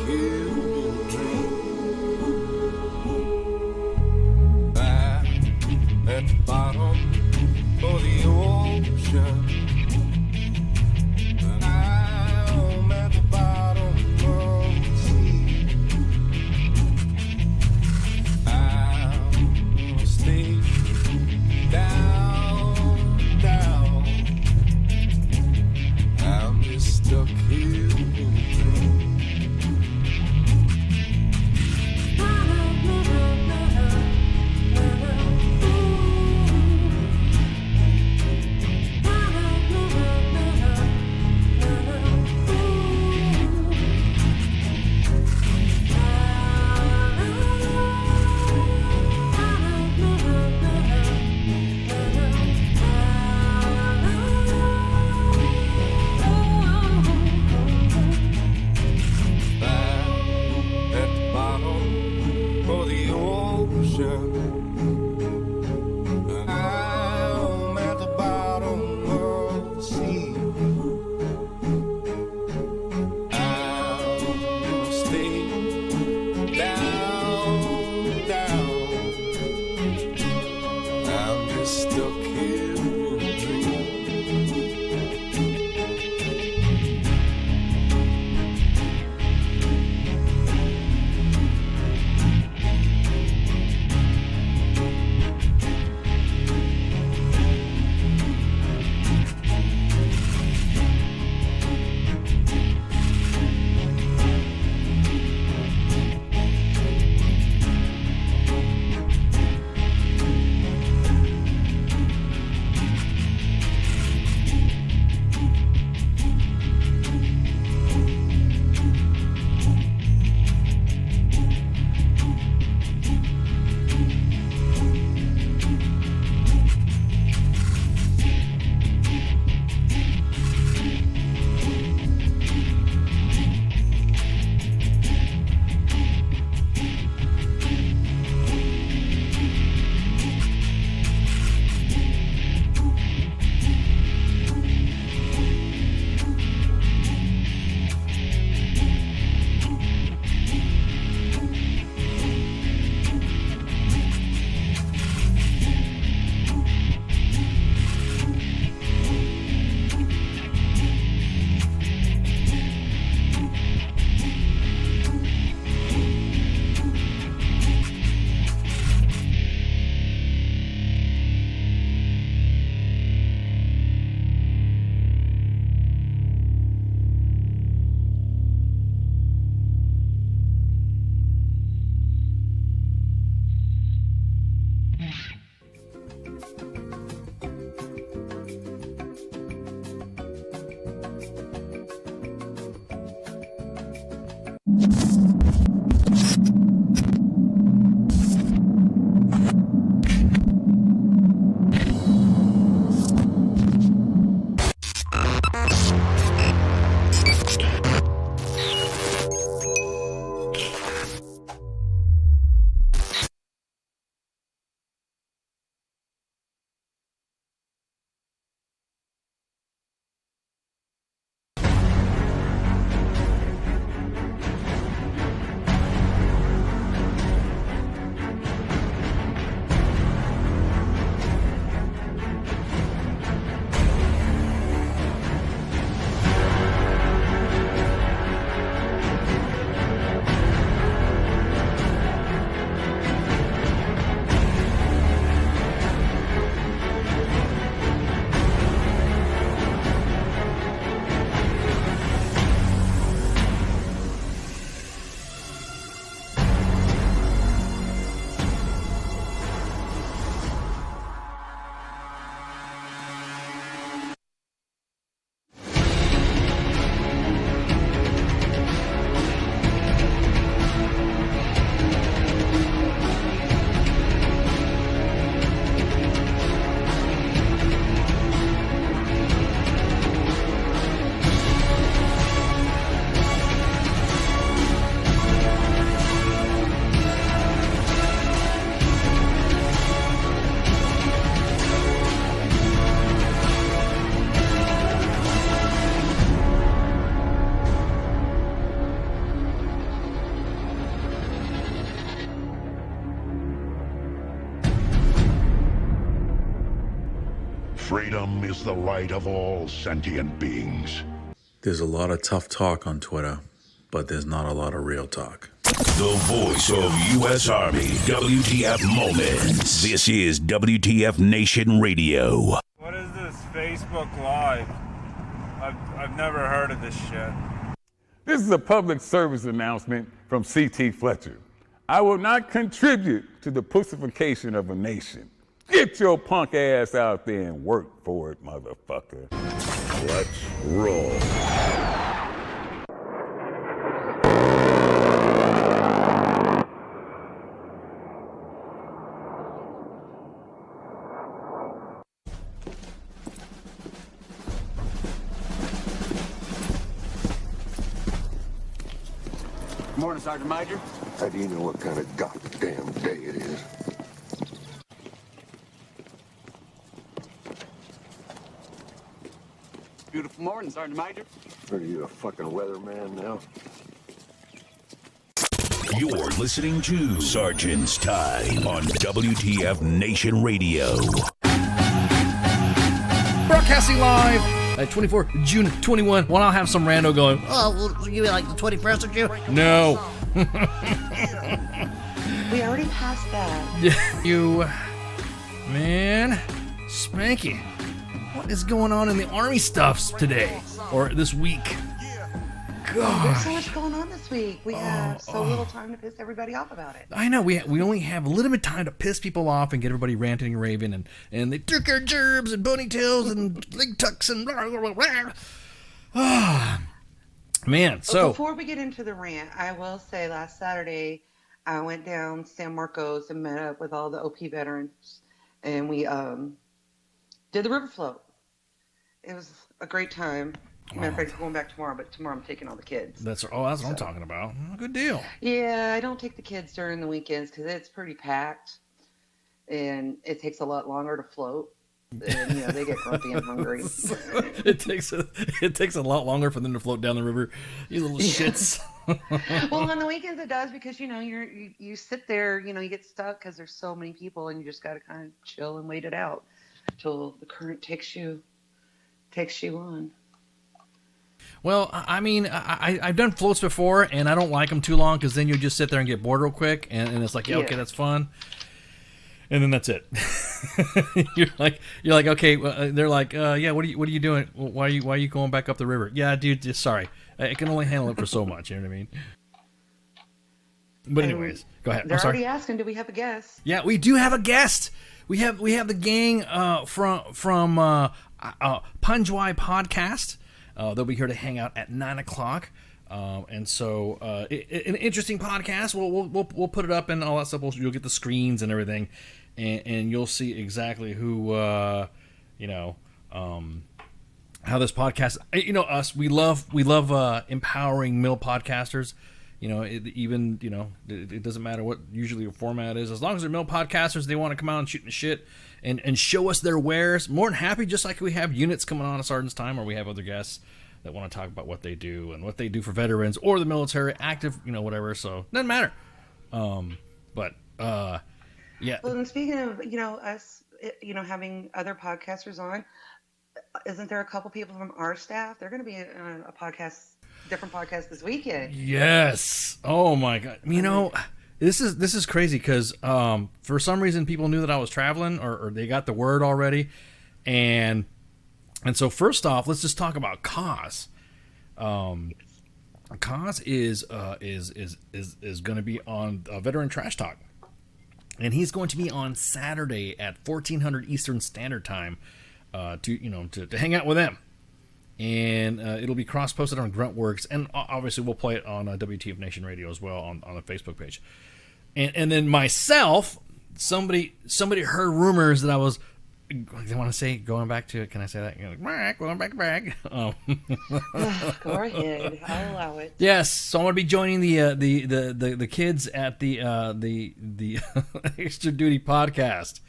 here in a dream. Back at the bottom of the ocean. And I'm at the bottom of the sea. I'll stay down, down. I'm just stuck here in a dream. Freedom is the right of all sentient beings. There's a lot of tough talk on Twitter, but there's not a lot of real talk. The voice of U.S. Army, WTF Moments. This is WTF Nation Radio. What is this Facebook Live? I've never heard of this shit. This is a public service announcement from C.T. Fletcher. I will not contribute to the pussification of a nation. Get your punk ass out there and work for it, motherfucker. Let's roll. Morning, Sergeant Major. How do you know what kind of goddamn day it is? Beautiful morning, Sergeant Major. Are you a fucking weatherman now? You're listening to Sergeant's Time on WTF Nation Radio. Broadcasting live at 24 June 21. Well, I'll have some rando going, Oh, well, you mean like the 21st of June? no. We already passed that. You, man, Spanky, what is going on in the Army stuffs today or this week? There's so God, much going on this week. We have so little time to piss everybody off about it. I know we only have limited time to piss people off and get everybody ranting and raving, and they took our gerbs and ponytails and leg tucks and blah, blah, blah, blah. Ah, man. So Before we get into the rant, I will say last Saturday I went down San Marcos and met up with all the OP veterans, and we did the river float. It was a great time. Matter of fact, I'm going back tomorrow, but tomorrow I'm taking all the kids. that's what I'm talking about. Good deal. Yeah, I don't take the kids during the weekends because it's pretty packed, and it takes a lot longer to float. And they get grumpy and hungry. it takes a lot longer for them to float down the river. You little shits. Well, on the weekends it does because you sit there, you get stuck because there's so many people, and you just got to kind of chill and wait it out till the current takes you on. Well, I mean, I've done floats before, and I don't like them too long because then you just sit there and get bored real quick, and it's like, yeah, okay, that's fun, and then that's it. you're like, okay. They're like, yeah, what are you doing? Why are you going back up the river? Yeah, dude, just sorry, I can only handle it for so much. You know what I mean? But anyways, go ahead. They're already asking, do we have a guest? Yeah, we do have a guest. We have the gang from Panjwai Podcast. They'll be here to hang out at 9:00, and so an interesting podcast. We'll put it up and all that stuff. You'll get the screens and everything, and you'll see exactly who how this podcast. Us, we love empowering mill podcasters. It doesn't matter what usually your format is, as long as they're mill podcasters. They want to come out and shoot the shit and show us their wares. More than happy, just like we have units coming on a Sergeant's Time, or we have other guests that want to talk about what they do and what they do for veterans or the military, active, whatever. So doesn't matter. Yeah. Well, and speaking of us, having other podcasters on, isn't there a couple people from our staff? They're going to be on a podcast. Different podcast this weekend. Yes. Oh my God. This is crazy because for some reason people knew that I was traveling, or they got the word already, and so first off, let's just talk about Kaz. Kaz is going to be on Veteran Trash Talk, and he's going to be on Saturday at 1400 Eastern Standard Time to hang out with them. And it'll be cross-posted on Gruntworks, and obviously we'll play it on WTF Nation Radio as well on the Facebook page. And then myself, somebody heard rumors that I was, I want to say, going back to, can I say that? Going back to brag. Go ahead, I'll allow it. Yes, so I'm going to be joining the kids at the Extra Duty Podcast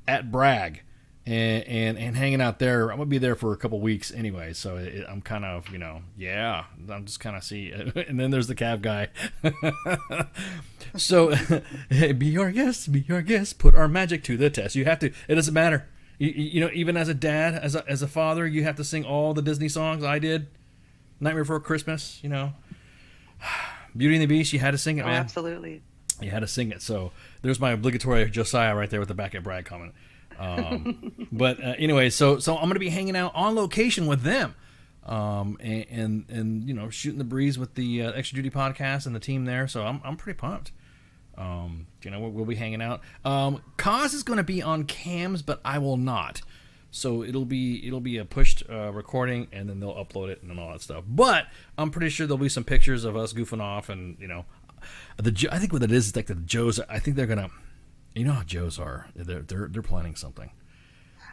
at Bragg. And hanging out there. I'm gonna be there for a couple weeks anyway, so I'm kind of I'm just kind of see. And then there's the cab guy. So hey, be our guest, put our magic to the test. You have to. It doesn't matter. You know, even as a dad, as a father, you have to sing all the Disney songs. I did. Nightmare Before Christmas, you know. Beauty and the Beast, you had to sing it, man. Absolutely. You had to sing it. So there's my obligatory Josiah right there with the back at Brad comment. But anyway, so I'm going to be hanging out on location with them. And you know, shooting the breeze with the Extra Duty Podcast and the team there. So I'm pretty pumped. You know, we'll be hanging out. Kaz is going to be on cams, but I will not. So it'll be a pushed recording, and then they'll upload it and all that stuff. But I'm pretty sure there'll be some pictures of us goofing off, and you know, I think what it is like the Joes. I think they're gonna, you know how Joes are. They're planning something.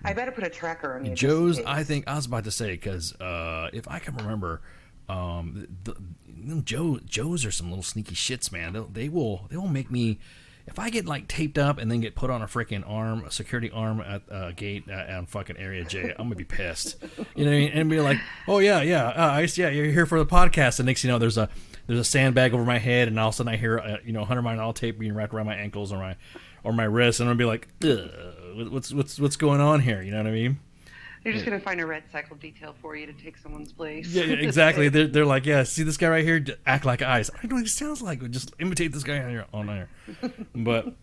I better put a tracker on you. Joes, I think I was about to say, because if I can remember, Joes are some little sneaky shits, man. They will make me, if I get like taped up and then get put on a freaking arm, a security arm at a gate on fucking Area J, I'm gonna be pissed. You know what I mean? And be like, oh yeah, you're here for the podcast. And next you know, there's a sandbag over my head, and all of a sudden I hear 100 mile tape being wrapped around my ankles or my wrists, and I'm gonna be like, what's going on here? You know what I mean? You're just gonna find a red cycle detail for you to take someone's place. Yeah, exactly. They're like, yeah, see this guy right here, act like eyes. I don't know what he sounds like. Just imitate this guy on there. But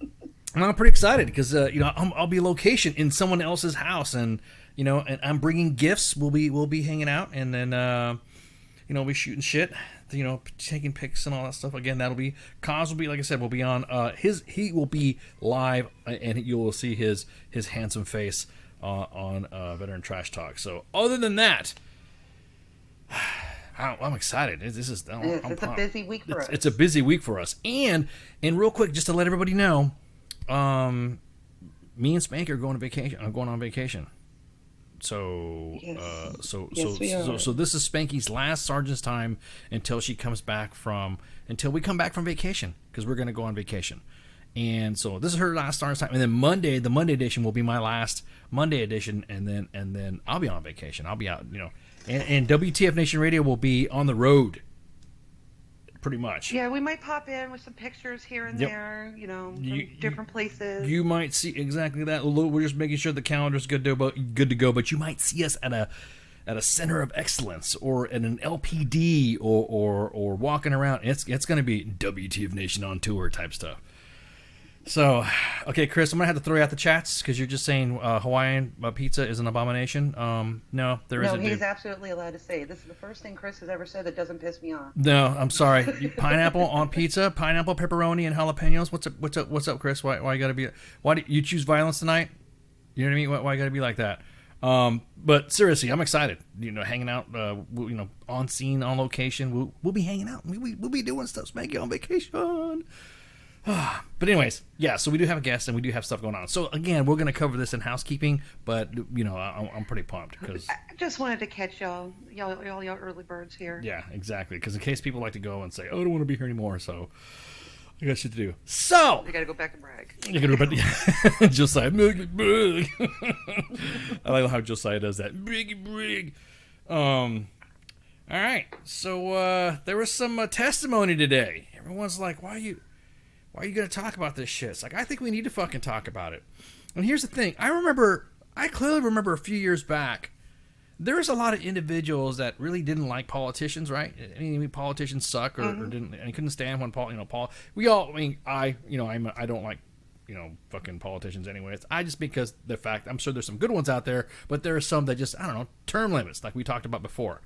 I'm pretty excited because I'll be location in someone else's house, and and I'm bringing gifts. We'll be hanging out, and then we'll be shooting shit. Taking pics and all that stuff. Again, Kaz will be, like I said, will be on he will be live, and you will see his handsome face on Veteran Trash Talk. So other than that, I'm excited. It's a busy week for us. It's a busy week for us. And real quick, just to let everybody know, me and Spanky are going on vacation. I'm going on vacation. So, yes. So this is Spanky's last sergeant's time until we come back from vacation, because we're going to go on vacation. And so this is her last sergeant's time. And then Monday, the Monday edition will be my last Monday edition. And then I'll be on vacation. I'll be out, and WTF Nation Radio will be on the road. Pretty much. Yeah, we might pop in with some pictures here and there, from different places. You might see exactly that. We're just making sure the calendar's good to go. But you might see us at a center of excellence, or at an LPD, or walking around. It's going to be WTF Nation on tour type stuff. So, okay, Chris, I'm going to have to throw you out the chats because you're just saying Hawaiian pizza is an abomination. No, there isn't. No, he's absolutely allowed to say. This is the first thing Chris has ever said that doesn't piss me off. No, I'm sorry. Pineapple on pizza, pineapple, pepperoni, and jalapenos. What's up, Chris? Why you got to be? Why do you choose violence tonight? You know what I mean? Why you got to be like that? But seriously, I'm excited. Hanging out. On scene, on location. We'll be hanging out. We'll be doing stuff. Spanky on vacation. But anyways, yeah, so we do have a guest and we do have stuff going on. So again, we're going to cover this in housekeeping, but I'm pretty pumped because I just wanted to catch y'all early birds here. Yeah, exactly. Because in case people like to go and say, "Oh, I don't want to be here anymore," so I got shit to do. So you got to go back and brag. You got to go back. Josiah, brig. I like how Josiah does that. Brig. All right. So there was some testimony today. Everyone's like, "Why are you going to talk about this shit?" It's like, I think we need to fucking talk about it. And here's the thing. I clearly remember a few years back, there was a lot of individuals that really didn't like politicians, right? I mean, politicians suck or didn't, and couldn't stand when I don't like, fucking politicians anyways. Because the fact, I'm sure there's some good ones out there, but there are some that just, I don't know, term limits, like we talked about before.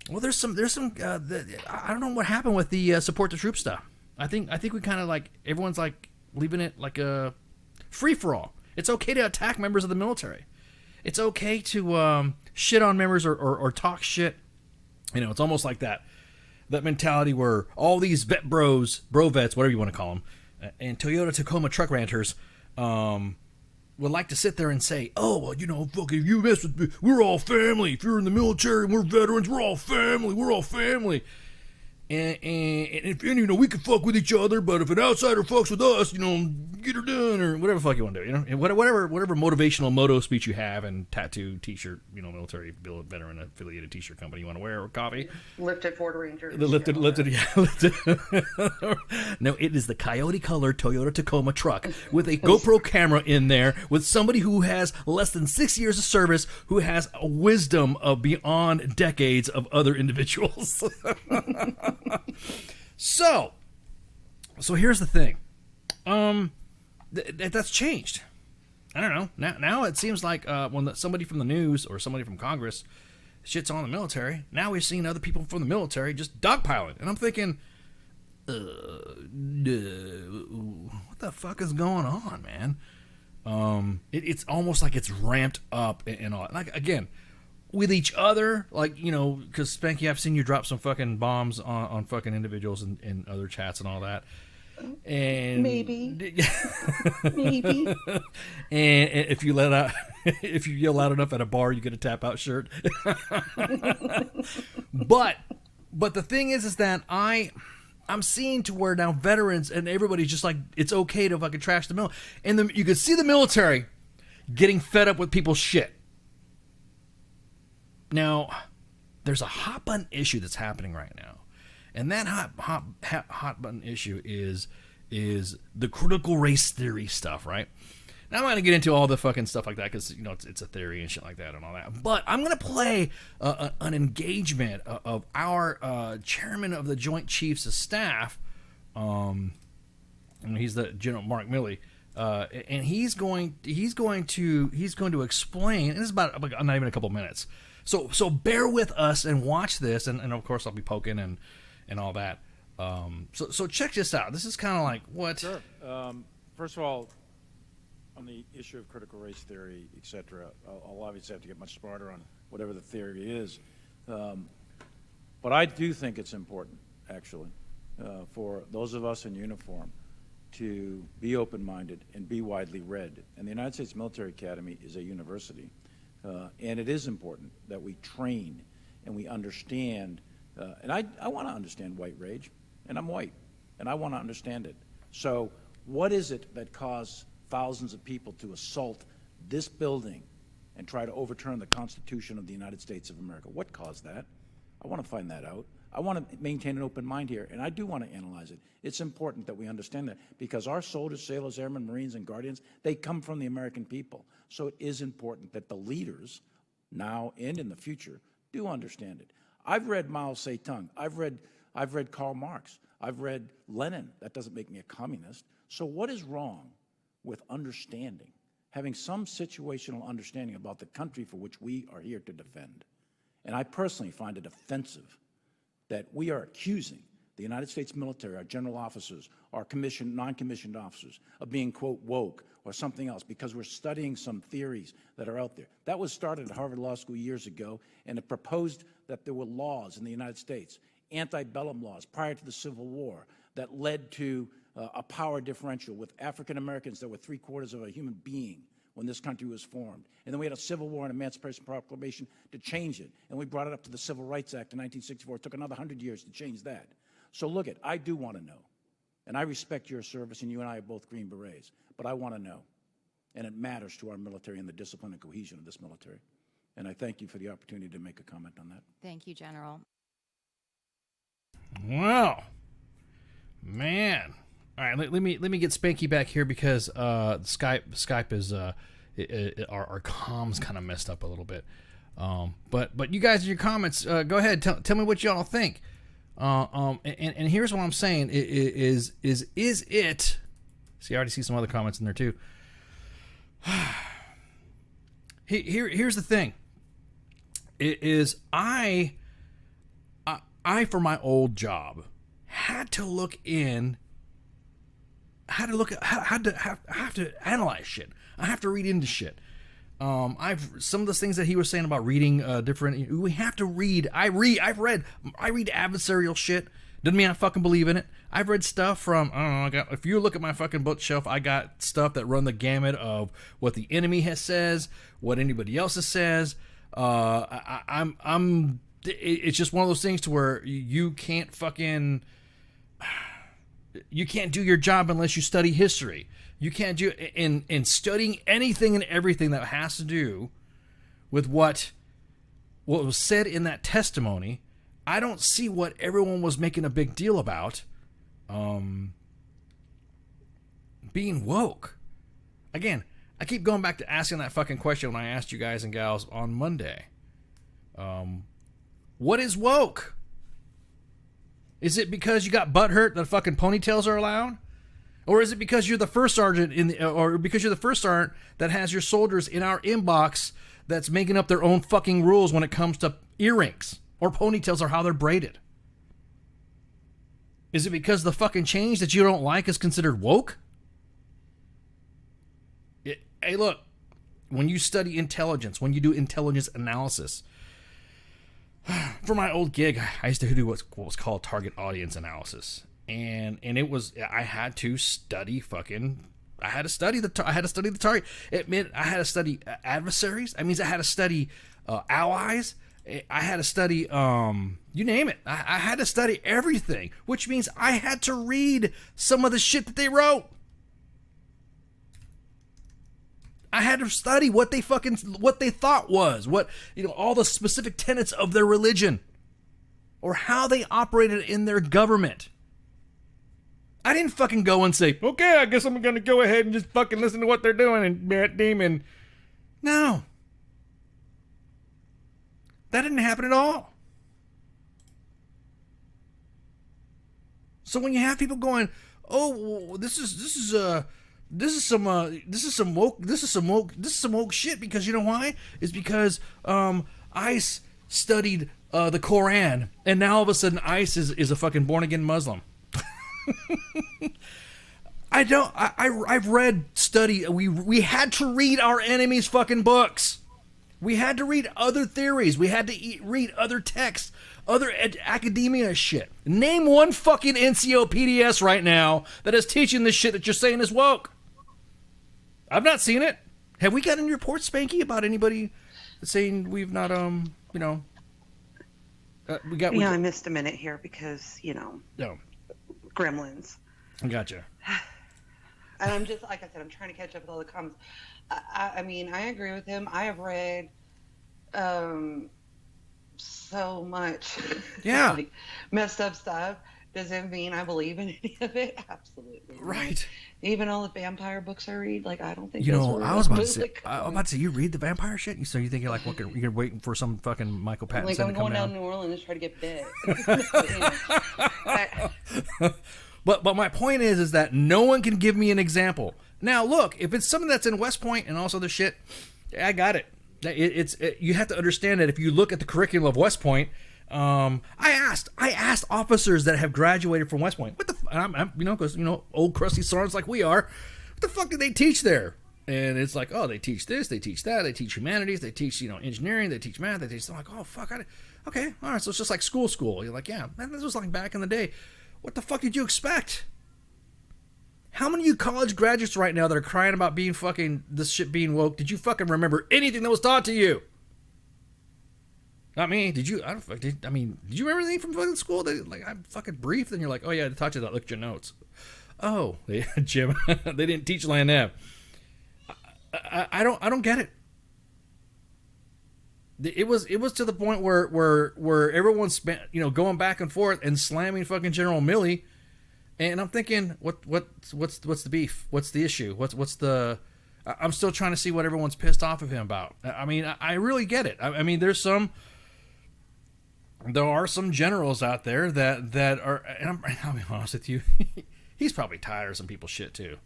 Well, there's some. I don't know what happened with the support the troops stuff. I think we kind of like, everyone's like leaving it like a free for all. It's okay to attack members of the military. It's okay to shit on members or talk shit. It's almost like that mentality where all these bro vets, whatever you want to call them, and Toyota Tacoma truck ranters, would like to sit there and say, "Oh, well, fuck, if you mess with me, we're all family. If you're in the military and we're veterans, we're all family. We're all family." And if we can fuck with each other, but if an outsider fucks with us, get her done, or whatever the fuck you want to do, and whatever motivational moto speech you have, and tattoo, t-shirt, military veteran affiliated t-shirt company you want to wear, or coffee. Lifted Ford Ranger. Lifted. No, it is the coyote colored Toyota Tacoma truck with a GoPro camera in there, with somebody who has less than 6 years of service, who has a wisdom of beyond decades of other individuals. So here's the thing. That's changed. I don't know. Now it seems like when somebody from the news or somebody from Congress shits on the military, now we're seeing other people from the military just dogpiling. And I'm thinking, what the fuck is going on, man? It's almost like it's ramped up and all. Like, again, with each other, because Spanky, I've seen you drop some fucking bombs on fucking individuals in other chats and all that. And maybe. And if you if you yell loud enough at a bar, you get a tap out shirt. But the thing is that I'm seeing to where now veterans and everybody's just like, it's okay to fucking trash the mill. And you can see the military getting fed up with people's shit. Now, there's a hot button issue that's happening right now. And that hot button issue is the critical race theory stuff, right? Now, I'm not going to get into all the fucking stuff like that because, it's a theory and shit like that and all that. But I'm going to play an engagement of our chairman of the Joint Chiefs of Staff. And he's the General Mark Milley. And he's going to explain, and this is about not even a couple minutes. So bear with us and watch this, and of course I'll be poking and all that. So check this out. This is kind of like what? Sure. First of all, on the issue of critical race theory, etc., I'll obviously have to get much smarter on whatever the theory is. But I do think it's important, actually, for those of us in uniform to be open-minded and be widely read. And the United States Military Academy is a university. And it is important that we train and we understand. And I want to understand white rage, and I'm white, and I want to understand it. So what is it that caused thousands of people to assault this building and try to overturn the Constitution of the United States of America? What caused that? I want to find that out. I want to maintain an open mind here, and I do want to analyze it. It's important that we understand that because our soldiers, sailors, airmen, Marines, and Guardians, they come from the American people. So it is important that the leaders, now and in the future, do understand it. I've read Mao Zedong. I've read Karl Marx. I've read Lenin. That doesn't make me a communist. So what is wrong with understanding, having some situational understanding about the country for which we are here to defend? And I personally find it offensive that we are accusing the United States military, our general officers, our commissioned, non-commissioned officers, of being, quote, woke or something else because we're studying some theories that are out there. That was started at Harvard Law School years ago, and it proposed that there were laws in the United States, antebellum laws prior to the Civil War, that led to a power differential with African Americans that were 3/4 of a human being when this country was formed. And then we had a Civil War and Emancipation Proclamation to change it. And we brought it up to the Civil Rights Act in 1964. It took another 100 years to change that. So look it, I do want to know. And I respect your service, and you and I are both Green Berets. But I want to know. And it matters to our military and the discipline and cohesion of this military. And I thank you for the opportunity to make a comment on that. Thank you, General. Wow. Man. All right, let me get Spanky back here because Skype is our comms kind of messed up a little bit. But you guys in your comments, go ahead, tell me what y'all think. And here's what I'm saying is it? See, I already see some other comments in there too. Here's the thing. It is I for my old job had to look in. Had to analyze shit. I have to read into shit. Some of the things that he was saying about reading different. We have to read. I read adversarial shit. Doesn't mean I fucking believe in it. I've read stuff from. I don't know. If you look at my fucking bookshelf, I got stuff that run the gamut of what the enemy says, what anybody else says. I'm it's just one of those things to where you can't do your job unless you study history. You can't do in studying anything and everything that has to do with what was said in that testimony. I don't see what everyone was making a big deal about being woke. Again, I keep going back to asking that fucking question when I asked you guys and gals on Monday. What is woke? Is it because you got butthurt that fucking ponytails are allowed? Or is it because you're the first sergeant or because you're the first sergeant that has your soldiers in our inbox that's making up their own fucking rules when it comes to earrings or ponytails or how they're braided? Is it because the fucking change that you don't like is considered woke? Hey, look, when you study intelligence, when you do intelligence analysis, for my old gig, I used to do what was called target audience analysis, and it was I had to study the target. It meant I had to study adversaries. That means I had to study allies. I had to study you name it. I had to study everything, which means I had to read some of the shit that they wrote. I had to study what they thought was, all the specific tenets of their religion or how they operated in their government. I didn't fucking go and say, okay, I guess I'm going to go ahead and just fucking listen to what they're doing and Matt Damon. No. That didn't happen at all. So when you have people going, oh, this is some woke shit, because you know why? It's because ICE studied the Koran, and now all of a sudden ICE is a fucking born again Muslim. I've read study. We had to read our enemies' fucking books. We had to read other theories. We had to read other texts, other academia shit. Name one fucking NCOPDS right now that is teaching this shit that you're saying is woke. I've not seen it. Have we got any reports, Spanky, about anybody saying we've not, I missed a minute here because, No. gremlins. I gotcha. And I'm just, like I said, I'm trying to catch up with all the comments. I mean, I agree with him. I have read so much like, messed up stuff. Does it mean I believe in any of it? Absolutely. Right. Even all the vampire books I read, like, I don't think I was about to say, you read the vampire shit? So you think you're like, you're waiting for some fucking Michael Pattinson like, to come I'm going down down? to New Orleans to try to get bit. But my point is that no one can give me an example. Now, look, if it's something that's in West Point and also the shit, I got it. You have to understand that if you look at the curriculum of West Point, I asked officers that have graduated from West Point, what the, because old crusty sergeants like we are, what the fuck do they teach there? And it's like, oh, they teach this, they teach that, they teach humanities, they teach engineering, they teach math, they teach. I'm like, oh fuck, okay, all right, so it's just like school. You're like, yeah, man, this was like back in the day. What the fuck did you expect? How many of you college graduates right now that are crying about being fucking this shit being woke, did you fucking remember anything that was taught to you? Not me. Did you? Did you remember anything from fucking school? I'm fucking brief. Then you're like, oh yeah, I taught you that. Look at your notes. Oh, Jim, they didn't teach Land Ave. I don't get it. It was to the point where everyone's spent going back and forth and slamming fucking General Milley, and I'm thinking, what's the beef? What's the issue? What's the? I'm still trying to see what everyone's pissed off of him about. I mean, I really get it. I mean, there are some generals out there that are, and I'll be honest with you, he's probably tired of some people's shit too.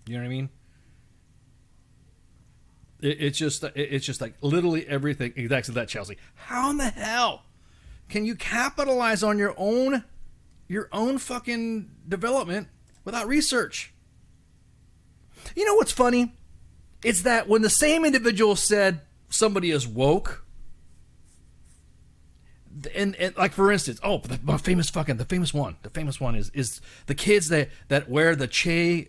You know what I mean? It's just like literally everything. Exactly that, Chelsea. How in the hell can you capitalize on your own fucking development without research? You know what's funny? It's that when the same individual said somebody is woke, and like for instance, the famous one is the kids that wear the Che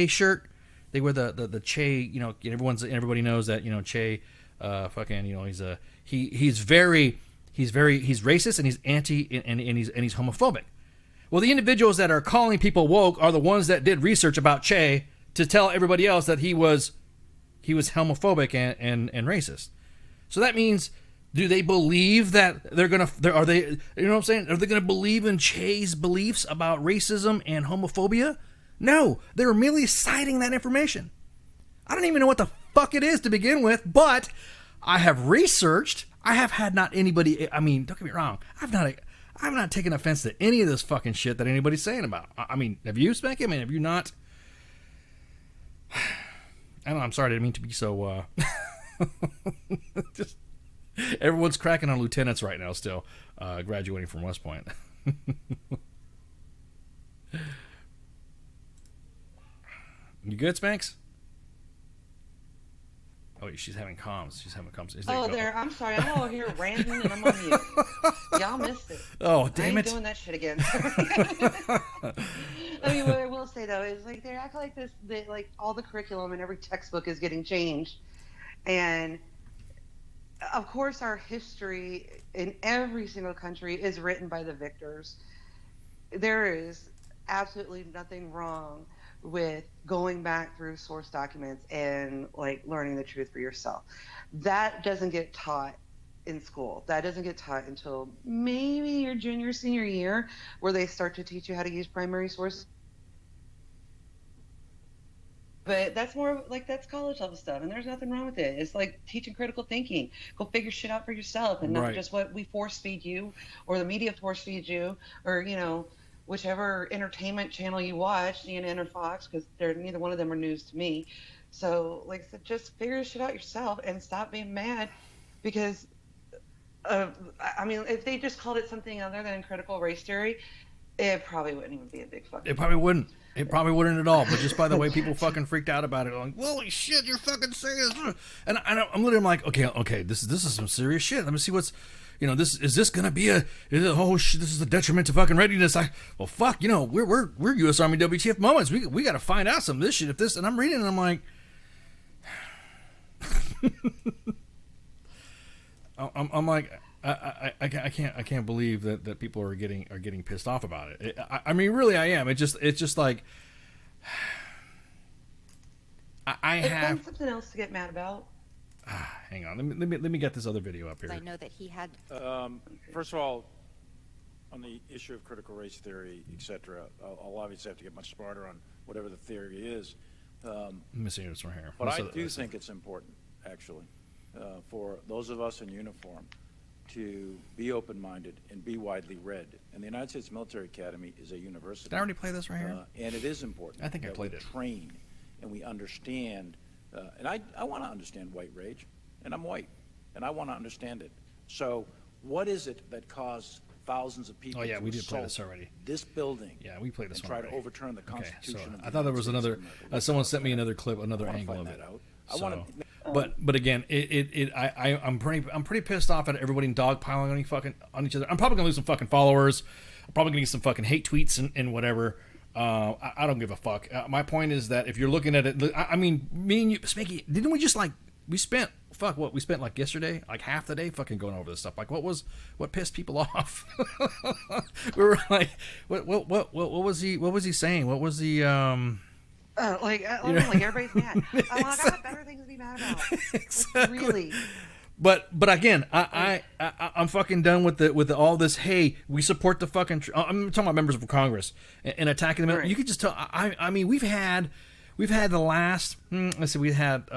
shirt. They wear the Che, everybody knows that Che, he's he's racist and he's and he's homophobic. Well, the individuals that are calling people woke are the ones that did research about Che to tell everybody else that he was homophobic and racist. So that means, do they believe that are they, you know what I'm saying? Are they going to believe in Che's beliefs about racism and homophobia? No, they were merely citing that information. I don't even know what the fuck it is to begin with, but I have researched. I have had not anybody, I mean, don't get me wrong, I've not taken offense to any of this fucking shit that anybody's saying about. I mean, have you, Spanky? I mean, have you not? I don't know, I'm sorry, I didn't mean to be so, just, everyone's cracking on lieutenants right now still, graduating from West Point. You good, Spanks? Oh, she's having comms. There. I'm sorry. I'm over here ranting and I'm on mute. Y'all missed it. Oh, damn it. I ain't doing that shit again. I mean, what I will say, though, is like they act like this, that like all the curriculum and every textbook is getting changed. And, of course, our history in every single country is written by the victors. There is absolutely nothing wrong with going back through source documents and like learning the truth for yourself. That doesn't get taught in school. That doesn't get taught until maybe your junior, senior year, where they start to teach you how to use primary sources. But that's more like, that's college level stuff, and there's nothing wrong with it. It's like teaching critical thinking. Go figure shit out for yourself, and not just what we force feed you or the media force feeds you, or, you know, whichever entertainment channel you watch, CNN or Fox, because neither one of them are news to me. So, like I said, just figure shit out yourself and stop being mad, because, I mean, if they just called it something other than critical race theory, it probably wouldn't even be a big fucking. It probably wouldn't. It probably wouldn't at all. But just by the way people fucking freaked out about it, like, holy shit, you're fucking saying this. And I'm literally like, okay, this is some serious shit. Let me see what's. You know, this is gonna be oh shit, this is a detriment to fucking readiness. Well, fuck, you know, we're U.S. Army WTF moments. We got to find out some of this shit. If this, and I'm reading, and I'm like, I'm like, I can't believe that people are getting pissed off about it. I mean, really, I am. It's just like, I have something else to get mad about. Hang on, let me get this other video up here. I know that he had. First of all, on the issue of critical race theory, etc., I'll obviously have to get much smarter on whatever the theory is. Let me see this right here. But I do think it's important, actually, for those of us in uniform to be open-minded and be widely read. And the United States Military Academy is a university. Did I already play this right here? And it is important. I think I played it. Train and we understand. And I want to understand white rage, and I'm white, and I want to understand it. So what is it that caused thousands of people we did play assault this already. This building. Yeah, we played this and one try already. to overturn the Constitution. So I thought there was another. Someone sent me another clip, another angle of it. But again, I'm pretty pissed off at everybody dogpiling on each other. I'm probably gonna lose some fucking followers. I'm probably gonna get some fucking hate tweets and whatever. I don't give a fuck. My point is that if you're looking at it, I mean, me and you, Spanky, didn't we just like, we spent like yesterday, like half the day fucking going over this stuff. Like what pissed people off? We were like, what was he saying? What was the, like everybody's mad. I got better things to be mad about. Exactly. Like, really. But again, I'm fucking done with all this. Hey, we support the fucking. I'm talking about members of Congress and attacking them. Right. You could just tell. I mean, we've had the last. Let's see, we had D.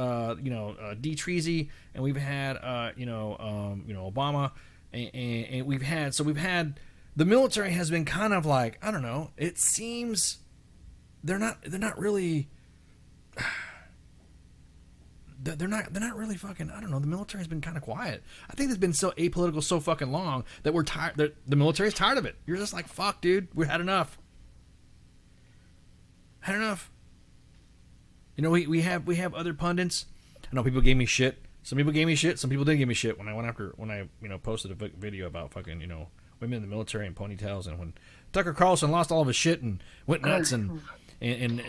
Treasy, and we've had Obama, and we've had the military has been kind of like, I don't know. It seems they're not really. They're not really fucking. I don't know. The military's been kind of quiet. I think it's been so apolitical so fucking long that we're tired. The military's tired of it. You're just like, fuck, dude. We had enough. Had enough. You know, we have other pundits. I know people gave me shit. Some people gave me shit. Some people didn't give me shit when I posted a video about fucking women in the military and ponytails, and when Tucker Carlson lost all of his shit and went nuts, and And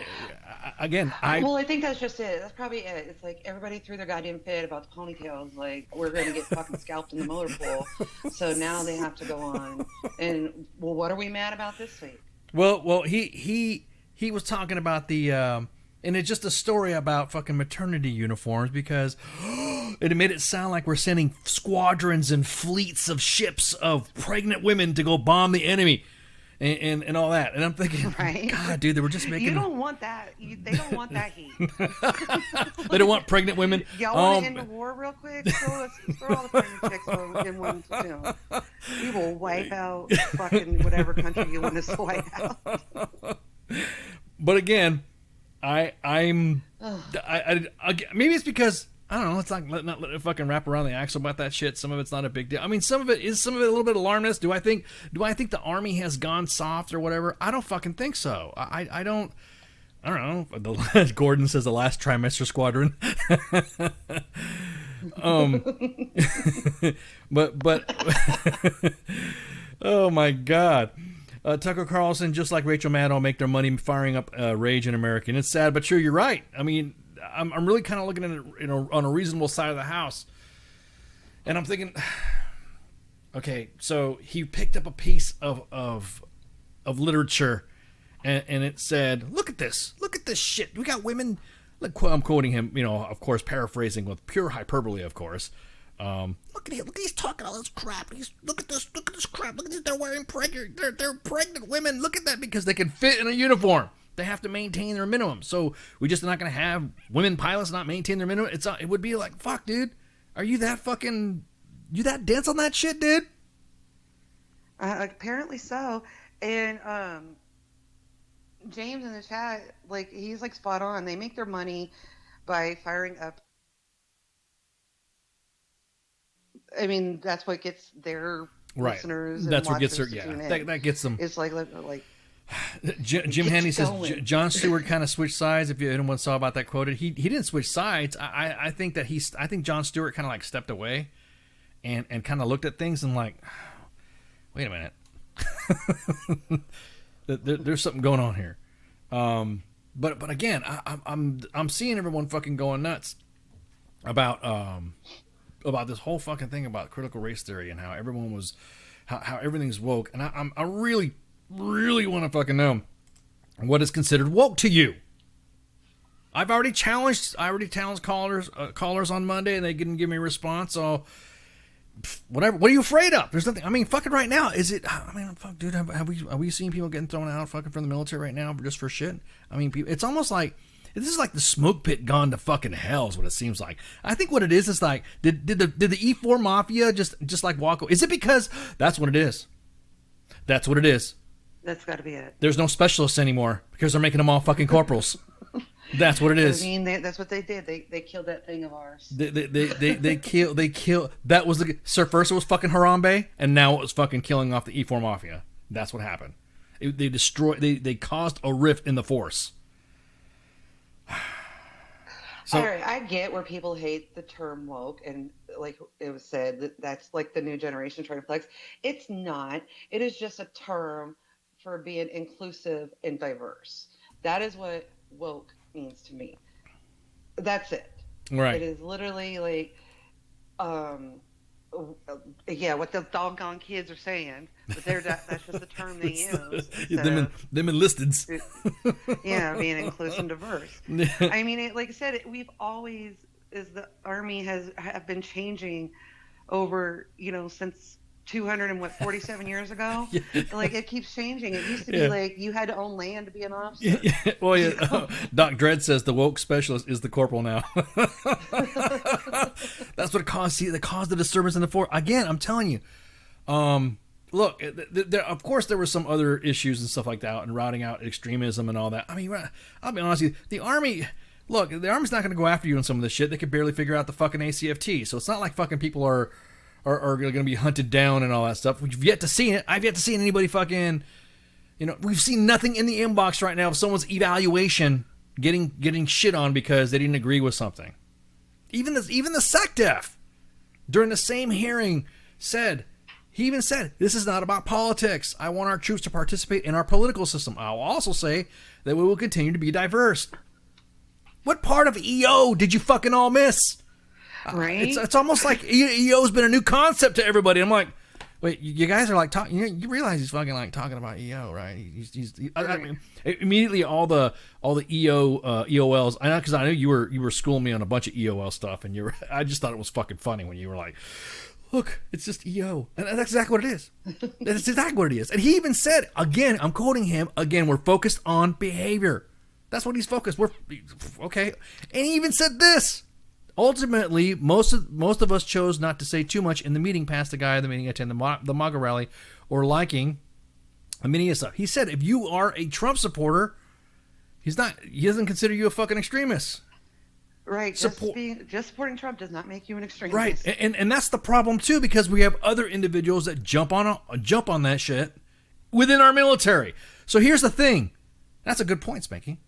again, I think that's just it. That's probably it. It's like everybody threw their goddamn fit about the ponytails. Like, we're going to get fucking scalped in the motor pool. So now they have to go on. And, well, what are we mad about this week? Well, he was talking about the, and it's just a story about fucking maternity uniforms because it made it sound like we're sending squadrons and fleets of ships of pregnant women to go bomb the enemy. And all that, and I'm thinking, right? God, dude, they were just making. You don't want that. They don't want that heat. They don't want pregnant women. Y'all want to end the war real quick? Throw all the pregnant chicks in one film. We will wipe out fucking whatever country you want us to wipe out. But again, I'm maybe it's because. I don't know. It's like not let it fucking wrap around the axle about that shit. Some of it's not a big deal. I mean, some of it a little bit alarmist. Do I think the Army has gone soft or whatever? I don't fucking think so. I don't know. Gordon says the last trimester squadron. But oh my God. Tucker Carlson, just like Rachel Maddow, make their money firing up rage in America. And it's sad, but true. You're right. I mean, I'm really kind of looking at it on a reasonable side of the house, and I'm thinking, okay, so he picked up a piece of literature, and it said, look at this shit. We got women. I'm quoting him, of course, paraphrasing with pure hyperbole, of course. Look at him. Look, he's talking all this crap. Look at this crap. Look at this. They're wearing pregnant. They're pregnant women. Look at that Because they can fit in a uniform. They have to maintain their minimum. So we just not going to have women pilots not maintain their minimum. It would be like, fuck, dude. Are you that dense on that shit, dude? Apparently so. And James in the chat, like, he's like spot on. They make their money by firing up. I mean, that's what gets their listeners. And that's what gets their that gets them. It's like Jim Handy says Jon Stewart kind of switched sides. If anyone saw about that quoted, he didn't switch sides. I think Jon Stewart kind of like stepped away and kind of looked at things and like, wait a minute, there's something going on here. But again, I'm seeing everyone fucking going nuts about this whole fucking thing about critical race theory and how everyone was how everything's woke, and I really want to fucking know what is considered woke to you. I already challenged callers on Monday, and they didn't give me a response. So whatever. What are you afraid of? There's nothing. I mean, fucking right now. Is it? I mean, fuck, dude. Are we seeing people getting thrown out fucking from the military right now just for shit? I mean, it's almost like this is like the smoke pit gone to fucking hell. Is what it seems like. I think what it is like did the E4 mafia just like walk away? Is it because that's what it is? That's what it is. That's got to be it. There's no specialists anymore because they're making them all fucking corporals. That's what it is. I mean, that's what they did. They killed that thing of ours. They killed. That was first it was fucking Harambe, and now it was fucking killing off the E4 mafia. That's what happened. They destroyed. They caused a rift in the force. So, all right, I get where people hate the term woke, and like it was said, that's like the new generation trying to flex. It's not. It is just a term for being inclusive and diverse. That is what woke means to me. That's it. Right. It is literally like, what the doggone kids are saying, but that's just the term they use. Them enlisteds. Being inclusive and diverse. I mean, like I said, we've always, as the Army have been changing over, since 247 years ago. Yeah. Like, it keeps changing. It used to be like you had to own land to be an officer. Yeah. Well, yeah. Doc Dredd says the woke specialist is the corporal now. That's what caused the disturbance in the force. Again, I'm telling you. Look, of course there were some other issues and stuff like that, and rooting out extremism and all that. I mean, I'll be honest with you. The Army. Look, the Army's not going to go after you on some of this shit. They could barely figure out the fucking ACFT. So it's not like fucking people are going to be hunted down and all that stuff. We've yet to see it. I've yet to see anybody fucking, we've seen nothing in the inbox right now of someone's evaluation getting shit on because they didn't agree with something. Even the SecDef during the same hearing said He even said, this is not about politics. I want our troops to participate in our political system. I'll also say that we will continue to be diverse. What part of EO did you fucking all miss? Right? It's almost like EO's been a new concept to everybody. I'm like, wait, you guys are like talking. You realize he's fucking like talking about EO, right? I mean, immediately all the EOLs. I know because I know you were schooling me on a bunch of EOL stuff, and I just thought it was fucking funny when you were like, look, it's just EO, and that's exactly what it is. That's exactly what it is. And he even said again, I'm quoting him again. We're focused on behavior. That's what he's focused. We're okay, and he even said this. Ultimately, most of us chose not to say too much in the meeting past the guy at the meeting attending the MAGA rally or liking many of stuff. He said if you are a Trump supporter, he doesn't consider you a fucking extremist. Right. Just supporting Trump does not make you an extremist. Right. And that's the problem too, because we have other individuals that jump on that shit within our military. So here's the thing. That's a good point, Spanky.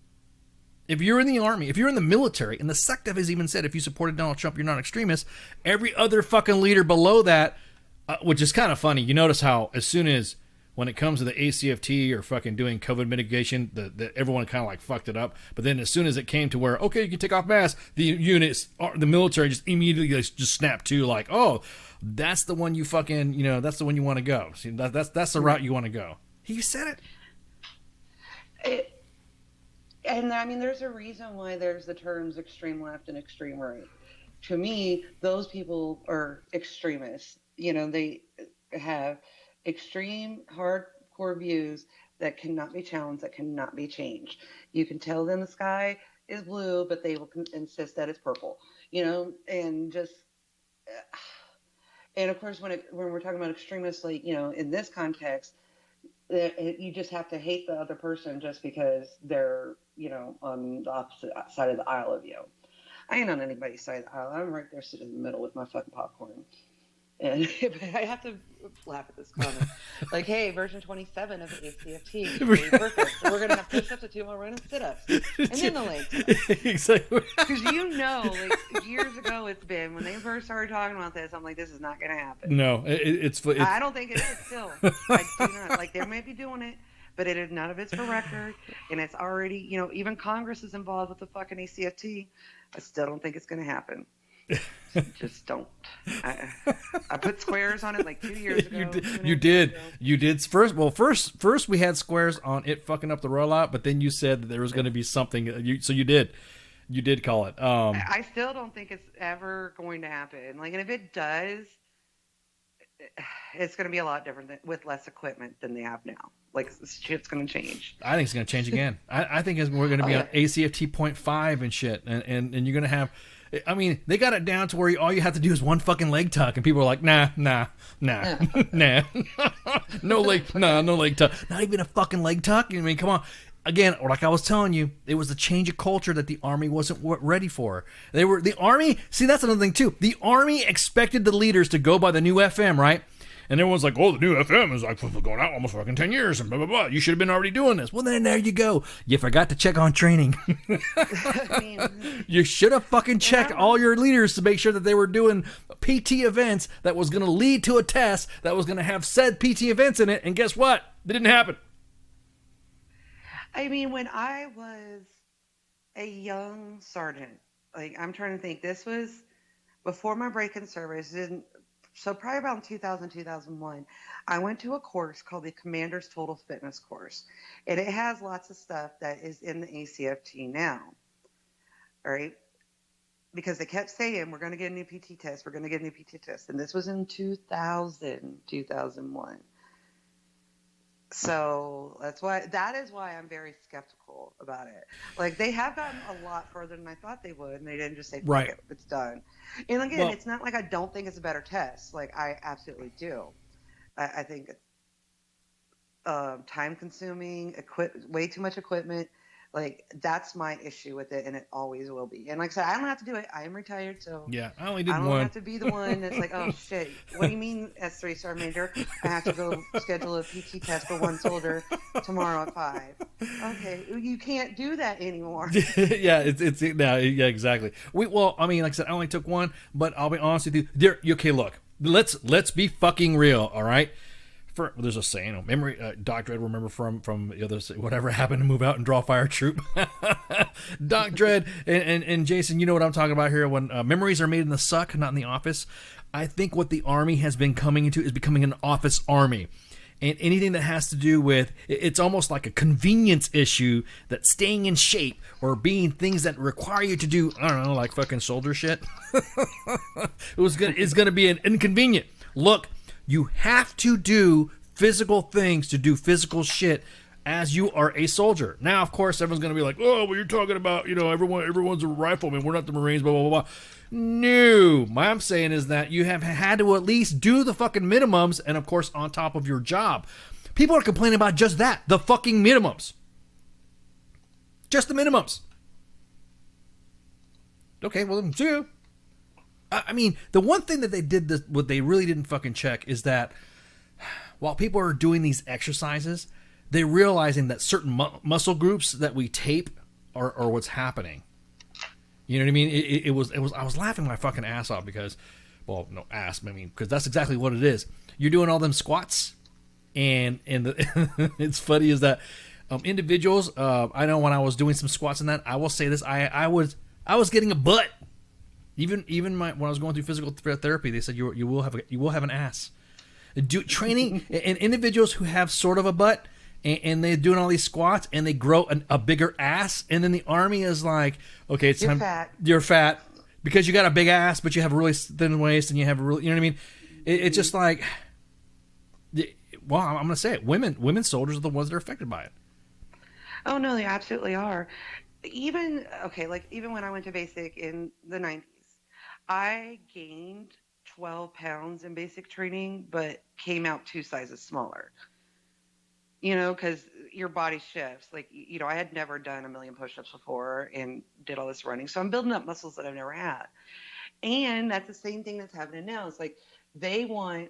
If you're in the army, if you're in the military, and the SecDef has even said if you supported Donald Trump, you're not an extremist, every other fucking leader below that, which is kind of funny, you notice how as soon as when it comes to the ACFT or fucking doing COVID mitigation, everyone kind of like fucked it up. But then as soon as it came to where, okay, you can take off masks, the military just immediately just snapped to like, oh, that's the one you fucking, that's the one you want to go. See, that's the route you want to go. He said it. And I mean, there's a reason why there's the terms extreme left and extreme right. To me, those people are extremists. They have extreme, hardcore views that cannot be challenged, that cannot be changed. You can tell them the sky is blue, but they will insist that it's purple. And just, and of course, when we're talking about extremists, like in this context, you just have to hate the other person just because they're, on the opposite side of the aisle of you. I ain't on anybody's side of the aisle. I'm right there sitting in the middle with my fucking popcorn. And I have to laugh at this comment. Like, hey, version 27 of the ACFT. Okay, perfect. So we're going to have push-ups, 2 more run and sit-ups. And then the legs. Exactly. Because like years ago it's been, when they first started talking about this, I'm like, this is not going to happen. No, it's I don't think it is still. I do not. Like, they may be doing it, but none of it's for record. And it's already, even Congress is involved with the fucking ACFT. I still don't think it's going to happen. Just don't. I put squares on it like 2 years ago. You did. First we had squares on it fucking up the rollout, but then you said that there was going to be something. So you did call it. I still don't think it's ever going to happen. Like, and if it does, it's going to be a lot different with less equipment than they have now. Like, shit's going to change. I think it's going to change again. I think we're going to be on ACFT 0.5 and shit, and you're going to have. I mean, they got it down to where all you have to do is one fucking leg tuck, and people are like, nah, nah, no leg tuck, not even a fucking leg tuck. I mean, come on. Again, like I was telling you, it was a change of culture that the Army wasn't ready for. The Army. See, that's another thing too. The Army expected the leaders to go by the new FM, right? And everyone's like, oh, the new FM is like going out almost fucking 10 years and blah, blah, blah. You should have been already doing this. Well, then there you go. You forgot to check on training. You should have fucking checked all your leaders to make sure that they were doing PT events that was going to lead to a test that was going to have said PT events in it. And guess what? It didn't happen. I mean, when I was a young sergeant, like, I'm trying to think, this was before my break-in service. So probably about 2000, 2001, I went to a course called the Commander's Total Fitness Course. And it has lots of stuff that is in the ACFT now. All right? Because they kept saying, we're going to get a new PT test. We're going to get a new PT test. And this was in 2000, 2001. So that is why I'm very skeptical about it. Like, they have gotten a lot further than I thought they would, and they didn't just say, fuck it, it's done. And again, it's not like I don't think it's a better test. Like, I absolutely do. I think it's time-consuming, way too much equipment. Like, that's my issue with it, and it always will be. And like I said, I don't have to do it. I am retired, so yeah, I only did one. I don't have to be the one that's like, oh shit, what do you mean, S3 Star Major? I have to go schedule a PT test for one soldier tomorrow at 5. Okay, you can't do that anymore. Yeah, it's now. Yeah, exactly. I mean, like I said, I only took one, but I'll be honest with you. Okay, look. let's be fucking real, all right? There's a saying, memory. Doc Dredd, remember from the other, whatever happened to move out and draw fire troop. Doc Dredd and Jason, you know what I'm talking about here. When memories are made in the suck, not in the office. I think what the Army has been coming into is becoming an office army. And anything that has to do with, it's almost like a convenience issue, that staying in shape or being things that require you to do, I don't know, like fucking soldier shit. It's gonna be an inconvenient. Look, you have to do physical things to do physical shit as you are a soldier. Now, of course, everyone's gonna be like, oh, well, you're talking about, everyone's a rifleman. We're not the Marines, blah, blah, blah, blah. No, what I'm saying is that you have had to at least do the fucking minimums, and of course on top of your job. People are complaining about just that, the fucking minimums. Just the minimums. Okay, well, then do. I mean, the one thing that they did, what they really didn't fucking check is that while people are doing these exercises, they're realizing that certain muscle groups that we tape are what's happening. You know what I mean? It was. I was laughing my fucking ass off because, well, no ass. I mean, because that's exactly what it is. You're doing all them squats, and it's funny is that individuals. I know when I was doing some squats and that, I will say this. I was getting a butt. Even when I was going through physical therapy, they said you will have an ass. Training and individuals who have sort of a butt. And they're doing all these squats, and they grow a bigger ass. And then the Army is like, okay, it's time. You're fat because you got a big ass, but you have a really thin waist, and you have a really, you know what I mean? It's just like, well, I'm gonna say it. Women soldiers are the ones that are affected by it. Oh no, they absolutely are. Even when I went to basic in the 90s, I gained 12 pounds in basic training, but came out 2 sizes smaller. Because your body shifts. I had never done 1 million push-ups before and did all this running. So I'm building up muscles that I've never had. And that's the same thing that's happening now. It's like they want,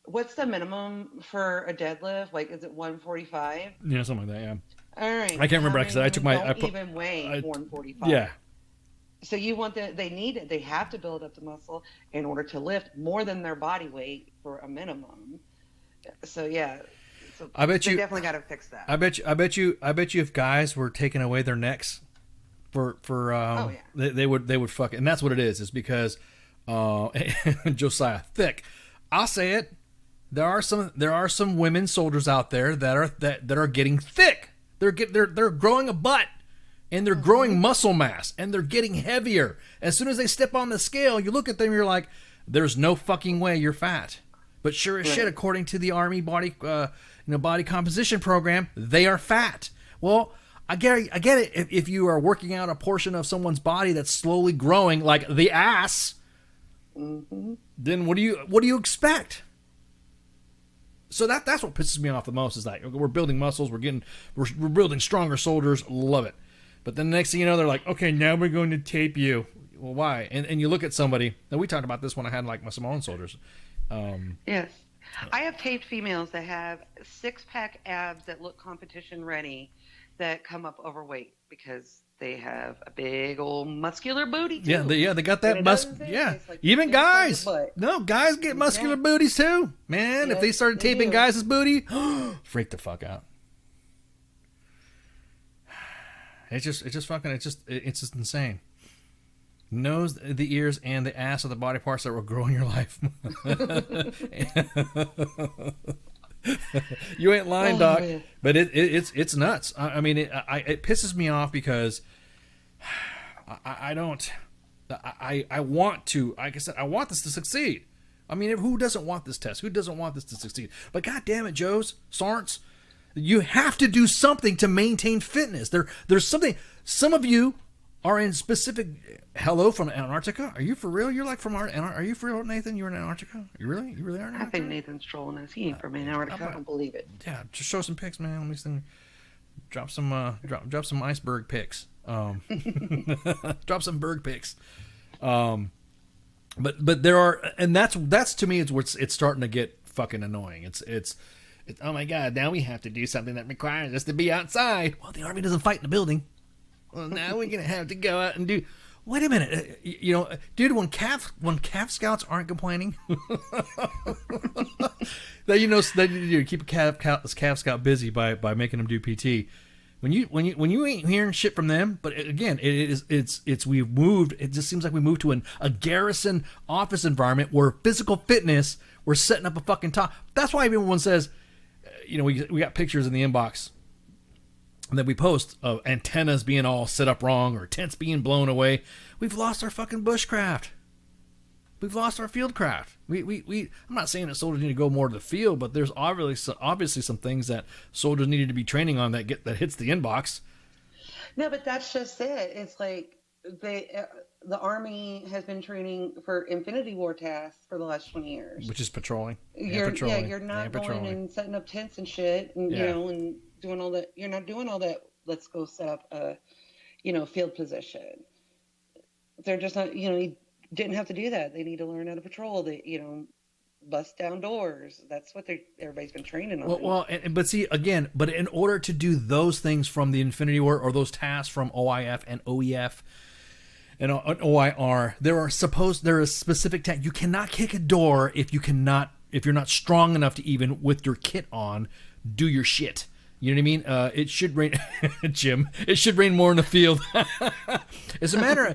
what's the minimum for a deadlift? Like, is it 145? Yeah, something like that, yeah. All right. I can't remember because I took my... Don't even weigh 145. Yeah. So you want they have to build up the muscle in order to lift more than their body weight for a minimum. So, yeah. So I bet they you definitely got to fix that. I bet you if guys were taking away their necks they would fuck it. And that's what it is. It's because Josiah thick. I'll say it. There are some women soldiers out there that are getting thick. They're growing a butt, and they're growing muscle mass, and they're getting heavier. As soon as they step on the scale, you look at them, you're like, there's no fucking way you're fat. But sure as shit, according to the Army body composition program, they are fat. Well, I get it. If you are working out a portion of someone's body that's slowly growing, like the ass, then what do you expect? So that's what pisses me off the most is that we're building muscles, we're building stronger soldiers, love it. But then the next thing you know, they're like, okay, now we're going to tape you. Well, why? And you look at somebody, and we talked about this when I had like my Samoan soldiers. Yes. I have taped females that have 6-pack abs that look competition ready that come up overweight because they have a big old muscular booty too. They got that like even guys. No, guys get muscular booties too. Man, if they started taping guys' booty, freak the fuck out. It's just insane. Nose, the ears, and the ass are the body parts that will grow in your life. You ain't lying, Doc. Man. But it's nuts. I mean, it pisses me off because I want to. Like I said, I want this to succeed. I mean, who doesn't want this test? Who doesn't want this to succeed? But God damn it, Joes, Sarns, you have to do something to maintain fitness. There's something. Some of you are in specific. Hello from Antarctica. Are you for real? You're like from Are you for real, Nathan? You're in Antarctica? You really are in Antarctica? I think Nathan's trolling us. He ain't from Antarctica. I don't believe it. Yeah, just show some pics, man. Let me see. Drop some iceberg pics. Drop some berg pics. But there are, and that's to me is where it's starting to get fucking annoying. It's oh my God, now we have to do something that requires us to be outside. Well, the Army doesn't fight in the building. Well, now we're gonna have to go out and do. Wait a minute, dude. When Cav Scouts aren't complaining, that that you keep a Cav Scout busy by making them do PT. When you ain't hearing shit from them, but again, we've moved. It just seems like we moved to a garrison office environment where physical fitness, we're setting up a fucking top. That's why everyone says, we got pictures in the inbox that we post of antennas being all set up wrong or tents being blown away. We've lost our fucking bushcraft. We've lost our fieldcraft. I'm not saying that soldiers need to go more to the field, but there's obviously some things that soldiers needed to be training on that hits the inbox. No, but that's just it. It's like the Army has been training for Infinity War tasks for the last 20 years. Which is patrolling. You're not going and setting up tents and shit and, and doing all that. You're not doing all that. Let's go set up a, field position. They're just not, you didn't have to do that. They need to learn how to patrol. They, bust down doors. That's what everybody's been training on. But in order to do those things from the Infinity War or those tasks from OIF and OEF and OIR, there are specific tasks. You cannot kick a door if you're not strong enough to, even with your kit on, do your shit. You know what I mean? It should rain, Jim. It should rain more in the field. As a matter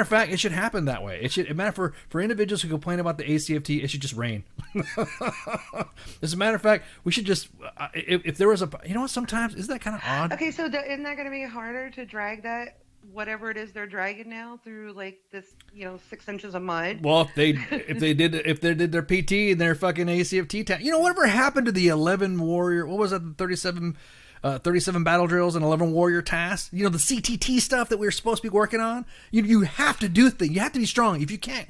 of fact, it should happen that way. It should matter for individuals who complain about the ACFT. It should just rain. As a matter of fact, we should just if there was sometimes isn't that kind of odd? Okay, so isn't that going to be harder to drag that whatever it is they're dragging now through like this 6 inches of mud? Well, if they did their PT and their fucking ACFT test, whatever happened to the 11 warrior? What was that? The 37 battle drills and 11 warrior tasks. The CTT stuff that we were supposed to be working on. You have to do things. You have to be strong. If you can't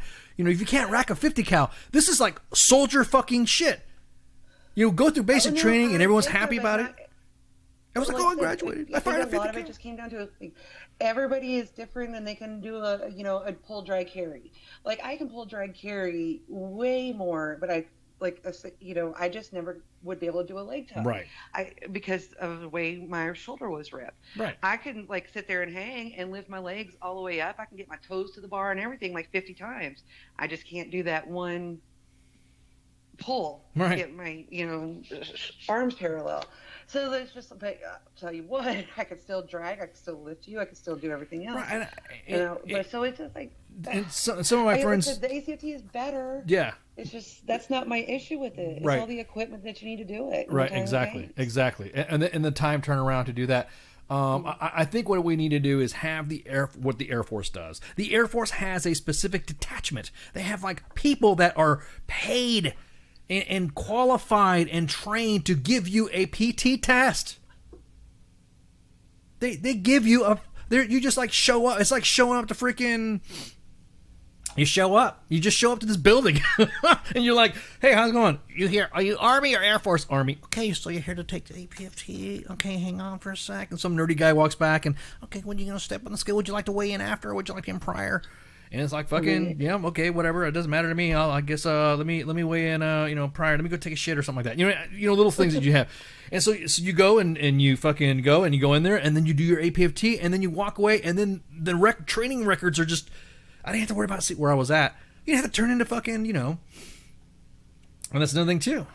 rack a 50 cal, this is like soldier fucking shit. Go through basic training and everyone's happy about it. I was like, I graduated. I fired a 50 lot of it just came down to everybody is different and they can do a pull drag carry. Like I can pull drag carry way more, but I just never would be able to do a leg tuck. Right. Because of the way my shoulder was ripped. Right. I can sit there and hang and lift my legs all the way up. I can get my toes to the bar and everything 50 times. I just can't do that one pull. Right. Get my arms parallel. So there's just, but I'll tell you what, I could still drag, I could still lift you, I could still do everything else. Right. But so it's just like, and some of my friends, the ACFT is better. Yeah. It's just that's not my issue with it. It's right. all the equipment that you need to do it. Right. Exactly. And the time turnaround to do that. I think what we need to do is have what the Air Force does. The Air Force has a specific detachment. They have people that are paid and qualified and trained to give you a PT test. They give you you just show up. It's like showing up to freaking. You show up. You just show up to this building, and you're like, "Hey, how's it going? Are you Army or Air Force? Army. Okay, so you're here to take the APFT. Okay, hang on for a sec." And some nerdy guy walks back, and okay, when are you gonna step on the scale? Would you like to weigh in after, or would you like in prior? And it's like fucking okay, whatever. It doesn't matter to me. I guess let me weigh in prior. Let me go take a shit or something like that. Little things that you have. And so you go and you fucking go and you go in there and then you do your APFT and then you walk away and then the training records are just. I didn't have to worry about where I was at. You didn't have to turn into fucking And that's another thing too.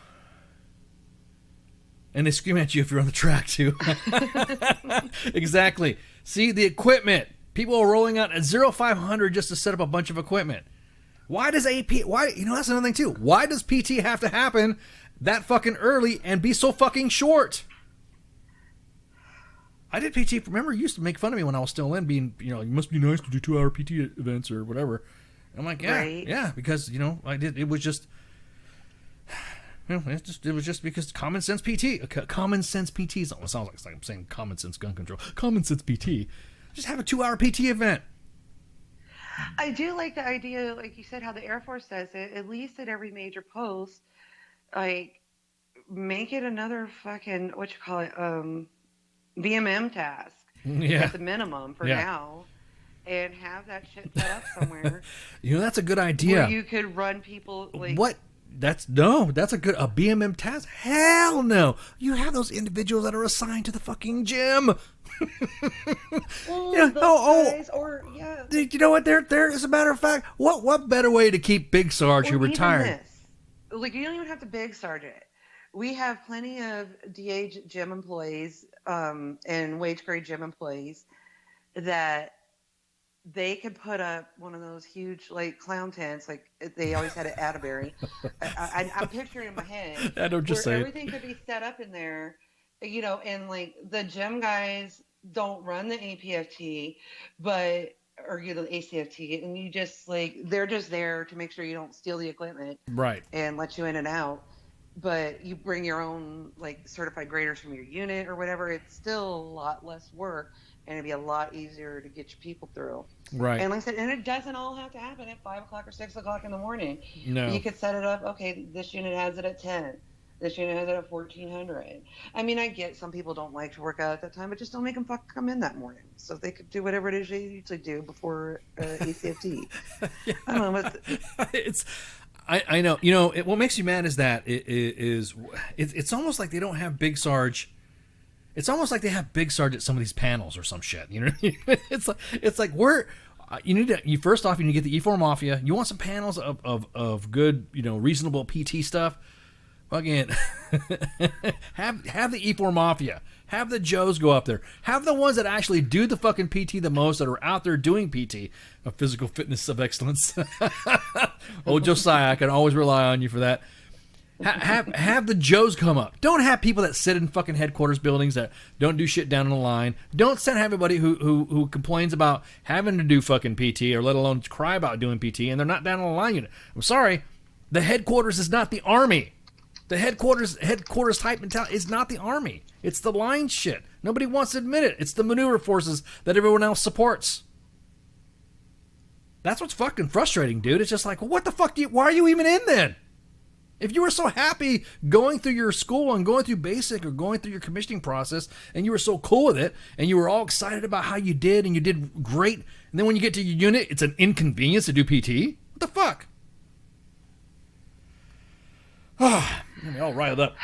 And they scream at you if you're on the track too. Exactly. See the equipment. People are rolling out at 0-500 just to set up a bunch of equipment. Why does that's another thing too. Why does PT have to happen that fucking early and be so fucking short? I did PT. Remember, you used to make fun of me when I was still in, being, you must be nice to do 2-hour PT events or whatever. I'm like, yeah, right. Yeah, because, I did. It was just, it was just because common sense PT. Common sense PT. It sounds like I'm saying common sense gun control. Common sense PT. Just have a 2-hour PT event. I do like the idea, like you said, how the Air Force does it, at least at every major post, make it another fucking, VMM task. Yeah. At the minimum for now. And have that shit set up somewhere. That's a good idea. Where you could run people What That's a BMM task. Hell no. You have those individuals that are assigned to the fucking gym. Well, Yeah, guys, or yeah. You know what? There, as a matter of fact, what better way to keep Big Sarge who Or even retired? this. Like, you don't even have to big sergeant. We have plenty of DA gym employees and wage grade gym employees that they could put up one of those huge like clown tents like they always had at Atterbury. I'm picturing in my head I don't just where say it. everything could be set up in there, you know, and like the gym guys don't run the APFT, but or you know the ACFT, and you just like they're just there to make sure you don't steal the equipment, Right. and let you in and out. But you bring your own like certified graders from your unit or whatever. It's still a lot less work, and it'd be a lot easier to get your people through. Right. And like I said, and it doesn't all have to happen at 5 o'clock or 6 o'clock in the morning. No. You could set it up. Okay, this unit has it at 10. This unit has it at 1400. I mean, I get some people don't like to work out at that time, but just don't make them come in that morning. So they could do whatever it is they usually do before ACFT. I don't know. It's. I know. You know, what makes you mad is that it's almost like they don't have Big Sarge. It's almost like they have Big Sarge at some of these panels or some shit. You know, it's like we're. You first off you need to get the E4 Mafia. You want some panels of good, you know, reasonable PT stuff. Fucking have the E4 Mafia. Have the Joes go up there. Have the ones that actually do the fucking PT the most, that are out there doing PT, of physical fitness of excellence. Oh, Josiah, I can always rely on you for that. Have the Joes come up. Don't have people that sit in fucking headquarters buildings that don't do shit down in the line. Don't send everybody who complains about having to do fucking PT, or let alone cry about doing PT, and they're not down in the line unit. I'm sorry, the headquarters is not the Army. The headquarters type mentality is not the Army. It's the line shit. Nobody wants to admit it. It's the maneuver forces that everyone else supports. That's what's fucking frustrating, dude. It's just like, what the fuck why are you even in then? If you were so happy going through your school and going through basic or going through your commissioning process, and you were so cool with it, and you were all excited about how you did, and you did great, and then when you get to your unit, it's an inconvenience to do PT? What the fuck? Get me all riled up.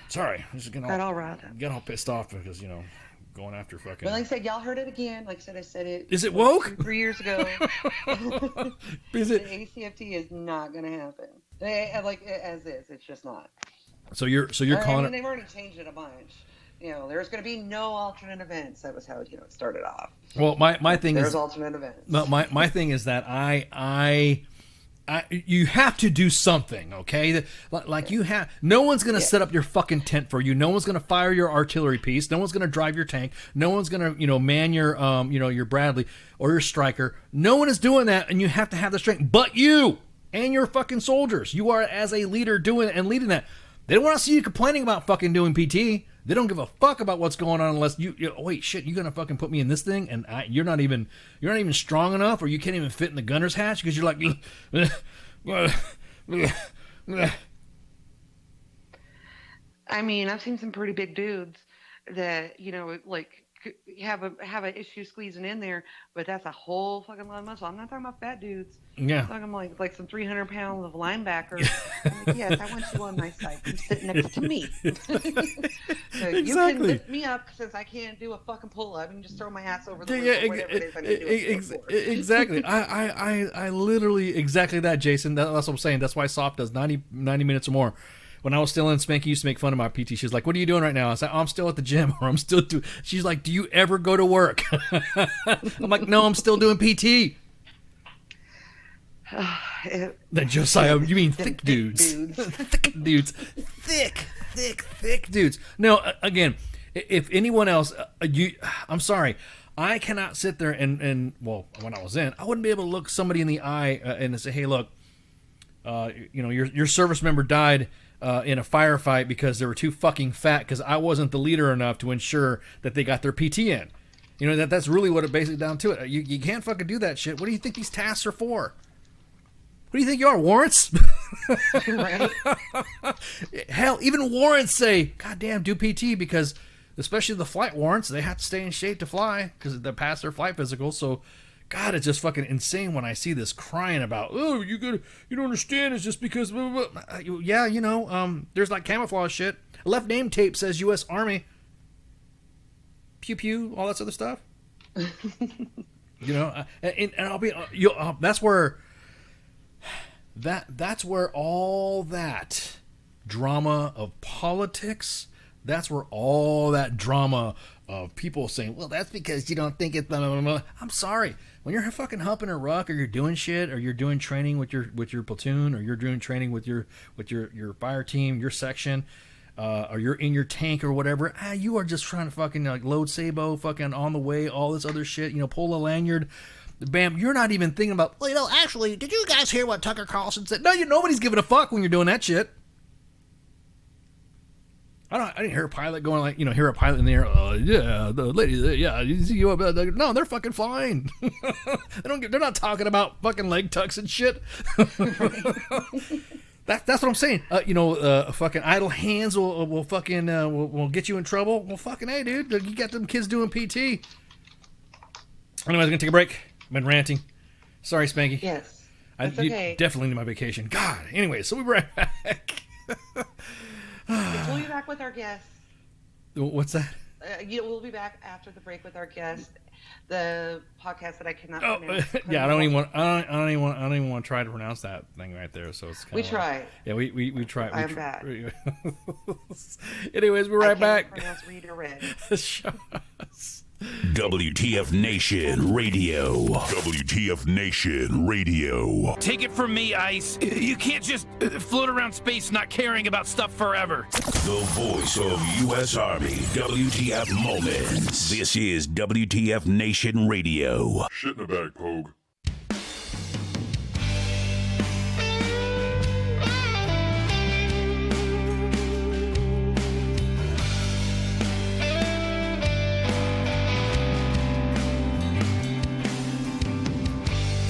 Sorry, I'm just getting all riled up. Getting all pissed off because, you know, going after fucking. But like I said, y'all heard it again. Like I said it. Is it woke? 3 years ago. Is it? The ACFT is not going to happen. Like as is, it's just not. So you're calling it. They've already changed it a bunch. You know, there's going to be no alternate events. That was how it started off. Well, my thing there's is alternate events. My thing is that I you have to do something, okay? Like you have. No one's gonna set up your fucking tent for you. No one's gonna fire your artillery piece. No one's gonna drive your tank. No one's gonna man your your Bradley or your Stryker. No one is doing that, and you have to have the strength. But you and your fucking soldiers, you are as a leader doing and leading that. They don't want to see you complaining about fucking doing PT. They don't give a fuck about what's going on unless you wait, shit, you're gonna fucking put me in this thing, and you're not even strong enough, or you can't even fit in the gunner's hatch because you're like. I mean, I've seen some pretty big dudes that like have an issue squeezing in there, but that's a whole fucking lot of muscle. I'm not talking about fat dudes. Yeah. I'm talking like some 300 pounds of linebacker. I'm like, yes, I want you on my side. You sit next to me. So Exactly. You can lift me up since I can't do a fucking pull up and just throw my ass over the roof or whatever it is I need to do. Exactly. I literally exactly that, Jason. That's what I'm saying. That's why SOP does 90 minutes or more. When I was still in, Spanky used to make fun of my PT. She's like, "What are you doing right now?" I said, "I'm still at the gym," or "I'm still doing." She's like, "Do you ever go to work?" I'm like, "No, I'm still doing PT." Then Josiah, you mean thick dudes? Thick dudes, thick dudes. No, again, if anyone else, I'm sorry, I cannot sit there and well, when I was in, I wouldn't be able to look somebody in the eye and say, "Hey, look, your service member died." In a firefight because they were too fucking fat because I wasn't the leader enough to ensure that they got their PT in. That's really what it basically down to it. You can't fucking do that shit. What do you think these tasks are for? What do you think you are, warrants? Right. Hell, even warrants say, "God damn, do PT," because especially the flight warrants, they have to stay in shape to fly because they pass their flight physical. So God, it's just fucking insane when I see this crying about, oh, you don't understand, it's just because, blah, blah, blah. Yeah, you know, there's like camouflage shit. Left name tape says U.S. Army. Pew pew, all that other stuff. You know, and I'll be, that's where all that drama of politics, that's where all that drama of people saying, well, that's because you don't think it's blah, blah, blah. I'm sorry. When you're fucking humping a ruck, or you're doing shit, or you're doing training with your platoon, or you're doing training with your fire team, your section, or you're in your tank or whatever, you are just trying to fucking like load Sabo, fucking on the way, all this other shit, you know, pull a lanyard, bam. You're not even thinking about, Well, you know, actually, did you guys hear what Tucker Carlson said? no, nobody's giving a fuck when you're doing that shit. I didn't hear a pilot going like, you know, hear a pilot in the air. Yeah, the lady, yeah, you see you. No, they're fucking flying. They're not talking about fucking leg tucks and shit. That's what I'm saying. You know, fucking idle hands will fucking will get you in trouble. Well, fucking hey, dude, you got them kids doing PT. Anyways, I'm gonna take a break. I've been ranting. Sorry, Spanky. Yes, that's okay. Definitely need my vacation. God. Anyway, so we'll be right back. We'll be back with our guest. What's that? We'll be back after the break with our guest. The podcast that I cannot pronounce. Yeah, I don't even want to try to pronounce that thing right there. So it's we tried. Yeah, we tried. I'm back. Anyways, we're right back. Pronounce read or read. WTF Nation Radio. WTF Nation Radio. Take it from me, Ice. You can't just float around space not caring about stuff forever. The voice of U.S. Army. WTF Moments. This is WTF Nation Radio. Shit in the bag, Pogue.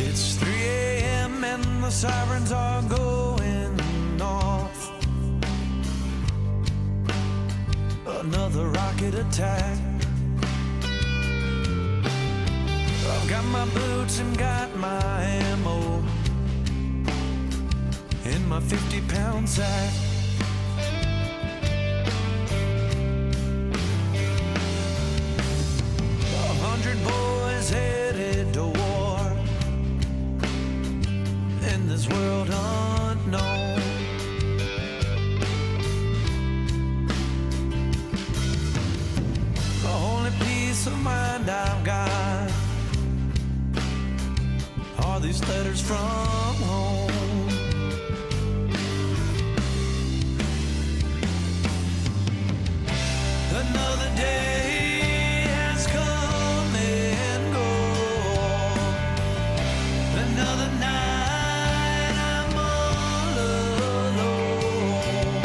It's 3 a.m. and the sirens are going off. Another rocket attack. I've got my boots and got my ammo in my 50-pound sack. A 100 boys headed to war in this world unknown. The only peace of mind I've got are these letters from home. Another day has come and gone. Another night I'm all alone.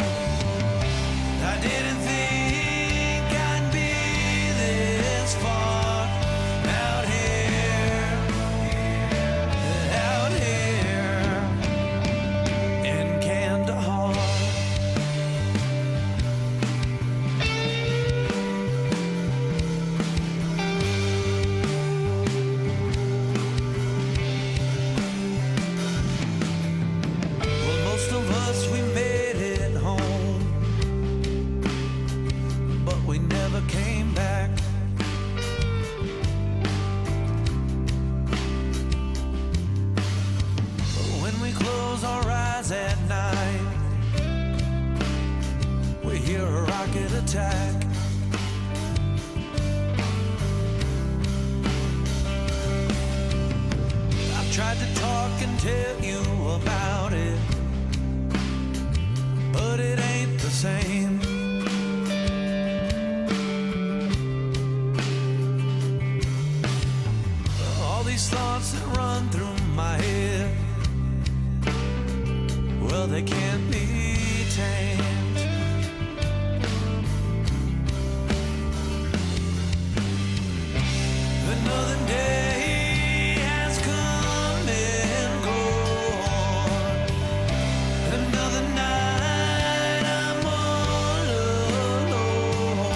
I didn't think I'd be this far out here in Kandahar. Well, most of us, we made it home, but we never came back. When we close our eyes at night, we hear a rocket attack. I've tried to talk and tell you about it, but it ain't the same. All these thoughts that run through my head, well, they can't be tamed. Another day has come and gone. Another night I'm all alone.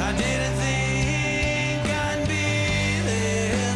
I didn't think I'd be this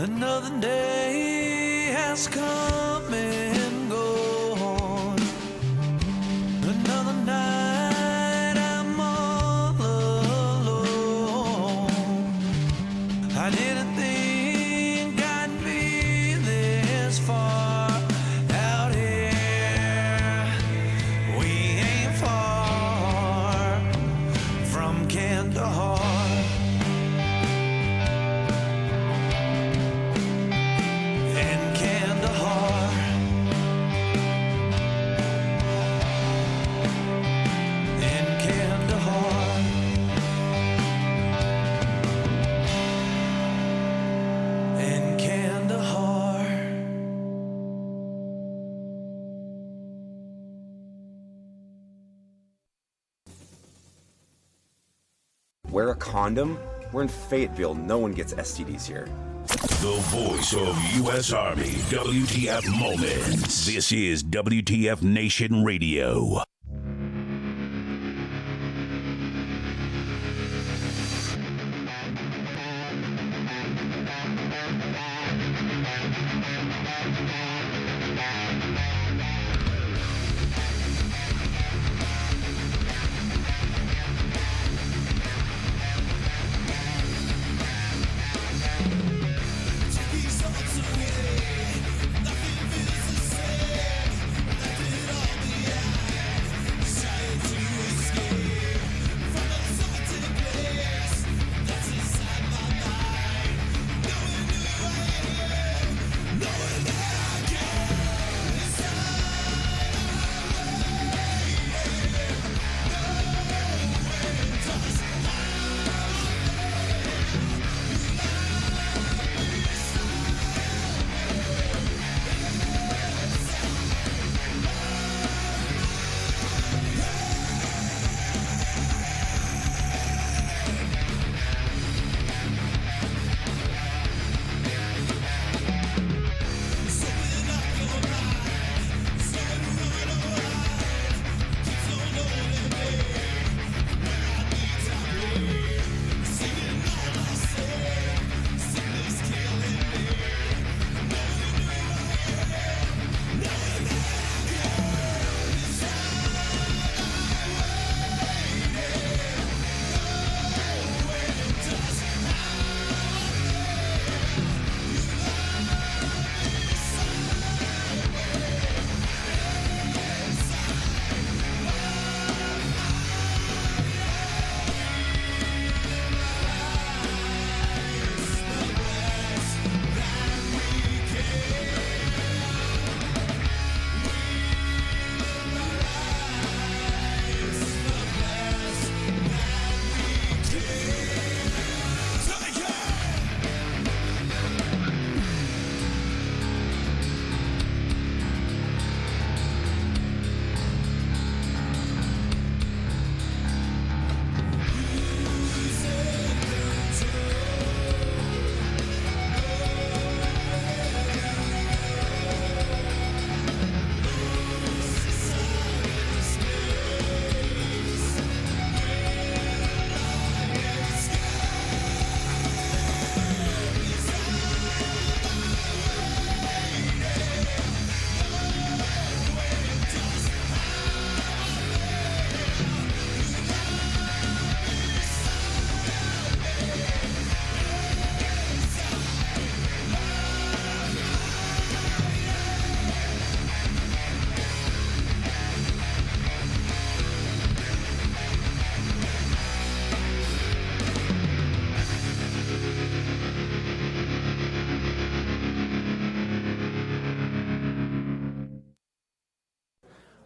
Another day has come and gone. Another night I'm all alone. I didn't think I'd be this far out here. We ain't far from Kandahar. Wear a condom? We're in Fayetteville. No one gets STDs here. The voice of U.S. Army, WTF Moments. This is WTF Nation Radio.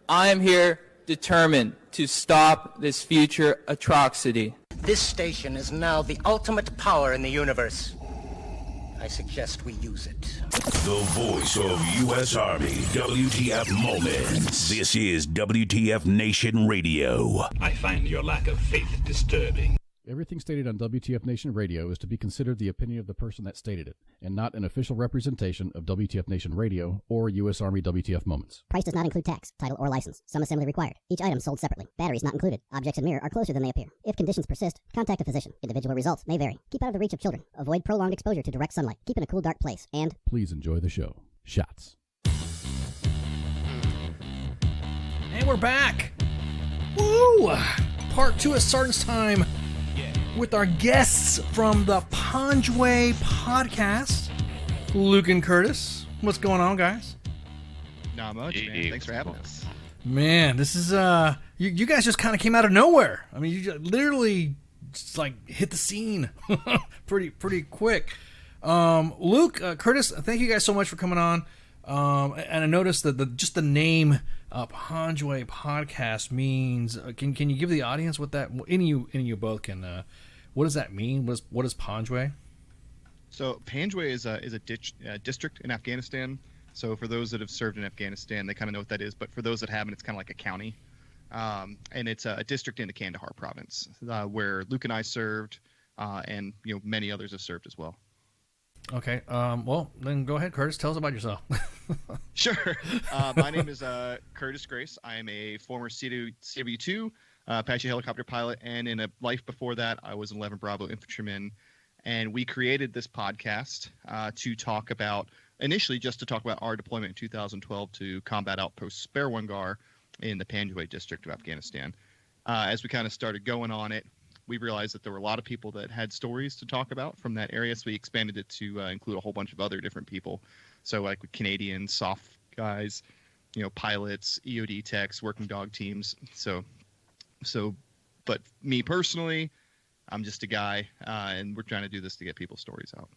I am here determined to stop this future atrocity. This station is now the ultimate power in the universe. I suggest we use it. The voice of U.S. Army, WTF Moments. This is WTF Nation Radio. I find your lack of faith disturbing. Everything stated on WTF Nation Radio is to be considered the opinion of the person that stated it, and not an official representation of WTF Nation Radio or U.S. Army WTF Moments. Price does not include tax, title, or license. Some assembly required. Each item sold separately. Batteries not included. Objects in mirror are closer than they appear. If conditions persist, contact a physician. Individual results may vary. Keep out of the reach of children. Avoid prolonged exposure to direct sunlight. Keep in a cool, dark place. And please enjoy the show. Shots. And we're back. Woo! Part 2 of Sergeant's Time with our guests from the Panjwai Podcast, Luke and Curtis. What's going on, guys? Not much, man. Thanks for having us. Man, this is you guys just kind of came out of nowhere. I mean, you just literally just like hit the scene pretty quick. Luke, Curtis, thank you guys so much for coming on. And I noticed that just the name Panjwai Podcast means. Can you give the audience what that? Any of you both can. What does that mean? What is Panjwai? So Panjwai is a district in Afghanistan. So for those that have served in Afghanistan, they kind of know what that is. But for those that haven't, it's kind of like a county, and it's a district in the Kandahar province where Luke and I served, and many others have served as well. Okay. Well, then go ahead, Curtis. Tell us about yourself. Sure. My name is Curtis Grace. I am a former CW2 Apache helicopter pilot, and in a life before that, I was an 11 Bravo infantryman. And we created this podcast to talk about, initially just to talk about our deployment in 2012 to Combat Outpost Sparwangar in the Panjwai district of Afghanistan. As we kind of started going on it, we realized that there were a lot of people that had stories to talk about from that area, so we expanded it to include a whole bunch of other different people. So like Canadian soft guys, pilots, EOD techs, working dog teams. But me personally, I'm just a guy, and we're trying to do this to get people's stories out.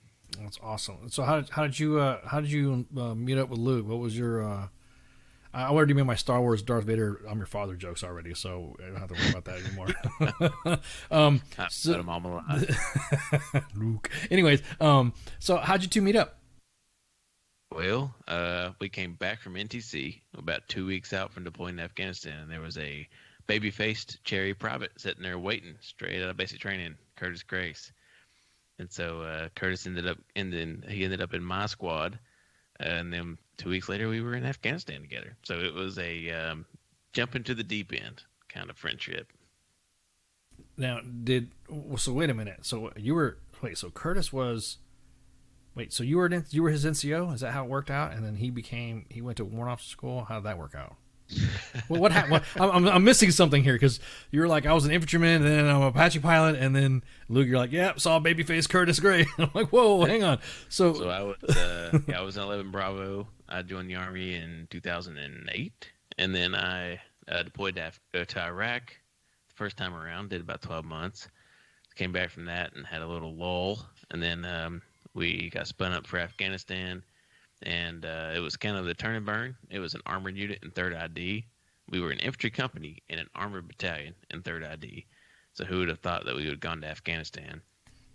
That's awesome. So how did you meet up with Luke? What was your I already made my Star Wars Darth Vader I'm your father jokes already, so I don't have to worry about that anymore. Luke. Anyways, so how'd you two meet up? Well, we came back from NTC about 2 weeks out from deploying to Afghanistan, and there was a baby-faced cherry private sitting there waiting straight out of basic training, Curtis Grace. And so Curtis ended up in my squad, and then 2 weeks later we were in Afghanistan together. So it was a jump into the deep end kind of friendship. Now, so wait a minute. So Curtis was. Wait, so you were his NCO? Is that how it worked out? And then he went to warrant officer school. How did that work out? Well, what happened? I'm missing something here, because you were like, I was an infantryman, and then I'm an Apache pilot, and then Luke, you're like, yeah, saw babyface Curtis Gray. I'm like, whoa, hang on. So I was in 11 Bravo. I joined the Army in 2008, and then I deployed to Iraq the first time around. Did about 12 months. Came back from that and had a little lull, and then we got spun up for Afghanistan. And it was kind of the turn and burn. It was an armored unit in 3rd ID. We were an infantry company in an armored battalion in 3rd ID. So who would have thought that we would have gone to Afghanistan?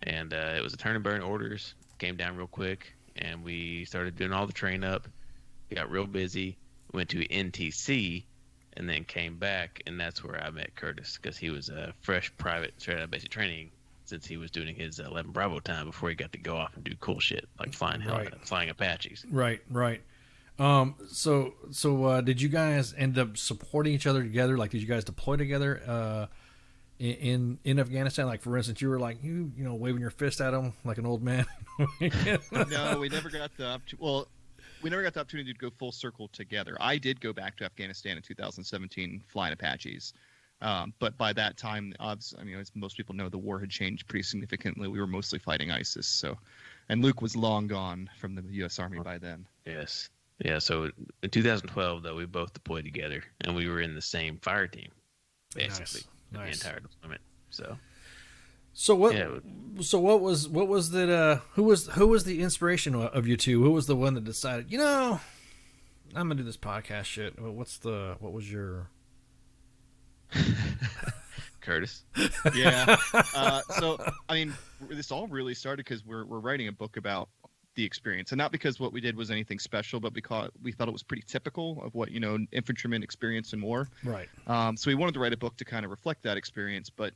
And it was a turn and burn orders. Came down real quick, and we started doing all the train up. We got real busy. Went to NTC, and then came back, and that's where I met Curtis, because he was a fresh private straight out of basic training, since he was doing his 11 Bravo time before he got to go off and do cool shit like flying Apaches. Right. So did you guys end up supporting each other together? Like, did you guys deploy together in Afghanistan? Like, for instance, you were like waving your fist at him like an old man. No, we never got the opportunity to go full circle together. I did go back to Afghanistan in 2017 flying Apaches. But by that time, as most people know, the war had changed pretty significantly. We were mostly fighting ISIS. And Luke was long gone from the U.S. Army by then. Yes. Yeah. So in 2012, though, we both deployed together, and we were in the same fire team, basically, the entire deployment. So what was that? Who was the inspiration of you two? Who was the one that decided? I'm gonna do this podcast shit. What was your Curtis? Yeah. This all really started because we're writing a book about the experience, and not because what we did was anything special, but because we thought it was pretty typical of what infantrymen experience in war. Right. So we wanted to write a book to kind of reflect that experience, but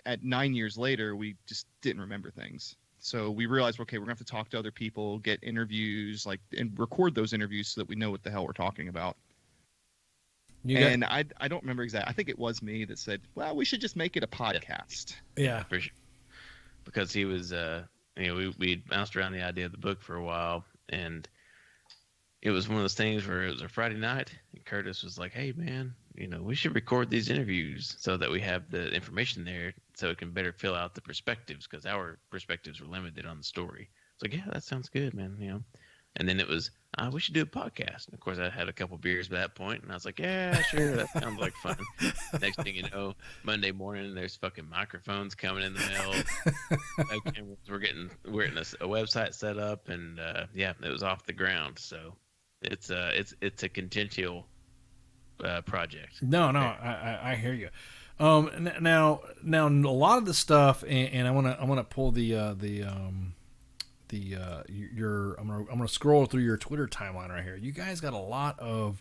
at 9 years later, we just didn't remember things. So we realized, okay, we're gonna have to talk to other people, get interviews, and record those interviews so that we know what the hell we're talking about. I don't remember exactly. I think it was me that said, well, we should just make it a podcast. Yeah. For sure. Because he was, we bounced around the idea of the book for a while, and it was one of those things where it was a Friday night, and Curtis was like, hey, man, we should record these interviews so that we have the information there so it can better fill out the perspectives, because our perspectives were limited on the story. It's like, yeah, that sounds good, man, And then it was, we should do a podcast. And of course, I had a couple beers by that point, and I was like, yeah, sure, that sounds like fun. Next thing you know, Monday morning, there's fucking microphones coming in the mail. We're getting a website set up, and it was off the ground. So it's a continual project. No, I hear you. Now a lot of the stuff, and I want to pull I'm gonna scroll through your Twitter timeline right here. You guys got a lot of,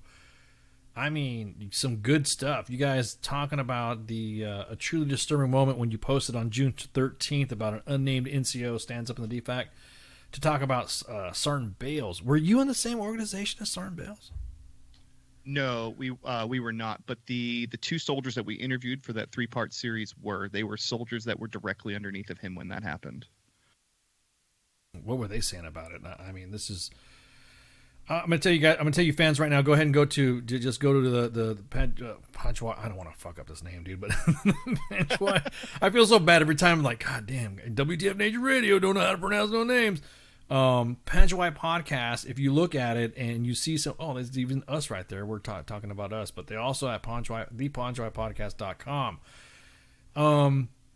some good stuff. You guys talking about a truly disturbing moment when you posted on June 13th about an unnamed NCO stands up in the DFAC to talk about Sergeant Bales. Were you in the same organization as Sergeant Bales? No, we were not. But the two soldiers that we interviewed for that 3-part series were soldiers that were directly underneath of him when that happened. What were they saying about it? This is. I'm gonna tell you guys. I'm gonna tell you fans right now. Go ahead and go to the Panjwai. I don't want to fuck up this name, dude, but Panjwai. I feel so bad every time. I'm like, God damn, WTF Nation Radio don't know how to pronounce no names. Panjwai Podcast. If you look at it and you see there's even us right there. We're talking about us, but they also at thepanjwaipodcast.com.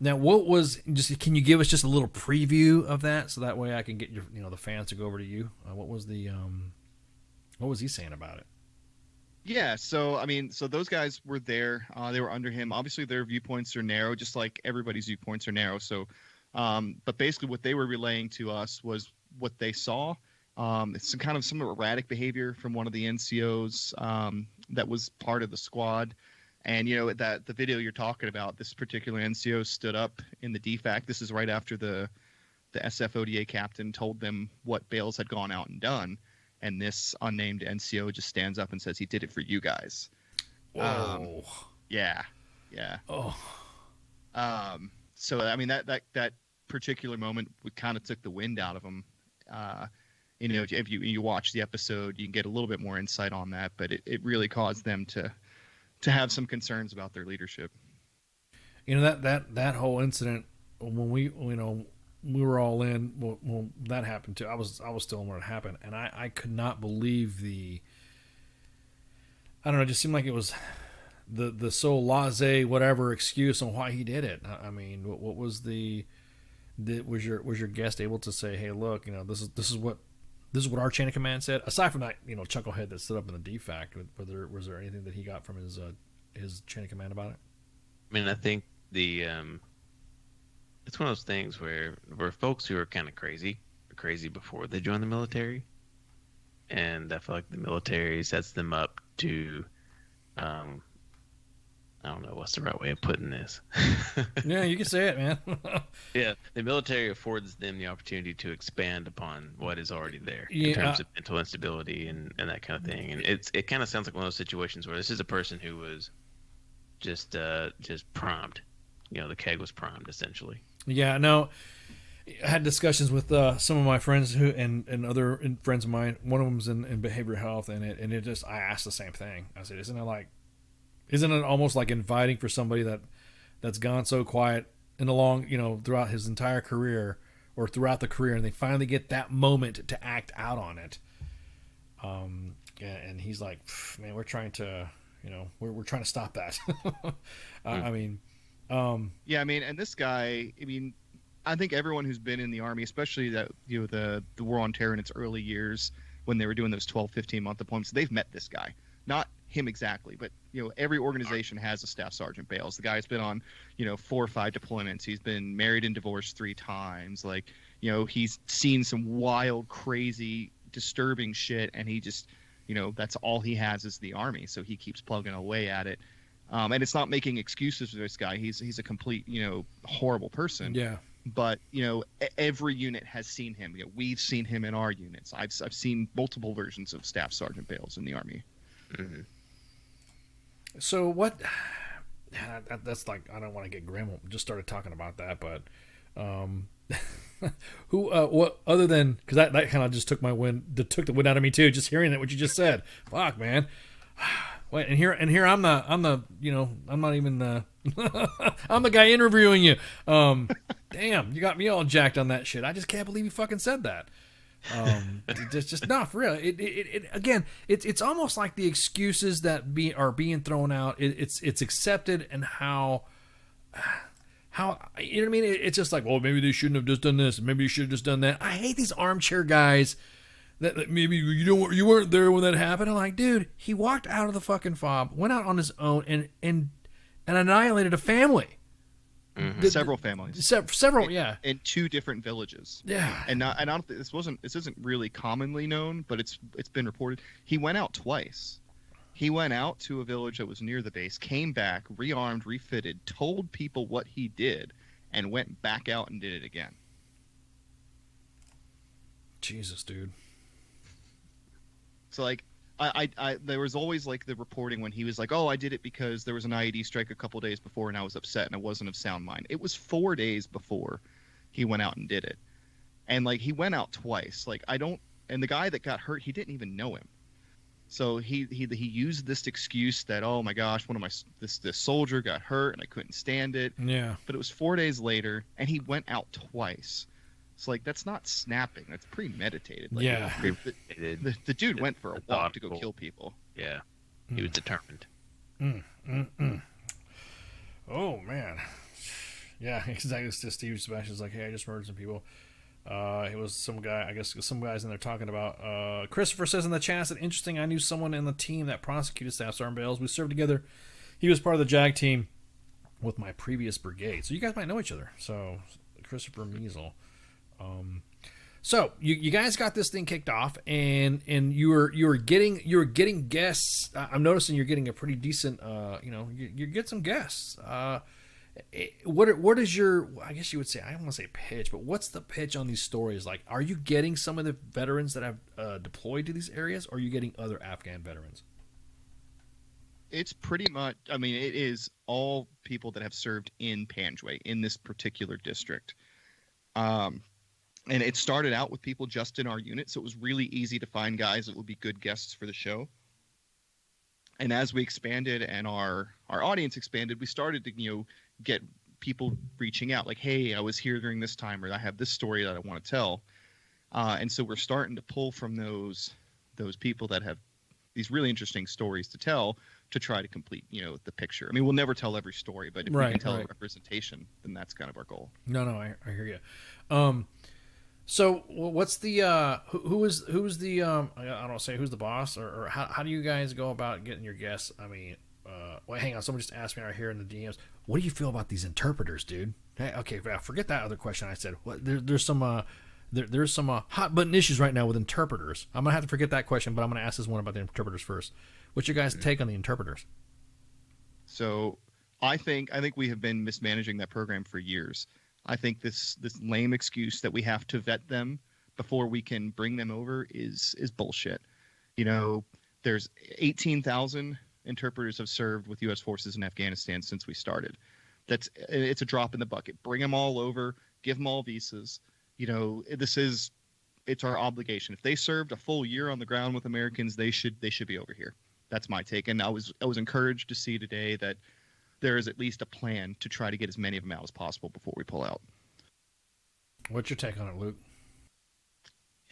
Now, what was can you give us just a little preview of that, so that way I can get the fans to go over to you? What was he saying about it? Yeah, so those guys were there. They were under him. Obviously, their viewpoints are narrow, just like everybody's viewpoints are narrow. So, but basically, what they were relaying to us was what they saw. It's some erratic behavior from one of the NCOs that was part of the squad. And, that the video you're talking about, this particular NCO stood up in the DFAC. This is right after the SFODA captain told them what Bales had gone out and done. And this unnamed NCO just stands up and says, he did it for you guys. Whoa. Yeah. Oh. So, that particular moment kind of took the wind out of him. If you watch the episode, you can get a little bit more insight on that. But it really caused them to have some concerns about their leadership. That whole incident, when we were all in, well, that happened too. I was still in when it happened, and I could not believe I don't know, it just seemed like it was the so laissez whatever excuse on why he did it. What was was your guest able to say, hey, look, this is what our chain of command said? Aside from that, chucklehead that stood up in the DFAC, was there anything that he got from his chain of command about it? I think it's one of those things where folks who are kind of crazy before they join the military, and I feel like the military sets them up to, I don't know what's the right way of putting this. Yeah, you can say it, man. Yeah, the military affords them the opportunity to expand upon what is already there in terms of mental instability and that kind of thing. And it kind of sounds like one of those situations where this is a person who was just primed. The keg was primed, essentially. Yeah, no, I had discussions with some of my friends and other friends of mine. One of them's in behavioral health, and it just, I asked the same thing. I said, isn't it almost like inviting for somebody that's gone so quiet in the long, throughout his entire career or throughout the career, and they finally get that moment to act out on it. And he's like, man, we're trying to, we're trying to stop that. And this guy, I think everyone who's been in the Army, especially that, the War on Terror in its early years when they were doing those 12, 15-month deployments, they've met this guy. Not him exactly, but every organization has a Staff Sergeant Bales. The guy's been on 4 or 5 deployments. He's been married and divorced 3 times. He's seen some wild, crazy, disturbing shit, and he just that's all he has is the Army, so he keeps plugging away at it. And it's not making excuses for this guy. He's a complete, horrible person. Yeah. But, every unit has seen him. We've seen him in our units. I've seen multiple versions of Staff Sergeant Bales in the Army. Mm-hmm. So what? That's like, I don't want to get grim. Just started talking about that, but what other than, because that kind of just took the wind out of me too. Just hearing that what you just said. Fuck, man. Wait, and here I'm not even the I'm the guy interviewing you. Damn, you got me all jacked on that shit. I just can't believe you fucking said that. It's just not for real. It's almost like the excuses that are being thrown out. It's accepted, and how you know what I mean. It's just like, well, maybe they shouldn't have just done this. Maybe you should have just done that. I hate these armchair guys. That maybe you weren't there when that happened. I'm like, dude, he walked out of the fucking fob, went out on his own, and annihilated a family. Mm-hmm. Several families. Several, yeah. In 2 different villages. Yeah. And I don't think this isn't really commonly known, but it's been reported. He went out twice. He went out to a village that was near the base, came back, rearmed, refitted, told people what he did, and went back out and did it again. Jesus, dude. So like I there was always like the reporting when he was like, oh, I did it because there was an IED strike a couple days before and I was upset and I wasn't of sound mind. It was 4 days before he went out and did it. And like he went out twice. And the guy that got hurt, he didn't even know him. So he used this excuse that, oh my gosh, this soldier got hurt and I couldn't stand it. Yeah. But it was 4 days later and he went out twice. It's like, that's not snapping. That's premeditated. Like, yeah. The dude went for a walk to go kill people. Yeah. He was determined. Oh, man. Yeah, exactly. It's just Steve Sebastian's like, hey, I just murdered some people. It was some guy, I guess some guys in there talking about. Christopher says in the chat, said, interesting, I knew someone in the team that prosecuted Staff Sergeant Bales. We served together. He was part of the JAG team with my previous brigade. So you guys might know each other. So, Christopher Measle. So you guys got this thing kicked off, and you're getting guests. I'm noticing you're getting a pretty decent. You get some guests. What is your? I guess you would say, I don't want to say pitch, but what's the pitch on these stories? Like, are you getting some of the veterans that have deployed to these areas, or are you getting other Afghan veterans? It's pretty much. I mean, it is all people that have served in Panjwai in this particular district. And it started out with people just in our unit, so it was really easy to find guys that would be good guests for the show. And as we expanded and our audience expanded, we started to, get people reaching out like, hey, I was here during this time, or I have this story that I want to tell. And so we're starting to pull from those people that have these really interesting stories to tell to try to complete, the picture. I mean, we'll never tell every story, but if we can tell a representation, then that's kind of our goal. No, I hear you. So what's the who's the I don't want to say who's the boss, or how do you guys go about getting your guests? I mean, wait, hang on, someone just asked me right here in the DMs, what do you feel about these interpreters, dude? Hey, okay, forget that other question I said. What there's some hot button issues right now with interpreters. I'm gonna have to forget that question, but I'm gonna ask this one about the interpreters first. What's your guys' take on the interpreters? So I think we have been mismanaging that program for years. I think this lame excuse that we have to vet them before we can bring them over is bullshit. There's 18,000 interpreters have served with U.S. forces in Afghanistan since we started. It's a drop in the bucket. Bring them all over, give them all visas. It's our obligation. If they served a full year on the ground with Americans, they should be over here. That's my take. And I was encouraged to see today that there is at least a plan to try to get as many of them out as possible before we pull out. What's your take on it, Luke?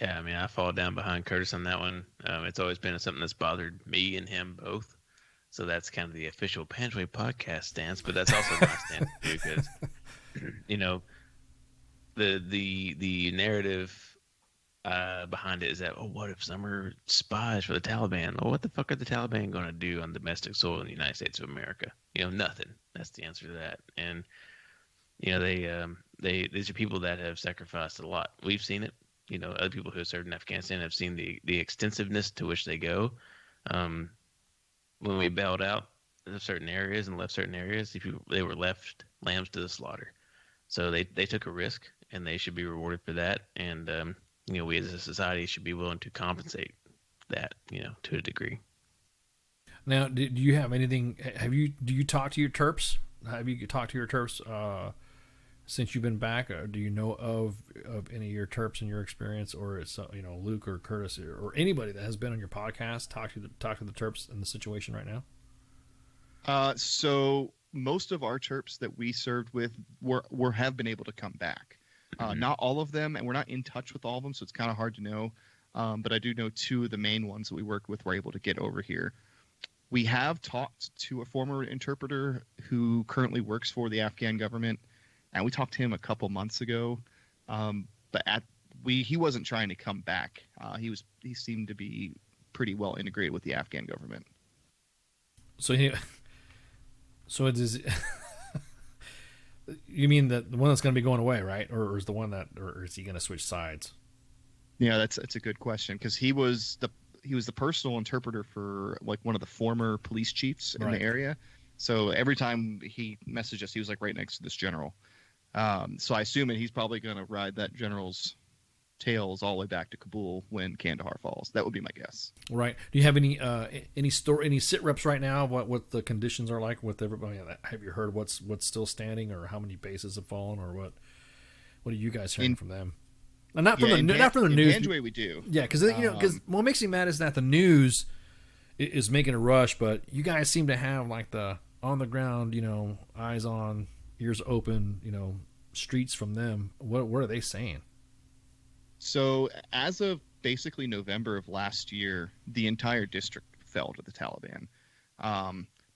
Yeah, I mean, I fall down behind Curtis on that one. It's always been something that's bothered me and him both. So that's kind of the official Panjwai Podcast stance, but that's also my stance too, because the narrative behind it is that, what if some are spies for the Taliban? Well, what the fuck are the Taliban going to do on domestic soil in the United States of America? Nothing. That's the answer to that. And these are people that have sacrificed a lot. We've seen it. Other people who have served in Afghanistan have seen the extensiveness to which they go. When we bailed out, of certain areas and left certain areas, they were left lambs to the slaughter. So they took a risk, and they should be rewarded for that. And we as a society should be willing to compensate that, to a degree. Now, do you have anything? Do you talk to your Terps? Have you talked to your Terps since you've been back? Or do you know of any of your Terps in your experience, or it's Luke or Curtis or anybody that has been on your podcast talk to the Terps in the situation right now? So most of our Terps that we served with have been able to come back. Not all of them, and we're not in touch with all of them, so it's kind of hard to know. But I do know two of the main ones that we worked with were able to get over here. We have talked to a former interpreter who currently works for the Afghan government, and we talked to him a couple months ago. But he wasn't trying to come back. He seemed to be pretty well integrated with the Afghan government. So it is. You mean the one that's going to be going away, right? Or is he going to switch sides? Yeah, that's a good question, because he was the personal interpreter for like one of the former police chiefs in the area. So every time he messaged us, he was like right next to this general. So I assume that he's probably going to ride that general's tails all the way back to Kabul when Kandahar falls. That would be my guess. Right. Do you have any sit reps right now? What the conditions are like with everybody? Have you heard what's still standing, or how many bases have fallen, or what? What are you guys hearing from them? And not from the news. In Panjwai we do. Yeah, because what makes me mad is that the news is making a rush, but you guys seem to have like the on the ground, eyes on, ears open, streets from them. What are they saying? So as of basically November of last year, the entire district fell to the Taliban.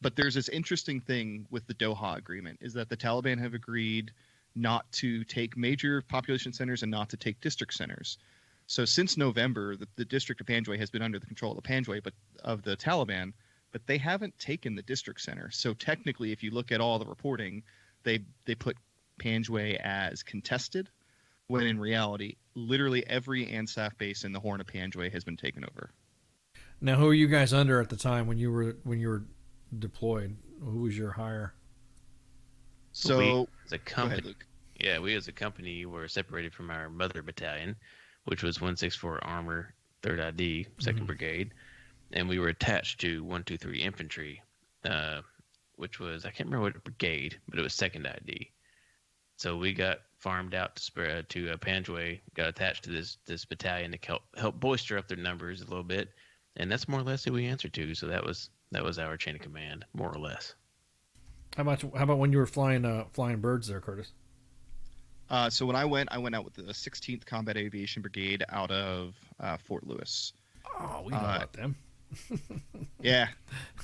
But there's this interesting thing with the Doha Agreement, is that the Taliban have agreed not to take major population centers and not to take district centers. So since November, the district of Panjwai has been under the control of the Panjwai, but of the Taliban, but they haven't taken the district center. So technically, if you look at all the reporting, they put Panjwai as contested, when in reality, literally every ANSAF base in the Horn of Panjwai has been taken over. Now, who were you guys under at the time when you were deployed? Who was your hire? So we as a company, we as a company were separated from our mother battalion, which was 164 Armor 3rd ID 2nd Brigade, and we were attached to 123 Infantry, which was, I can't remember what brigade, but it was 2nd ID. So we got farmed out to Panjwai, got attached to this battalion to help bolster up their numbers a little bit, and that's more or less who we answered to. So that was our chain of command, more or less. How about when you were flying birds there, Curtis? So when I went out with the 16th Combat Aviation Brigade out of Fort Lewis. Oh, we know about them. Yeah,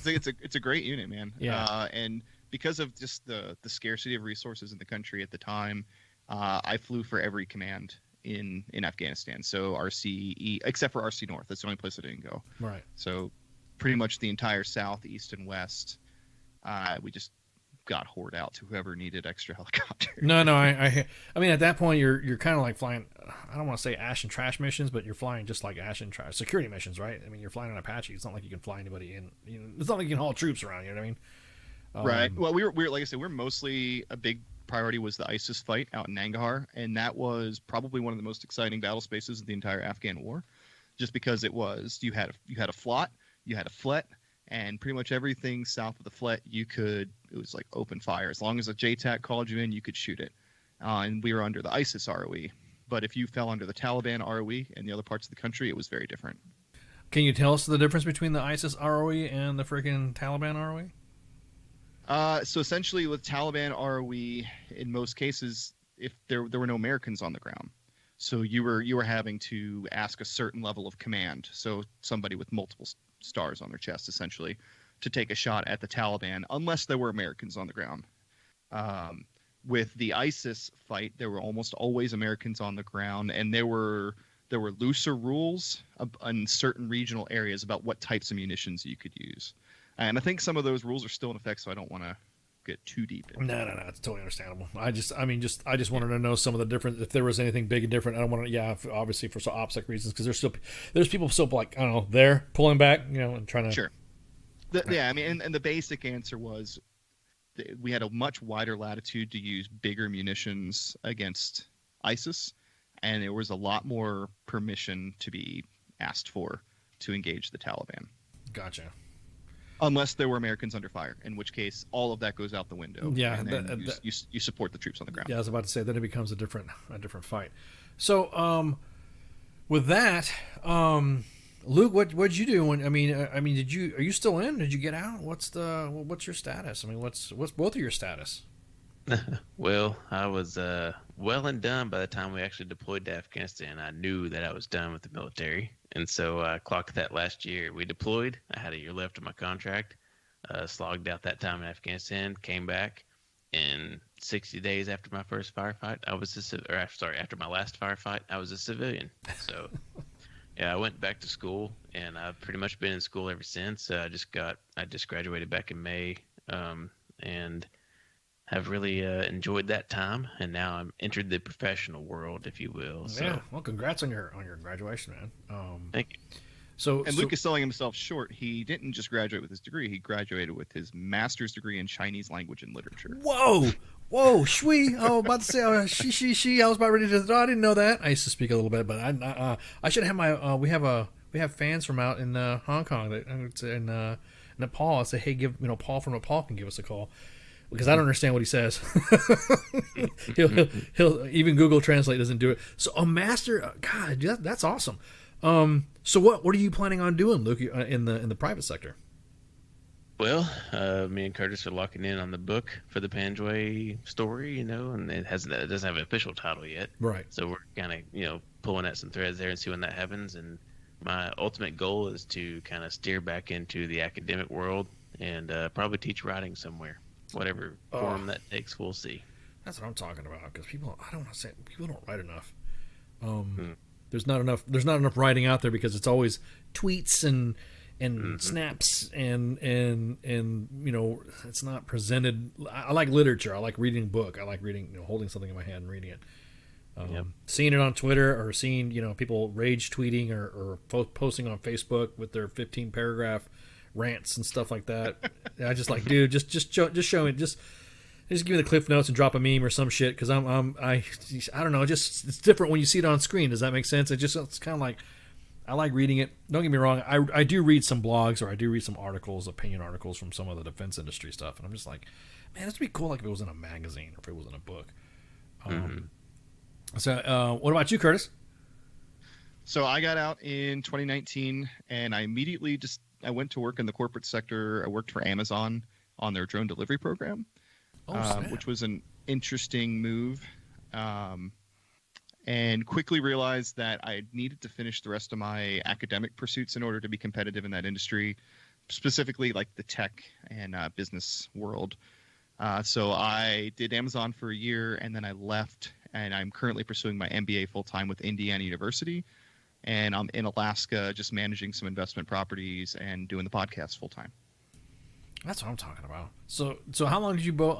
it's a great unit, man. Yeah, and because of just the scarcity of resources in the country at the time, I flew for every command in Afghanistan. So RCE, except for RC North, that's the only place I didn't go. Right. So pretty much the entire South, East, and West, we just got hoard out to whoever needed extra helicopters. No, I mean at that point you're kind of like flying. I don't want to say ash and trash missions, but you're flying just like ash and trash security missions, right? I mean, you're flying on Apache. It's not like you can fly anybody in. It's not like you can haul troops around. You know what I mean? Right. Well, we were like I said, we're mostly a big priority was the ISIS fight out in Nangarhar, and that was probably one of the most exciting battle spaces of the entire Afghan war, just because it was you had a flot, you had a flet, and pretty much everything south of the flet it was like open fire. As long as a JTAC called you in, you could shoot it. And we were under the ISIS ROE, but if you fell under the Taliban ROE and the other parts of the country, it was very different. Can you tell us the difference between the ISIS ROE and the freaking Taliban ROE? So essentially with Taliban ROE, in most cases, if there were no Americans on the ground, so you were having to ask a certain level of command, so somebody with multiple stars on their chest, essentially, to take a shot at the Taliban, unless there were Americans on the ground. With the ISIS fight, there were almost always Americans on the ground, and there were looser rules in certain regional areas about what types of munitions you could use. And I think some of those rules are still in effect, so I don't want to get too deep into No, it's totally understandable. I just wanted to know some of the different, if there was anything big and different. I don't want to, obviously for OPSEC reasons, because there's people still like, I don't know, they're pulling back, and trying to. Sure. Yeah, I mean, and the basic answer was we had a much wider latitude to use bigger munitions against ISIS, and there was a lot more permission to be asked for to engage the Taliban. Gotcha. Unless there were Americans under fire, in which case all of that goes out the window. Yeah, and then you support the troops on the ground. Yeah, I was about to say then it becomes a different fight. So with that, Luke, what'd you do when? I mean, are you still in? Did you get out? What's your status? I mean, what's both of your status? Well, I was well and done by the time we actually deployed to Afghanistan. I knew that I was done with the military, and so I clocked that last year. We deployed. I had a year left of my contract. Slogged out that time in Afghanistan. Came back, and 60 days after my first firefight, after my last firefight, I was a civilian. So, yeah, I went back to school, and I've pretty much been in school ever since. I just graduated back in May, and have really enjoyed that time, and now I'm entered the professional world, if you will. So. Yeah, well, congrats on your graduation, man. Thank you. So Luke is selling himself short. He didn't just graduate with his degree; he graduated with his master's degree in Chinese language and literature. Whoa, shui! I was about to say she. I was about ready to. I didn't know that. I used to speak a little bit, but I should have my. We have fans from out in Hong Kong that in Nepal. I say, hey, Paul from Nepal can give us a call. Because I don't understand what he says. he'll even Google Translate doesn't do it. So a master, God, that's awesome. So what are you planning on doing, Luke, in the private sector? Well, me and Curtis are locking in on the book for the Panjwai story, and it doesn't have an official title yet. Right. So we're kind of pulling at some threads there and see when that happens. And my ultimate goal is to kind of steer back into the academic world and probably teach writing somewhere. Whatever form that takes, we'll see. That's what I'm talking about. Because people don't write enough. There's not enough writing out there because it's always tweets and snaps and it's not presented. I like literature. I like reading a book. I like reading, holding something in my hand and reading it. Seeing it on Twitter or seeing people rage tweeting or posting on Facebook with their 15 paragraph rants and stuff like that. I just like, dude, just show me, just give me the cliff notes and drop a meme or some shit, because I don't know, it's different when you see it on screen. Does that make sense? It's kind of like, I like reading it. Don't get me wrong, I do read some blogs, or I do read some articles, opinion articles from some of the defense industry stuff, and I'm just like, man, this would be cool, like if it was in a magazine or if it was in a book. So what about you, Curtis? So I got out in 2019, and I immediately I went to work in the corporate sector. I worked for Amazon on their drone delivery program, which was an interesting move, and quickly realized that I needed to finish the rest of my academic pursuits in order to be competitive in that industry, specifically like the tech and business world. So I did Amazon for a year, and then I left, and I'm currently pursuing my MBA full-time with Indiana University. And I'm in Alaska just managing some investment properties and doing the podcast full time. That's what I'm talking about. So how long did you both,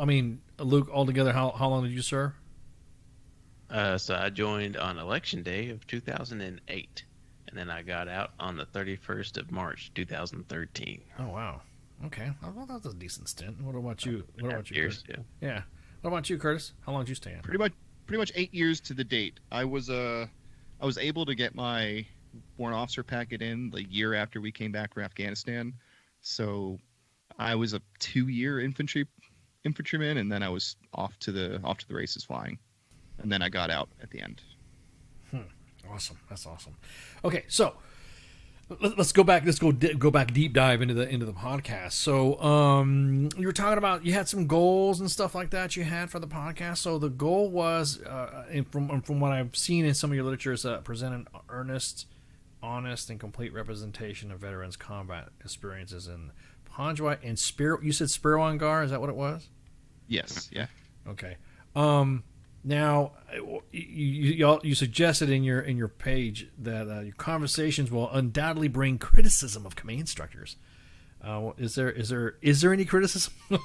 Luke, altogether, how long did you serve? So I joined on election day of 2008, and then I got out on the 31st of March, 2013. Oh, wow. Okay. Well, that's a decent stint. What about you? Years, Curtis? Yeah. What about you, Curtis? How long did you stay in? Pretty much 8 years to the date. I was able to get my warrant officer packet in the year after we came back from Afghanistan. So I was a 2-year infantryman, and then I was off to the races flying. And then I got out at the end. Awesome. That's awesome. Okay, so let's go back. Let's go back deep dive into the podcast. So you were talking about, you had some goals and stuff like that you had for the podcast. So the goal was, from what I've seen in some of your literature, is present an earnest, honest, and complete representation of veterans' combat experiences in Panjwai and You said Spirwangar, is that what it was? Yes. Yeah. Okay. Now, you suggested in your page that your conversations will undoubtedly bring criticism of command instructors. Is there any criticism? In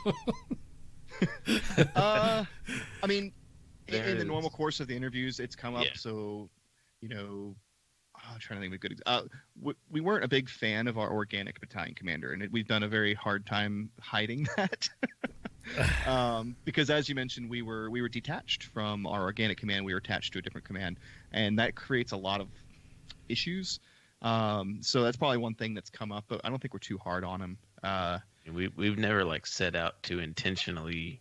the normal course of the interviews, it's come up. So, I'm trying to think of a good. We weren't a big fan of our organic battalion commander, and we've done a very hard time hiding that. Because as you mentioned, we were detached from our organic command. We were attached to a different command, and that creates a lot of issues. So that's probably one thing that's come up, but I don't think we're too hard on him. We've never like set out to intentionally,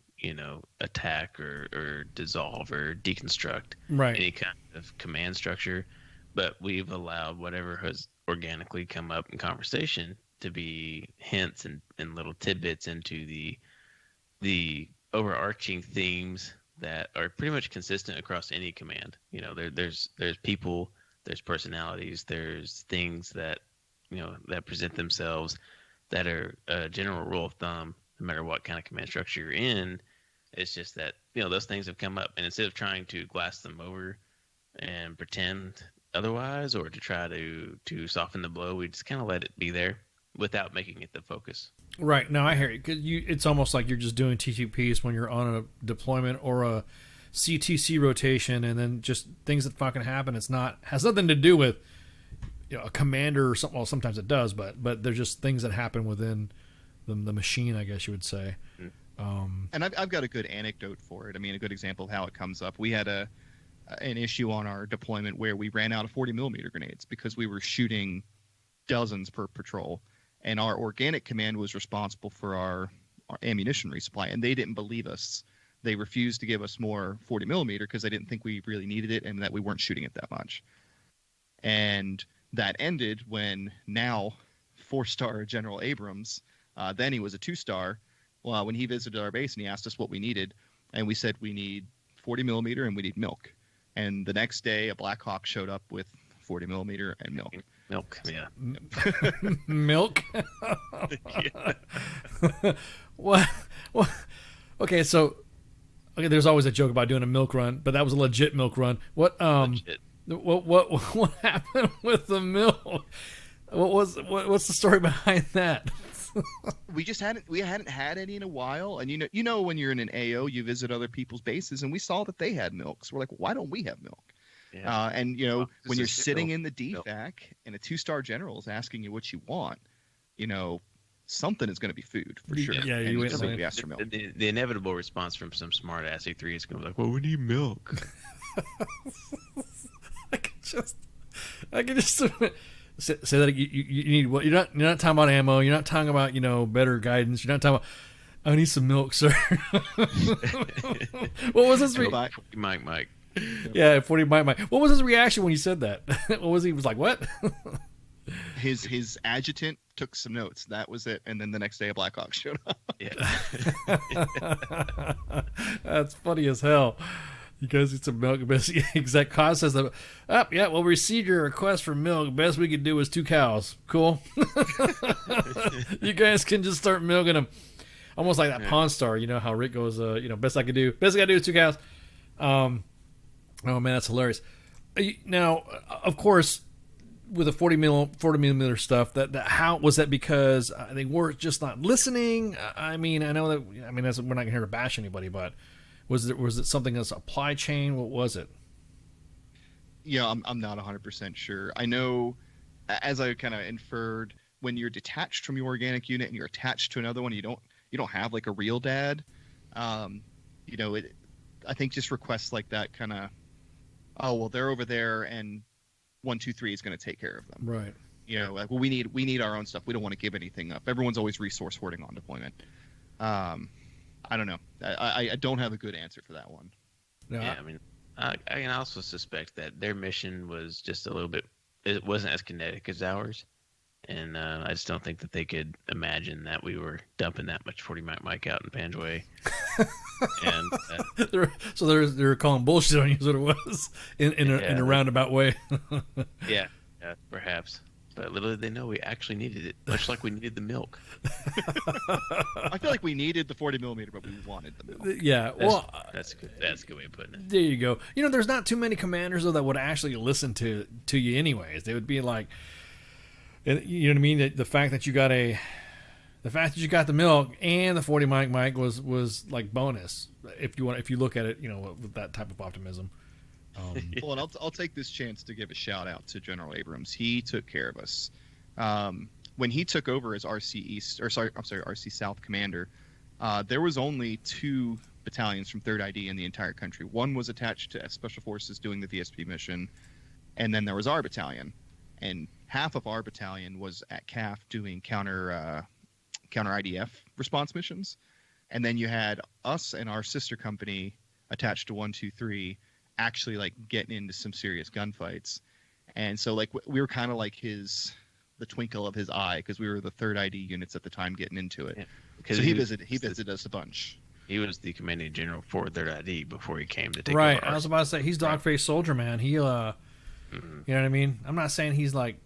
attack or dissolve or deconstruct any kind of command structure, but we've allowed whatever has organically come up in conversation to be hints and little tidbits into the overarching themes that are pretty much consistent across any command. There's people, there's personalities, there's things that that present themselves that are a general rule of thumb no matter what kind of command structure you're in. It's just that those things have come up, and instead of trying to glass them over and pretend otherwise, or to try to soften the blow, we just kind of let it be there without making it the focus. Right. Now I hear you. 'Cause it's almost like you're just doing TTPs when you're on a deployment or a CTC rotation, and then just things that fucking happen. Has nothing to do with a commander or something. Well, sometimes it does, but they're just things that happen within the machine, I guess you would say. And I've got a good anecdote for it. I mean, a good example of how it comes up. We had an issue on our deployment where we ran out of 40 millimeter grenades because we were shooting dozens per patrol, and our organic command was responsible for our ammunition resupply, and they didn't believe us. They refused to give us more 40 millimeter because they didn't think we really needed it and that we weren't shooting it that much. And that ended when now 4-star General Abrams, then he was a 2-star, when he visited our base and he asked us what we needed, and we said we need 40 millimeter and we need milk. And the next day a Black Hawk showed up with 40 millimeter and milk. Yeah. Milk? What? Okay, so there's always a joke about doing a milk run, but that was a legit milk run. What happened with the milk? What's the story behind that? We hadn't had any in a while, and you know when you're in an AO, you visit other people's bases, and we saw that they had milk, so we're like, why don't we have milk? Yeah. And when you're sitting in the DFAC and a 2-star general is asking you what you want, something is going to be food for sure. Yeah, and you something we ask for milk. The inevitable response from some smart ass E3 is going to be like, well, we need milk. I can just say that you need what? You're not talking about ammo. You're not talking about better guidance. You're not talking about I need some milk, sir. What was his Mike? Yeah, 40 Mike. What was his reaction when you said that? What was he was like? What? His adjutant took some notes. That was it. And then the next day a Black Hawk showed up. Yeah. That's funny as hell. You guys need some milk. Exec cause says that. Yeah, we'll receive your request for milk. Best we could do is 2 cows. Cool. You guys can just start milking them. Almost like that Pawn Star. You know how Rick goes, best I could do. Best I gotta do is 2 cows. Oh man, that's hilarious. Now, of course, with the 40 millimeter stuff, that how was that because they were just not listening? I mean, I know that. I mean, we're not here to bash anybody, but was it something that's supply chain? What was it? Yeah, I'm not 100% sure. I know, as I kind of inferred, when you're detached from your organic unit and you're attached to another one, you don't have like a real dad. I think just requests like that kind of, oh well, they're over there and 1, 2, 3 is going to take care of them. Right. Like, well, we need our own stuff. We don't want to give anything up. Everyone's always resource hoarding on deployment. I don't know. I don't have a good answer for that one. No, yeah, I mean, I can also suspect that their mission was just a little bit. It wasn't as kinetic as ours, and I just don't think that they could imagine that we were dumping that much 40 Mike out in Panjwai. And they're calling bullshit on you, is what it was in a roundabout way. yeah, perhaps. But little did they know we actually needed it, much like we needed the milk. I feel like we needed the 40 millimeter, but we wanted the milk. Yeah, that's good. That's a good way of putting it. There you go. There's not too many commanders though that would actually listen to you anyways. They would be like, you know what I mean? The fact that you got the milk and the 40 Mike was like bonus if you look at it, with that type of optimism. Well, and I'll take this chance to give a shout out to General Abrams. He took care of us. When he took over as RC South commander, there was only 2 battalions from 3rd ID in the entire country. One was attached to Special Forces doing the VSP mission, and then there was our battalion. And half of our battalion was at CAF doing counter IDF response missions. And then you had us and our sister company attached to 123 actually like getting into some serious gunfights. And so like we were kind of like the twinkle of his eye, because we were the 3rd ID units at the time getting into it. Yeah, so he visited us a bunch. He was the commanding general for 3rd ID before he came to take right. over. I was about to say he's dog-faced soldier, man. He, you know what I mean? I'm not saying he's like,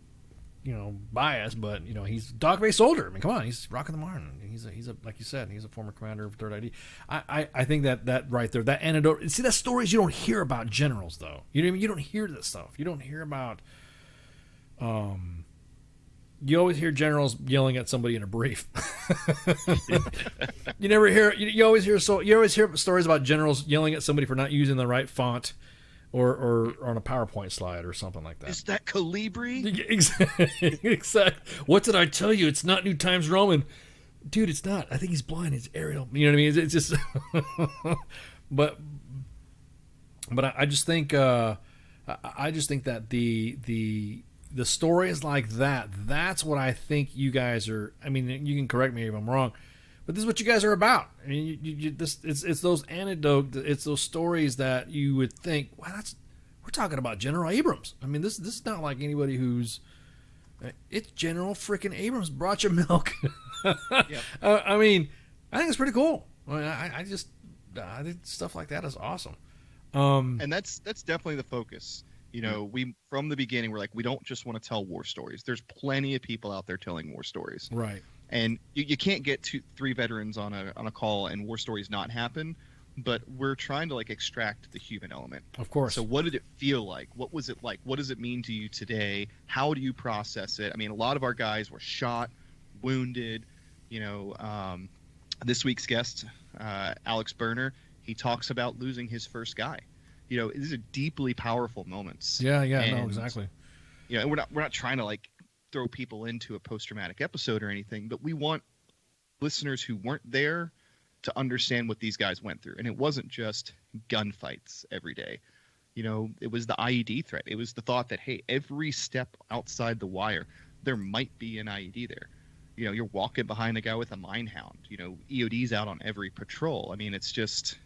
biased, but he's dog-faced soldier. I mean, come on, he's rocking the Martin. He's a like you said, he's a former commander of 3rd ID. I think that right there, that anecdote. See, that's stories you don't hear about generals, though. You know what I mean? You don't hear this stuff. You don't hear about. You always hear generals yelling at somebody in a brief. You never hear. You always hear stories about generals yelling at somebody for not using the right font, or on a PowerPoint slide or something like that. Is that Calibri? Exactly. What did I tell you? It's not New Times Roman, dude. It's not. I think he's blind. It's Arial. You know what I mean? It's just. but I just think that the stories like that's what I think you guys are. I mean, you can correct me if I'm wrong, but this is what you guys are about. I mean, it's those anecdotes, it's those stories that you would think, wow, we're talking about General Abrams. I mean, this is not like anybody who's. It's General freaking Abrams brought you milk. Yep. I mean, I think it's pretty cool. I think stuff like that is awesome. And that's definitely the focus. We from the beginning we're like, we don't just want to tell war stories. There's plenty of people out there telling war stories, right? And you can't get 2-3 veterans on a call and war stories not happen. But we're trying to like extract the human element, of course. So what did it feel like? What was it like? What does it mean to you today? How do you process it? I mean, a lot of our guys were shot, wounded. This week's guest, Alex Berner, he talks about losing his first guy. These are deeply powerful moments. Yeah, no, exactly. And we're not trying to like throw people into a post-traumatic episode or anything, but we want listeners who weren't there to understand what these guys went through. And it wasn't just gunfights every day. It was the IED threat. It was the thought that, hey, every step outside the wire, there might be an IED there. You're walking behind a guy with a mine hound. EOD's out on every patrol. I mean, it's just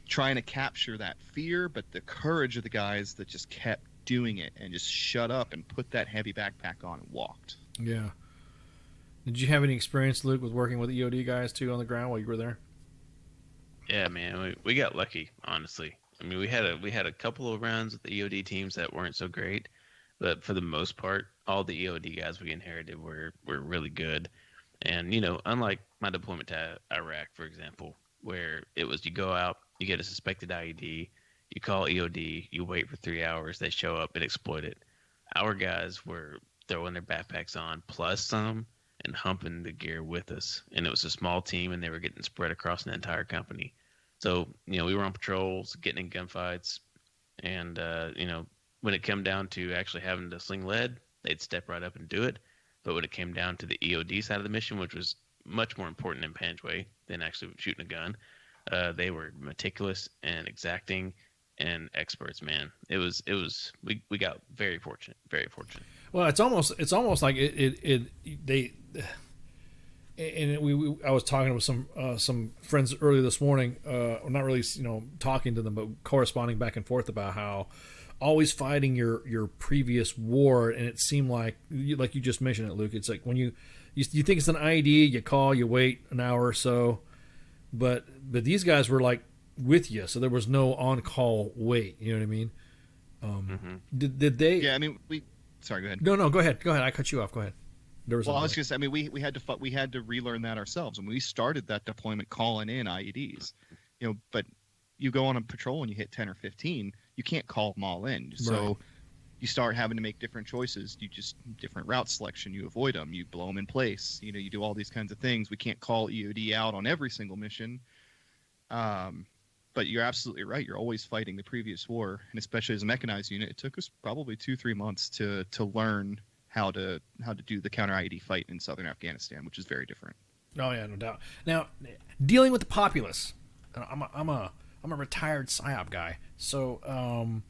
trying to capture that fear, but the courage of the guys that just kept doing it and just shut up and put that heavy backpack on and walked. Yeah. Did you have any experience, Luke, with working with EOD guys too on the ground while you were there? Yeah, man, we got lucky, honestly. I mean, we had a couple of rounds with the EOD teams that weren't so great, but for the most part, all the EOD guys we inherited were really good. And unlike my deployment to Iraq, for example, where it was you go out, you get a suspected IED, you call EOD, you wait for 3 hours, they show up and exploit it. Our guys were throwing their backpacks on plus some and humping the gear with us. And it was a small team, and they were getting spread across an entire company. So, we were on patrols, getting in gunfights, and, when it came down to actually having to sling lead, they'd step right up and do it. But when it came down to the EOD side of the mission, which was much more important in Panjwai than actually shooting a gun, they were meticulous and exacting and experts, man. We got very fortunate. Well, it's almost like I was talking with some friends earlier this morning, not really, talking to them, but corresponding back and forth about how always fighting your previous war, and it seemed like you just mentioned it, Luke. It's like when you think it's an IED, you call, you wait an hour or so, but these guys were like with you, so there was no on-call wait. You know what I mean? Did they? Yeah, I mean, sorry, go ahead. No, go ahead. I cut you off. Go ahead. I was going to say, I mean, we had to relearn that ourselves when we started that deployment, calling in IEDs. But you go on a patrol and you hit 10 or 15, you can't call them all in. So Right. You start having to make different choices. You just different route selection. You avoid them. You blow them in place. You do all these kinds of things. We can't call EOD out on every single mission. But but you're absolutely right. You're always fighting the previous war, and especially as a mechanized unit, it took us probably 2-3 months to learn how to do the counter IED fight in southern Afghanistan, which is very different. Oh yeah, no doubt. Now, dealing with the populace, I'm a retired PSYOP guy. So,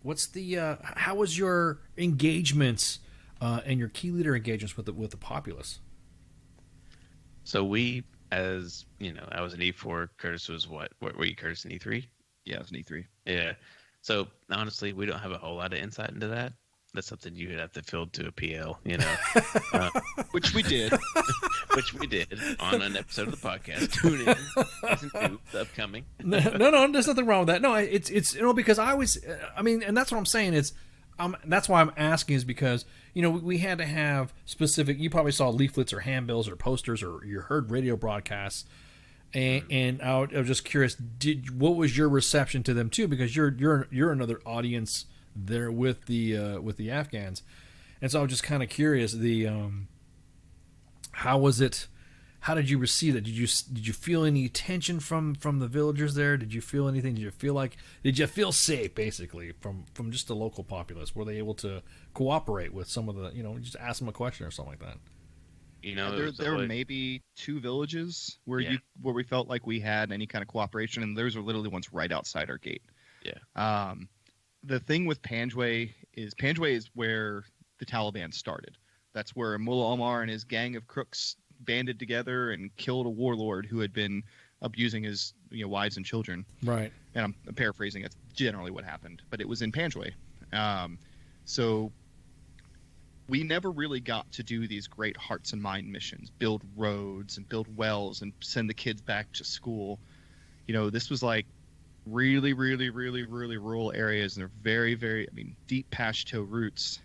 what's the how was your engagements and your key leader engagements with the populace? So we, as you know, I was an E4. Curtis was what were you, Curtis, an E3? Yeah, I was an E3. Yeah. So honestly, we don't have a whole lot of insight into that. That's something you would have to field to a PL, you know. Which we did. Which we did on an episode of the podcast. Tune in, season 2, the upcoming. No, there's nothing wrong with that. No, it's because I mean, and that's what I'm saying. That's why I'm asking is because, you know, we had to have specific. You probably saw leaflets or handbills or posters or you heard radio broadcasts, and I was just curious. What was your reception to them too? Because you're another audience there with the Afghans, and so I was just kind of curious. How was it? How did you receive it? Did you feel any tension from the villagers there? Did you feel anything? Did you feel safe basically from just the local populace? Were they able to cooperate with some of the, you know, just ask them a question or something like that? You know, there were maybe 2 villages where we felt like we had any kind of cooperation, and those were literally ones right outside our gate. Yeah. The thing with Panjwai is where the Taliban started. That's where Mullah Omar and his gang of crooks banded together and killed a warlord who had been abusing his wives and children. Right. And I'm paraphrasing. That's generally what happened, but it was in Panjwai. So we never really got to do these great hearts and mind missions, build roads and build wells and send the kids back to school. You know, this was like really, really, really, really rural areas, and they're very, very, deep Pashto roots.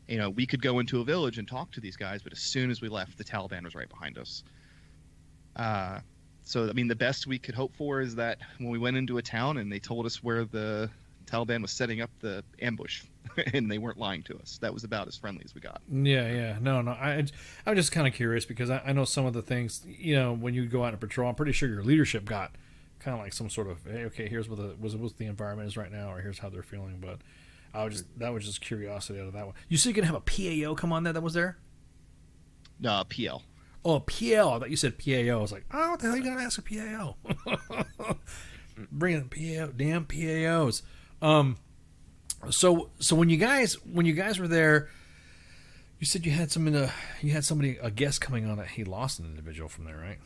You know, we could go into a village and talk to these guys, but as soon as we left, the Taliban was right behind us. So, the best we could hope for is that when we went into a town and they told us where the Taliban was setting up the ambush, and they weren't lying to us, that was about as friendly as we got. Yeah. No. I'm just kind of curious because I know some of the things, you know, when you go out and patrol, I'm pretty sure your leadership got kind of like some sort of, hey, okay, here's what the environment is right now, or here's how they're feeling, but that was just curiosity out of that one. You said you're gonna have a PAO come on that was there? No, PL. Oh, PL. I thought you said PAO. I was like, oh, what the hell are you gonna ask a PAO? Bringing PAO, damn PAOs. So when you guys were there, you said you had somebody, a guest coming on that he lost an individual from there, right?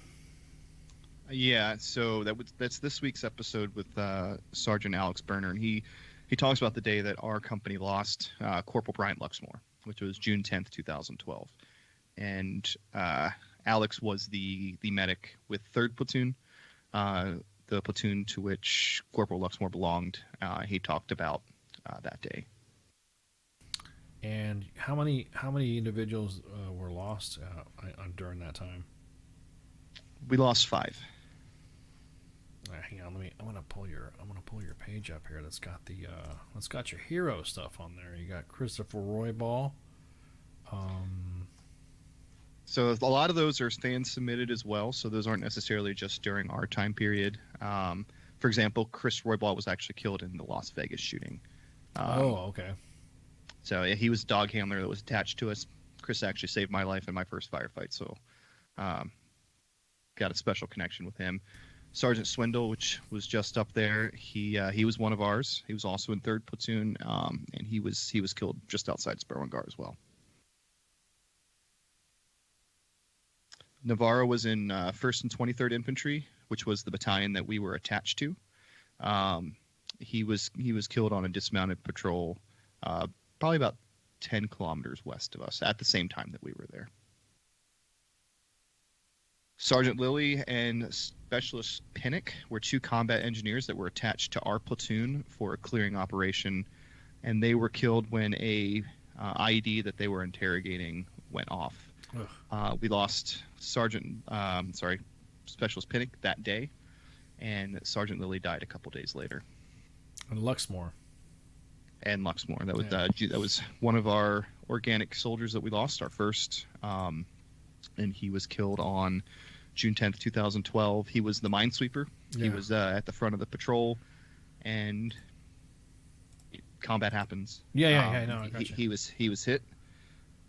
Yeah. So that's this week's episode with Sergeant Alex Berner, and he talks about the day that our company lost Corporal Bryant Luxmore, which was June 10th, 2012. And Alex was the medic with 3rd Platoon, the platoon to which Corporal Luxmore belonged. He talked about that day. And how many individuals were lost during that time? We lost 5. Hang on, I'm gonna pull your page up here. That's got your hero stuff on there. You got Christopher Roybal. So a lot of those are fan submitted as well. So those aren't necessarily just during our time period. For example, Chris Roybal was actually killed in the Las Vegas shooting. Okay. So yeah, he was a dog handler that was attached to us. Chris actually saved my life in my first firefight, so got a special connection with him. Sergeant Swindle, which was just up there, he was one of ours. He was also in 3rd Platoon, and he was killed just outside Sperwangar as well. Navarro was in 1st and 23rd Infantry, which was the battalion that we were attached to. He was killed on a dismounted patrol, probably about 10 kilometers west of us at the same time that we were there. Sergeant Lilly and Specialist Pinnock were 2 combat engineers that were attached to our platoon for a clearing operation, and they were killed when a IED that they were interrogating went off. We lost Specialist Pinnock that day, and Sergeant Lilly died a couple days later. And Luxmore. That was one of our organic soldiers that we lost, our first, and he was killed on June 10th, 2012. He was the minesweeper He was at the front of the patrol, and combat happens. Yeah. No, I gotcha. He was hit,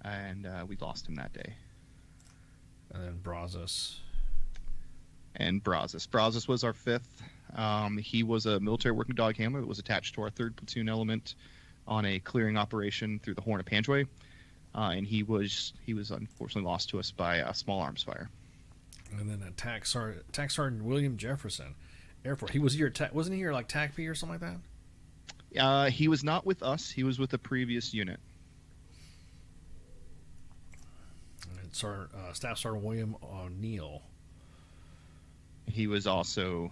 and we lost him that day. And then Brazos. Brazos was our 5th. He was a military working dog handler that was attached to our 3rd platoon element on a clearing operation through the Horn of Panjwai, and he was unfortunately lost to us by a small arms fire. And then Attack Sergeant William Jefferson, Air Force. He was here. Wasn't he here like TACP or something like that? He was not with us. He was with a previous unit. And Staff Sergeant William O'Neill. He was also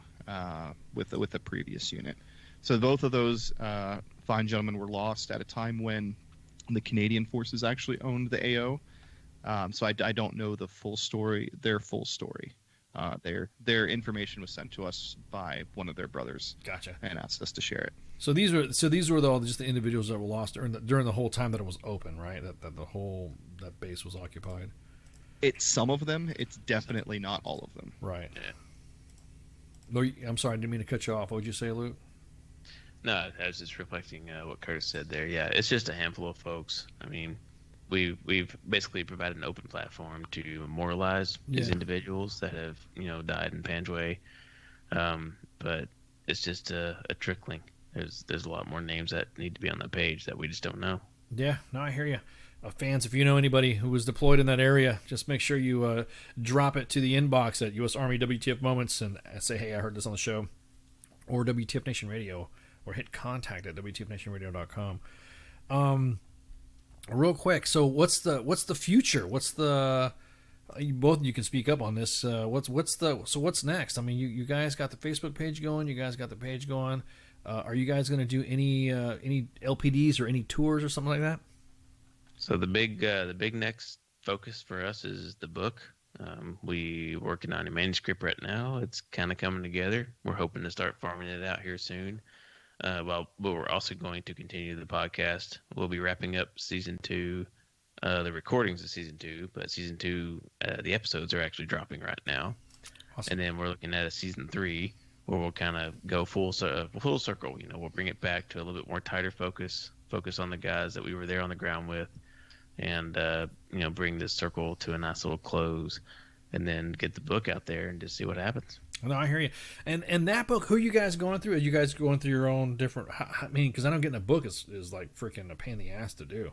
with a previous unit. So both of those fine gentlemen were lost at a time when the Canadian forces actually owned the AO. So I don't know the full story, their full story. Their information was sent to us by one of their brothers. Gotcha. And asked us to share it. So these were all just the individuals that were lost during the whole time that it was open, right? That base was occupied. It's some of them. It's definitely not all of them. Right. Yeah. No, I'm sorry, I didn't mean to cut you off. What would you say, Luke? No, I was just reflecting what Curtis said there. Yeah, it's just a handful of folks. I mean, we've basically provided an open platform to memorialize these individuals that have died in Panjwai, but it's just a trickling. There's a lot more names that need to be on that page that we just don't know. Yeah, no, I hear you. Fans, if you know anybody who was deployed in that area, just make sure you drop it to the inbox at U.S. Army WTF Moments and say, hey, I heard this on the show, or WTF Nation Radio, or hit contact at WTFNationRadio.com. Real quick, so what's the future? What's the both of you can speak up on this. What's next? I mean, you guys got the Facebook page going. You guys got the page going. Are you guys going to do any LPDs or any tours or something like that? So the big next focus for us is the book. We working on a manuscript right now. It's kind of coming together. We're hoping to start farming it out here soon. But we're also going to continue the podcast. We'll be wrapping up season 2, the recordings of season 2, but season 2, the episodes are actually dropping right now. Awesome. And then we're looking at a season 3 where we'll kind of go full circle. We'll bring it back to a little bit more tighter focus on the guys that we were there on the ground with, and bring this circle to a nice little close, and then get the book out there and just see what happens. No, I hear you. And that book, who are you guys going through? Are you guys going through your own different? I mean, because I know getting a book is like freaking a pain in the ass to do.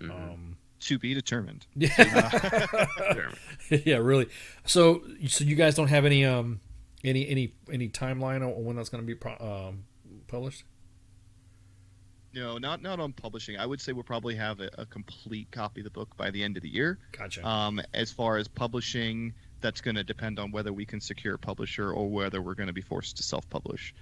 Mm-hmm. To be determined. Yeah. Yeah, really. So you guys don't have any timeline on when that's going to be published? No, not on publishing. I would say we'll probably have a complete copy of the book by the end of the year. Gotcha. As far as publishing, that's going to depend on whether we can secure a publisher or whether we're going to be forced to self-publish.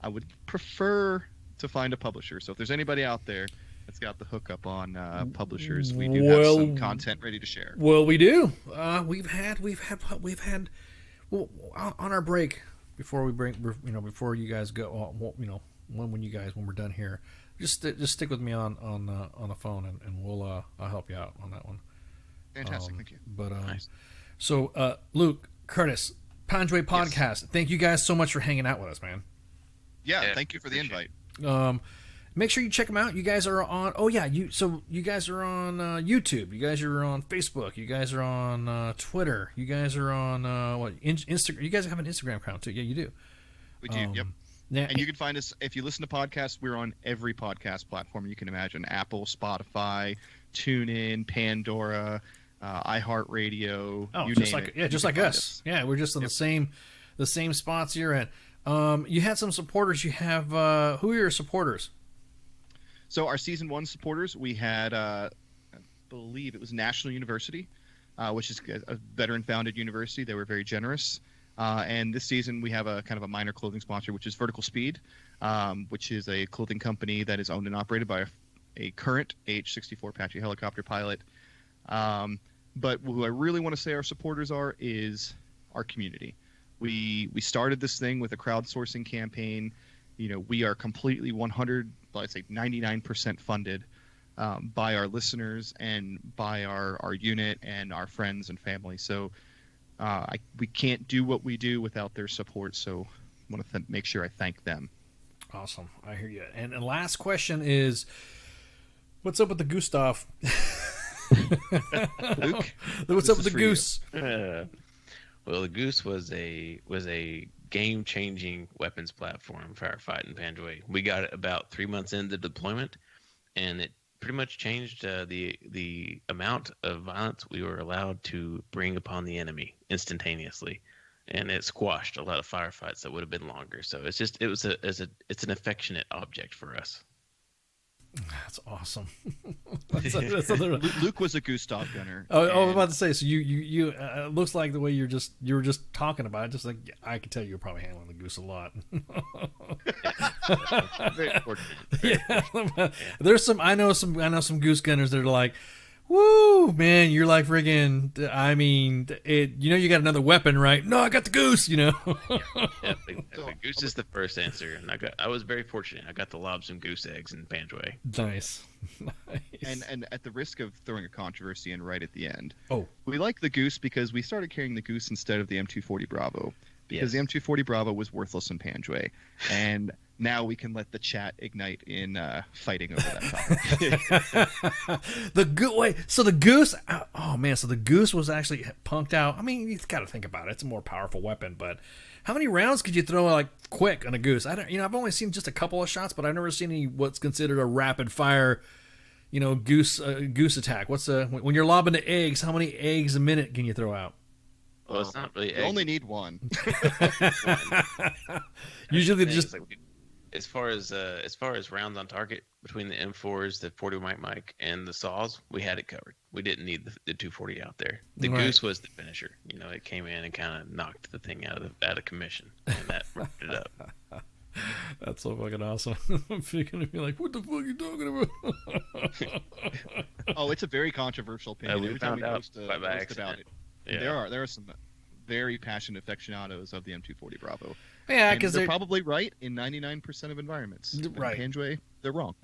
I would prefer to find a publisher. So if there's anybody out there that's got the hookup on publishers, we do have some content ready to share. Well, we do. We've had on our break before we before you guys go. When we're done here. Just stick with me on the phone and we'll I'll help you out on that one. Fantastic, thank you. But nice. So Luke, Curtis, Panjwai Podcast. Yes. Thank you guys so much for hanging out with us, man. Yeah, thank you for the invite. Make sure you check them out. You guys are on. Oh yeah, you guys are on YouTube. You guys are on Facebook. You guys are on Twitter. You guys are on Instagram. You guys have an Instagram account too. Yeah, you do. We do. Yep. And you can find us, if you listen to podcasts, we're on every podcast platform you can imagine. Apple, Spotify, TuneIn, Pandora, iHeartRadio. Oh, you just name like it. just like us. Yeah, we're just in the same spots you're at. You had some supporters. You have who are your supporters? So our season 1 supporters, we had I believe it was National University, which is a veteran-founded university. They were very generous. And this season we have a kind of a minor clothing sponsor, which is Vertical Speed, which is a clothing company that is owned and operated by a current H-64 Apache helicopter pilot. But who I really want to say our supporters are is our community. We started this thing with a crowdsourcing campaign. We are completely 99% funded by our listeners and by our unit and our friends and family. So we can't do what we do without their support. So want to make sure I thank them. Awesome. I hear you. And the last question is, what's up with the goose stuff? Luke, what's up with the goose? Well, the goose was a game-changing weapons platform for our fight in Panjwai. We got it about 3 months into deployment, and it pretty much changed the amount of violence we were allowed to bring upon the enemy instantaneously, and it squashed a lot of firefights that would have been longer. So it's an affectionate object for us. That's awesome. Luke was a goose dog gunner. I was about to say. So you looks like the way you were just talking about it. Just like I could tell you're probably handling the goose a lot. Very fortunate. There's some. I know some goose gunners that are like, woo, man, you're like friggin', I mean, you got another weapon, right? No, I got the goose, Yeah, the goose is the first answer, and I was very fortunate. I got to lob some goose eggs in Panjwai. Nice. And at the risk of throwing a controversy in right at the end, we like the goose because we started carrying the goose instead of the M240 Bravo, because the M240 Bravo was worthless in Panjwai, and now we can let the chat ignite in fighting over that topic. So the goose, oh man, so the goose was actually punked out. I mean, you've got to think about it. It's a more powerful weapon, but how many rounds could you throw like quick on a goose? I've only seen just a couple of shots, but I've never seen any what's considered a rapid fire, goose attack. What's when you're lobbing the eggs? How many eggs a minute can you throw out? Well, it's not really. You only need one. Usually, just. As far as rounds on target between the M4s, the 40 mic, and the saws, we had it covered. We didn't need the 240 out there. The goose was the finisher. It came in and kind of knocked the thing out of commission, and that wrapped it up. That's so fucking awesome. I'm gonna be like, what the fuck are you talking about? It's a very controversial opinion. We found out by accident. About it. Yeah. There are some very passionate aficionados of the M240 Bravo. Yeah, because they're probably right in 99% of environments. Right. In Panjwai, they're wrong.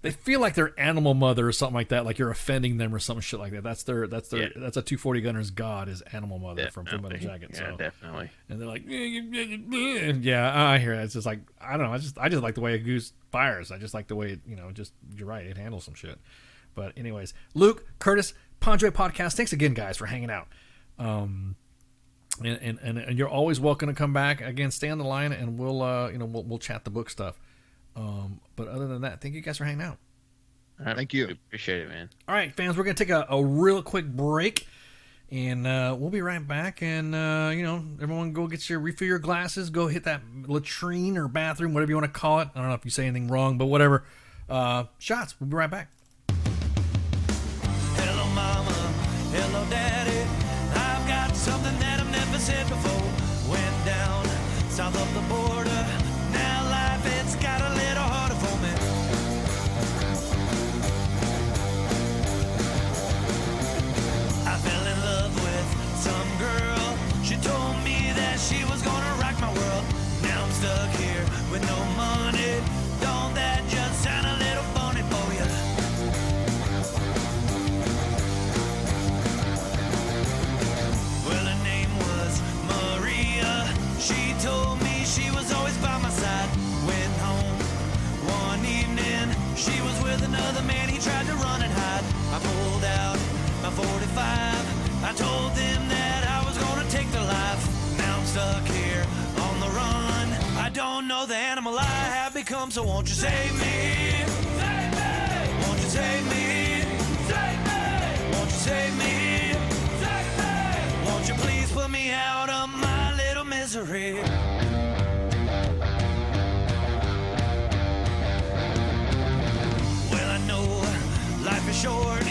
They feel like they're animal mother or something like that, like you're offending them or some shit like that. That's a 240 gunner's god is animal mother from Full Metal Jacket. Yeah, definitely. And they're like, yeah, I hear it. It's just like, I don't know. I just like the way a goose fires. I just like the way it, you're right. It handles some shit. But anyways, Luke, Curtis, Panjwai Podcast. Thanks again, guys, for hanging out. And you're always welcome to come back again. Stay on the line, and we'll chat the book stuff. But other than that, thank you guys for hanging out. All right, thank you. Appreciate it, man. All right, fans, we're gonna take a real quick break, and we'll be right back. And everyone, go refill your glasses. Go hit that latrine or bathroom, whatever you want to call it. I don't know if you say anything wrong, but whatever. Shots. We'll be right back. Hello, mama. Hello, daddy. I've got something that I've never said before. Went down south of the border. Now life, it's got a little harder for me. I fell in love with some girl. She told me that she was gonna rock my world. Now I'm stuck here with no money. Don't that just sound a little funny for you? Well, her name was Maria. She told me she was always by my side. Went home one evening. She was with another man. He tried to run and hide. I pulled out my 45. I told them that I was gonna take their life. Now I'm stuck here on the run. I don't know the animal I have become, so won't you save me? Save me! Won't you save me? Save me! Won't you save me? Save me! Won't you please put me out of my little misery? Well, I know life is short.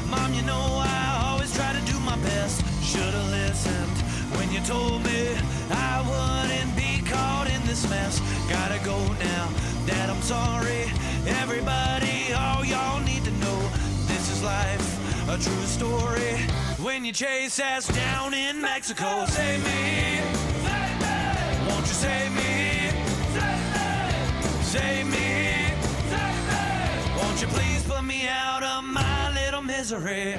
Mom, you know I always try to do my best. Should've listened when you told me I wouldn't be caught in this mess. Gotta go now, Dad, I'm sorry. Everybody, all y'all need to know this is life, a true story. When you chase ass down in Mexico, save me, save me. Won't you save me, save me, save me, save me. Won't you please put me out of my little misery?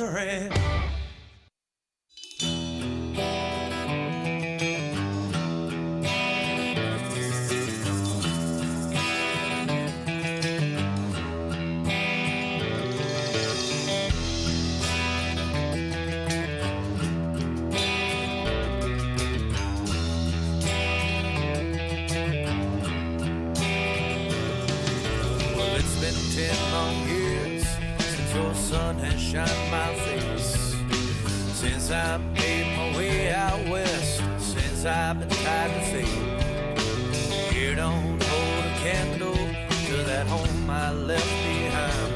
misery. Shine my face since I made my way out west, since I've been tied to fate. Here don't hold a candle to that home I left behind.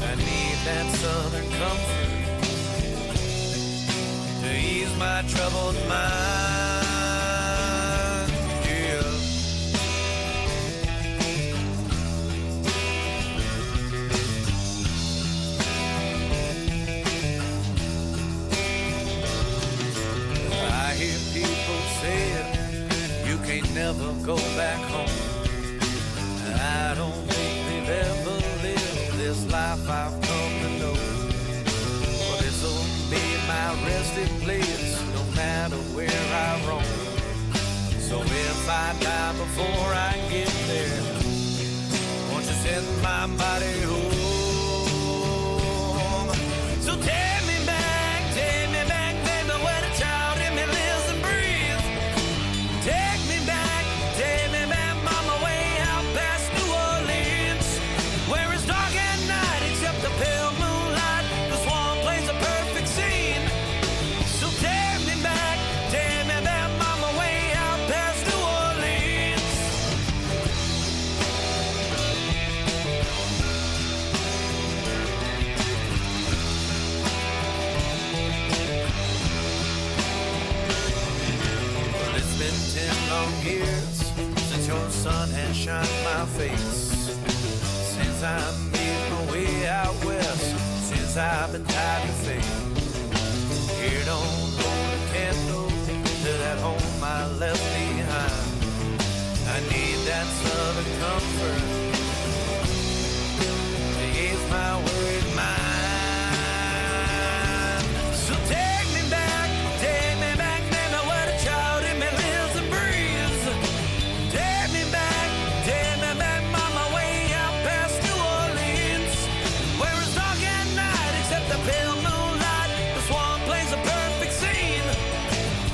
I need that southern comfort to ease my troubled mind. Never go back home. I don't think they've ever lived this life I've come to know. But this'll be my resting place, no matter where I roam. So if I die before I get there, won't you send my body home? So take me back, baby, where the child in me lives and breathes. Take me back. Take me back, mama, way out past New Orleans, where it's dark at night except the pale moonlight. This one plays a perfect scene. So take me back, mama, way out past New Orleans. Well, it's been 10 long years since your sun has shined my face, since I made my way out west, since I've been tied to fate. Here don't hold a candle to that home I left behind. I need that southern comfort to ease my worried mind. So take me back, baby, where the child in me lives and breathes. Take me back, mama, way out past New Orleans, where it's dark at night except the pale moonlight. The swan plays a perfect scene.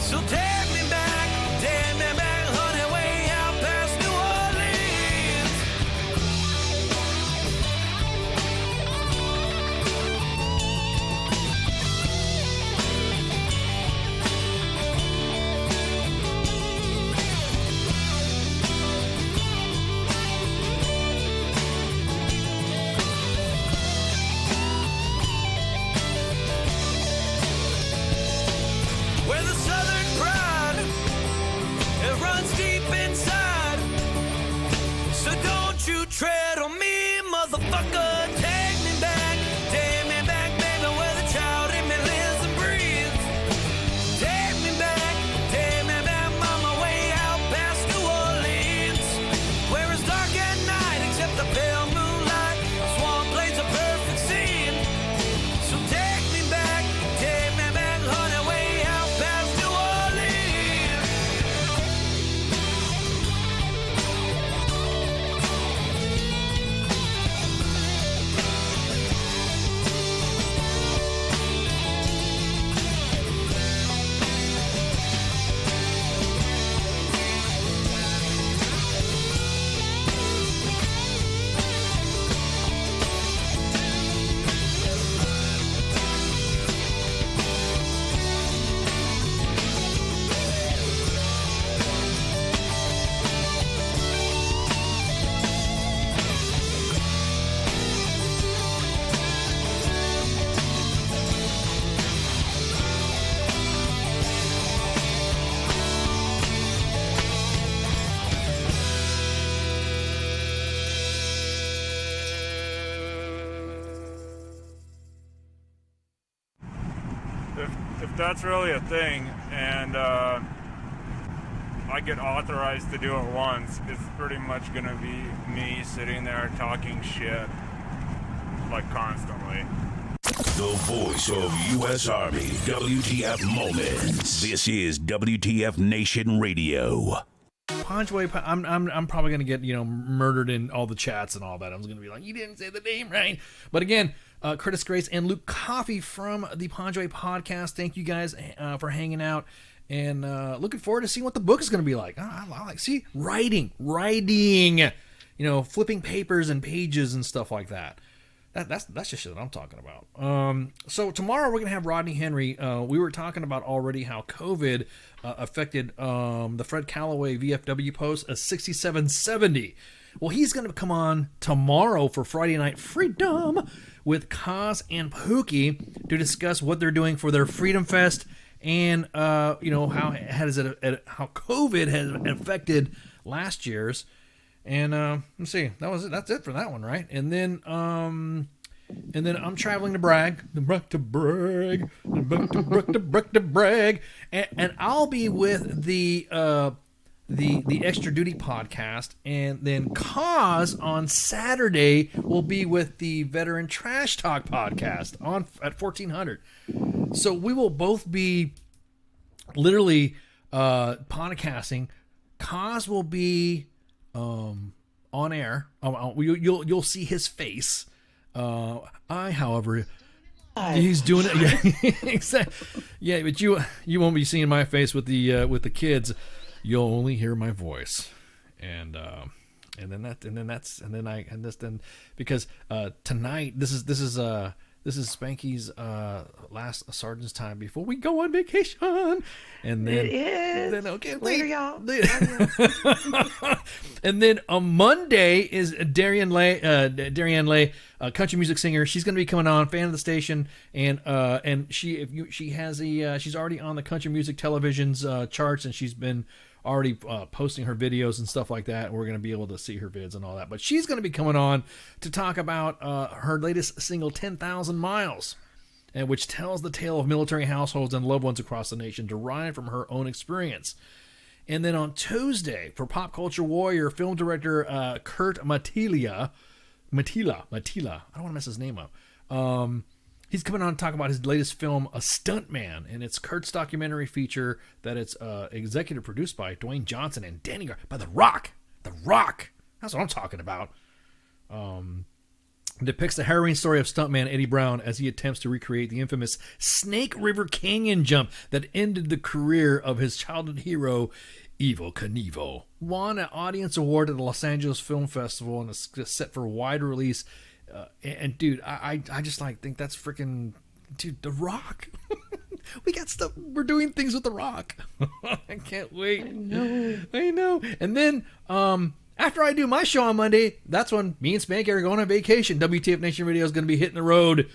So take me back, honey, way out past New Orleans. Where the southern pride, it runs deep inside. So don't you tread on me, motherfucker. Take me back, baby, where the child in me lives and breathes. Take me back, mama, way out past New Orleans, where it's dark at night except the pale moonlight. Swan plays a perfect scene. So take me back, honey, way out past New Orleans. If that's really a thing, and I get authorized to do it once, it's pretty much gonna be me sitting there talking shit, like, constantly. The voice of U.S. Army, WTF Moments. This is WTF Nation Radio. Panjwai, I'm probably gonna get murdered in all the chats and all that. I'm gonna be like, you didn't say the name right. But again, Curtis Grace and Luke Coffey from the Panjwai Podcast. Thank you guys for hanging out, and looking forward to seeing what the book is gonna be like. I like writing, flipping papers and pages and stuff like that. That's just shit that I'm talking about. So tomorrow we're going to have Rodney Henry. We were talking about already how COVID affected the Fred Calloway VFW post of 6770. Well, he's going to come on tomorrow for Friday Night Freedom with Kaz and Pookie to discuss what they're doing for their Freedom Fest and how COVID has affected last year's. And let's see, that's it for that one, right? And then I'm traveling to Bragg, and I'll be with the Extra Duty podcast, and then Kaz on Saturday will be with the Veteran Trash Talk podcast at 1400. So we will both be literally podcasting. Kaz will be on air. You'll see his face. However, he's doing it. Yeah, exactly. Yeah, but you won't be seeing my face with the kids. You'll only hear my voice, because tonight this is Spanky's last sergeant's time before we go on vacation. And then, it is. Then okay, later, y'all. And then on Monday is Darian Lay, country music singer. She's going to be coming on, fan of the station, and she's already on the country music television's charts, and she's been already posting her videos and stuff like that. We're going to be able to see her vids and all that. But she's going to be coming on to talk about her latest single, 10,000 Miles, and which tells the tale of military households and loved ones across the nation derived from her own experience. And then on Tuesday, for Pop Culture Warrior, film director Kurt Matila, I don't want to mess his name up. He's coming on to talk about his latest film, A Stuntman, and it's Kurt's documentary feature that it's executive produced by Dwayne Johnson and Danny by The Rock. The Rock. That's what I'm talking about. Depicts the harrowing story of stuntman Eddie Brown as he attempts to recreate the infamous Snake River Canyon jump that ended the career of his childhood hero, Evel Knievel. Won an audience award at the Los Angeles Film Festival and is set for wide release. And dude, I just think that's freaking, dude, The Rock. We got stuff. We're doing things with The Rock. I can't wait. I know. And then after I do my show on Monday, that's when me and Spanky are going on vacation. WTF Nation Radio is going to be hitting the road.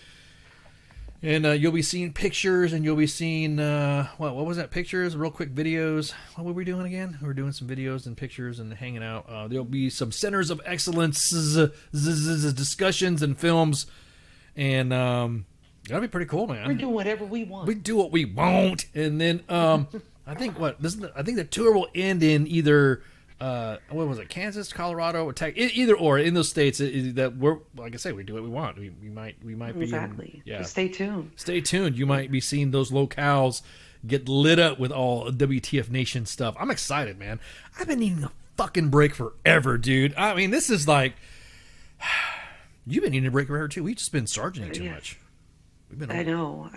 And you'll be seeing pictures, and you'll be seeing, what was that, pictures, real quick videos. What were we doing again? We were doing some videos and pictures and hanging out. There'll be some Centers of Excellence discussions and films. And that'll be pretty cool, man. We're doing whatever we want. We do what we want. And then I think the tour will end in either... what was it? Kansas, Colorado, or Texas? Either or in those states that we're, like I say, we do what we want. We might be exactly. Yeah. Stay tuned. Stay tuned. You might be seeing those locales get lit up with all WTF Nation stuff. I'm excited, man. I've been needing a fucking break forever, dude. I mean, this is like you've been needing a break forever too. We've just been sergeanting too much. I know.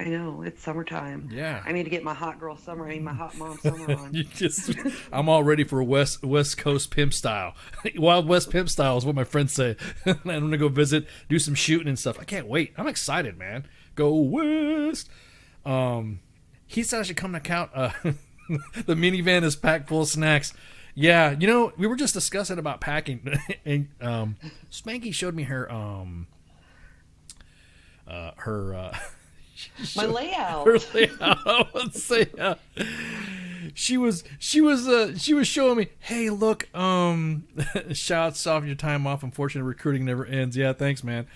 It's summertime. Yeah. I need to get my hot girl summer. I need my hot mom summer on. I'm all ready for West Coast pimp style. Wild West pimp style is what my friends say. I'm going to go visit, do some shooting and stuff. I can't wait. I'm excited, man. Go West. He said I should come to count. The minivan is packed full of snacks. Yeah, we were just discussing about packing. And Spanky showed me her... my layout. Her layout. Let's say she was showing me, hey, look, shouts off your time off. Unfortunately, recruiting never ends. Yeah, thanks, man.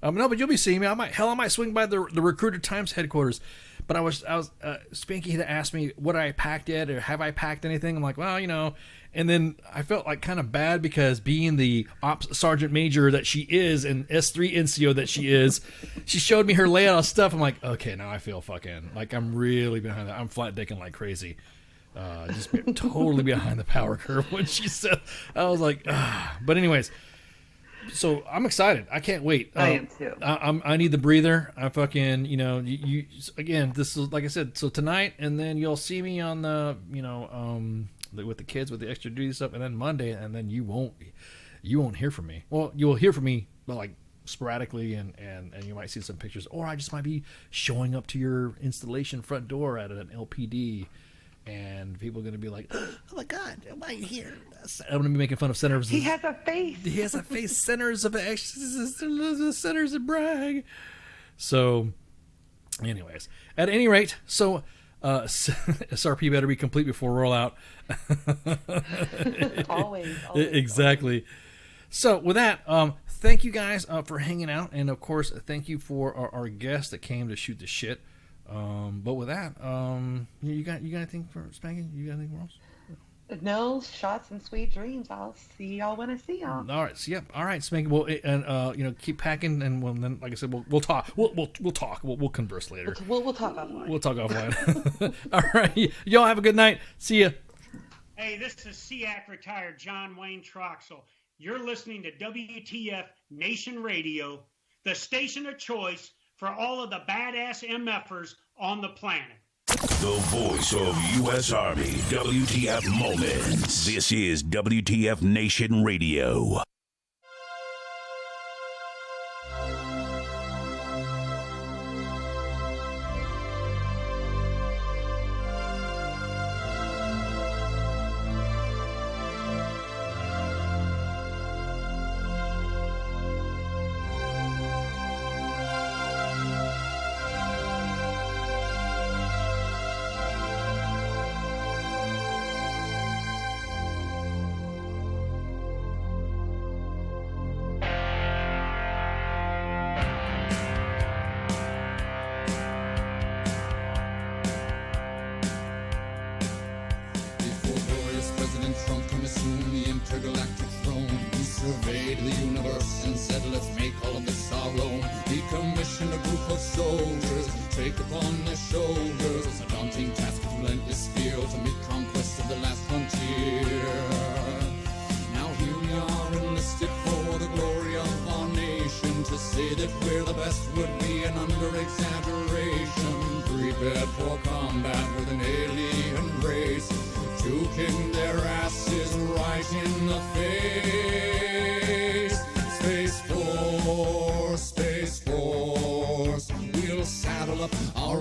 No, but you'll be seeing me. I might swing by the Recruiter Times headquarters. But Spanky had asked me, would I packed yet, or have I packed anything? I'm like, well, and then I felt like kind of bad because being the ops sergeant major that she is and S3 NCO that she is, she showed me her layout of stuff. I'm like, okay, now I feel fucking like I'm really behind that. I'm flat decking like crazy. Just totally behind the power curve when she said, I was like, but anyways, so I'm excited. I can't wait. I am too. I need the breather. I fucking, you again, this is like I said, so tonight, and then you'll see me on the, with the kids with the extra duty stuff, and then Monday, and then you won't hear from me. Well, you will hear from me, but like sporadically, and you might see some pictures, or I just might be showing up to your installation front door at an LPD, and people are going to be like, oh my God, why are you here? I'm going to be making fun of centers. He has a face. He has a face. Centers of brag. So, anyways, at any rate, so SRP better be complete before rollout. always. Exactly. So with that, thank you guys for hanging out, and of course, thank you for our guests that came to shoot the shit. But with that, you got anything for Spanky? You got anything else? No, shots and sweet dreams. I'll see y'all when I see y'all. All right. So, yep. All right, Spanky. Well, and keep packing, and then, like I said, we'll talk. We'll talk. We'll converse later. We'll talk offline. We'll talk offline. All right. Y'all have a good night. See ya. Hey, this is SEAC retired John Wayne Troxel. You're listening to WTF Nation Radio, the station of choice for all of the badass MFers on the planet. The voice of U.S. Army, WTF Moments. This is WTF Nation Radio.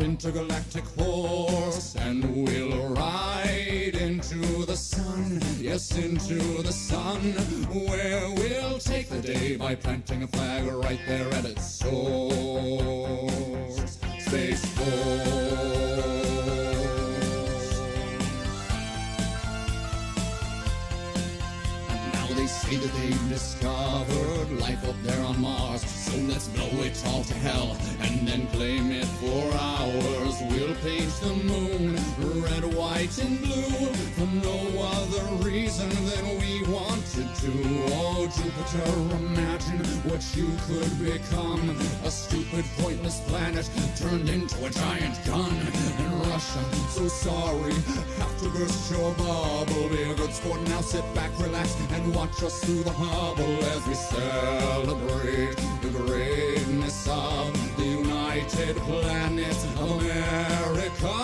Intergalactic horse, and we'll ride into the sun, yes, into the sun, where we'll take the day by planting a flag right there at its source. Space Force. Now they say that they've discovered life up there on Mars, so let's blow it all to hell and then claim it for ours. We'll paint the moon red, white, and blue for no other reason than we wanted to. Oh, Jupiter, imagine what you could become. A stupid, pointless planet turned into a giant gun. And Russia, so sorry, have to burst your bubble. Be a good sport, now sit back, relax, and watch us through the Hubble as we celebrate the greatness of the United Planet America.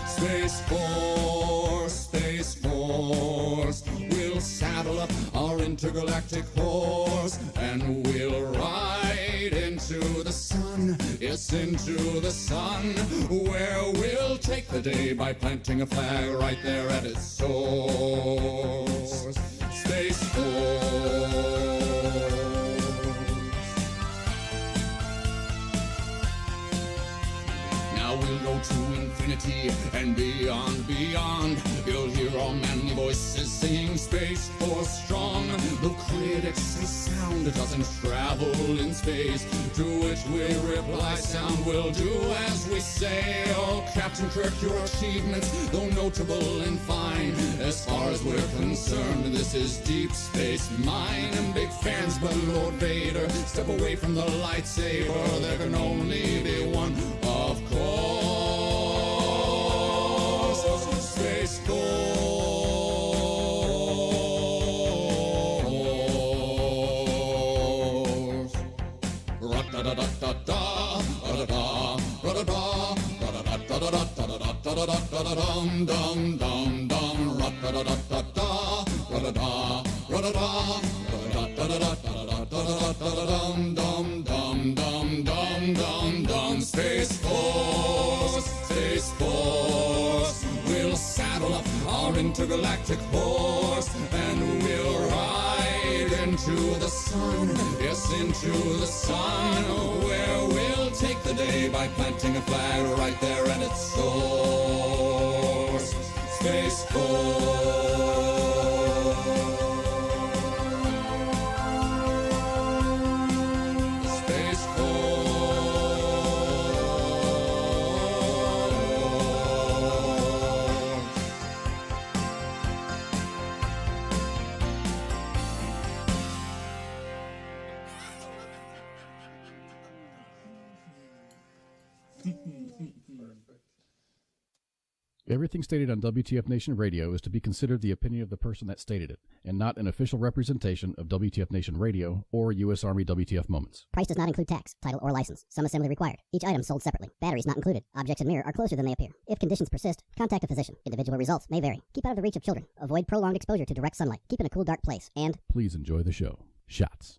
Space Force, Space Force. We'll saddle up our intergalactic horse and we'll ride into the sun, yes, into the sun, where we'll take the day by planting a flag right there at its source. Space Force. We'll go to infinity and beyond, beyond. You'll hear all manly voices singing Space Force strong. Though critics say sound doesn't travel in space, to which we reply sound will do as we say. Oh, Captain Kirk, your achievements, though notable and fine, as far as we're concerned, this is Deep Space Mine. And big fans, but Lord Vader, step away from the lightsaber. There can only be one, of course. Space Force. Dum dum dum dum, Space Force, Space Force. We'll saddle up our intergalactic horse and we'll ride into the sun, yes, into the sun, where we'll take the day by planting a flag right there at its source. Space Force. Space Everything stated on WTF Nation Radio is to be considered the opinion of the person that stated it, and not an official representation of WTF Nation Radio or U.S. Army WTF Moments. Price does not include tax, title, or license. Some assembly required. Each item sold separately. Batteries not included. Objects in mirror are closer than they appear. If conditions persist, contact a physician. Individual results may vary. Keep out of the reach of children. Avoid prolonged exposure to direct sunlight. Keep in a cool, dark place. And please enjoy the show. Shots.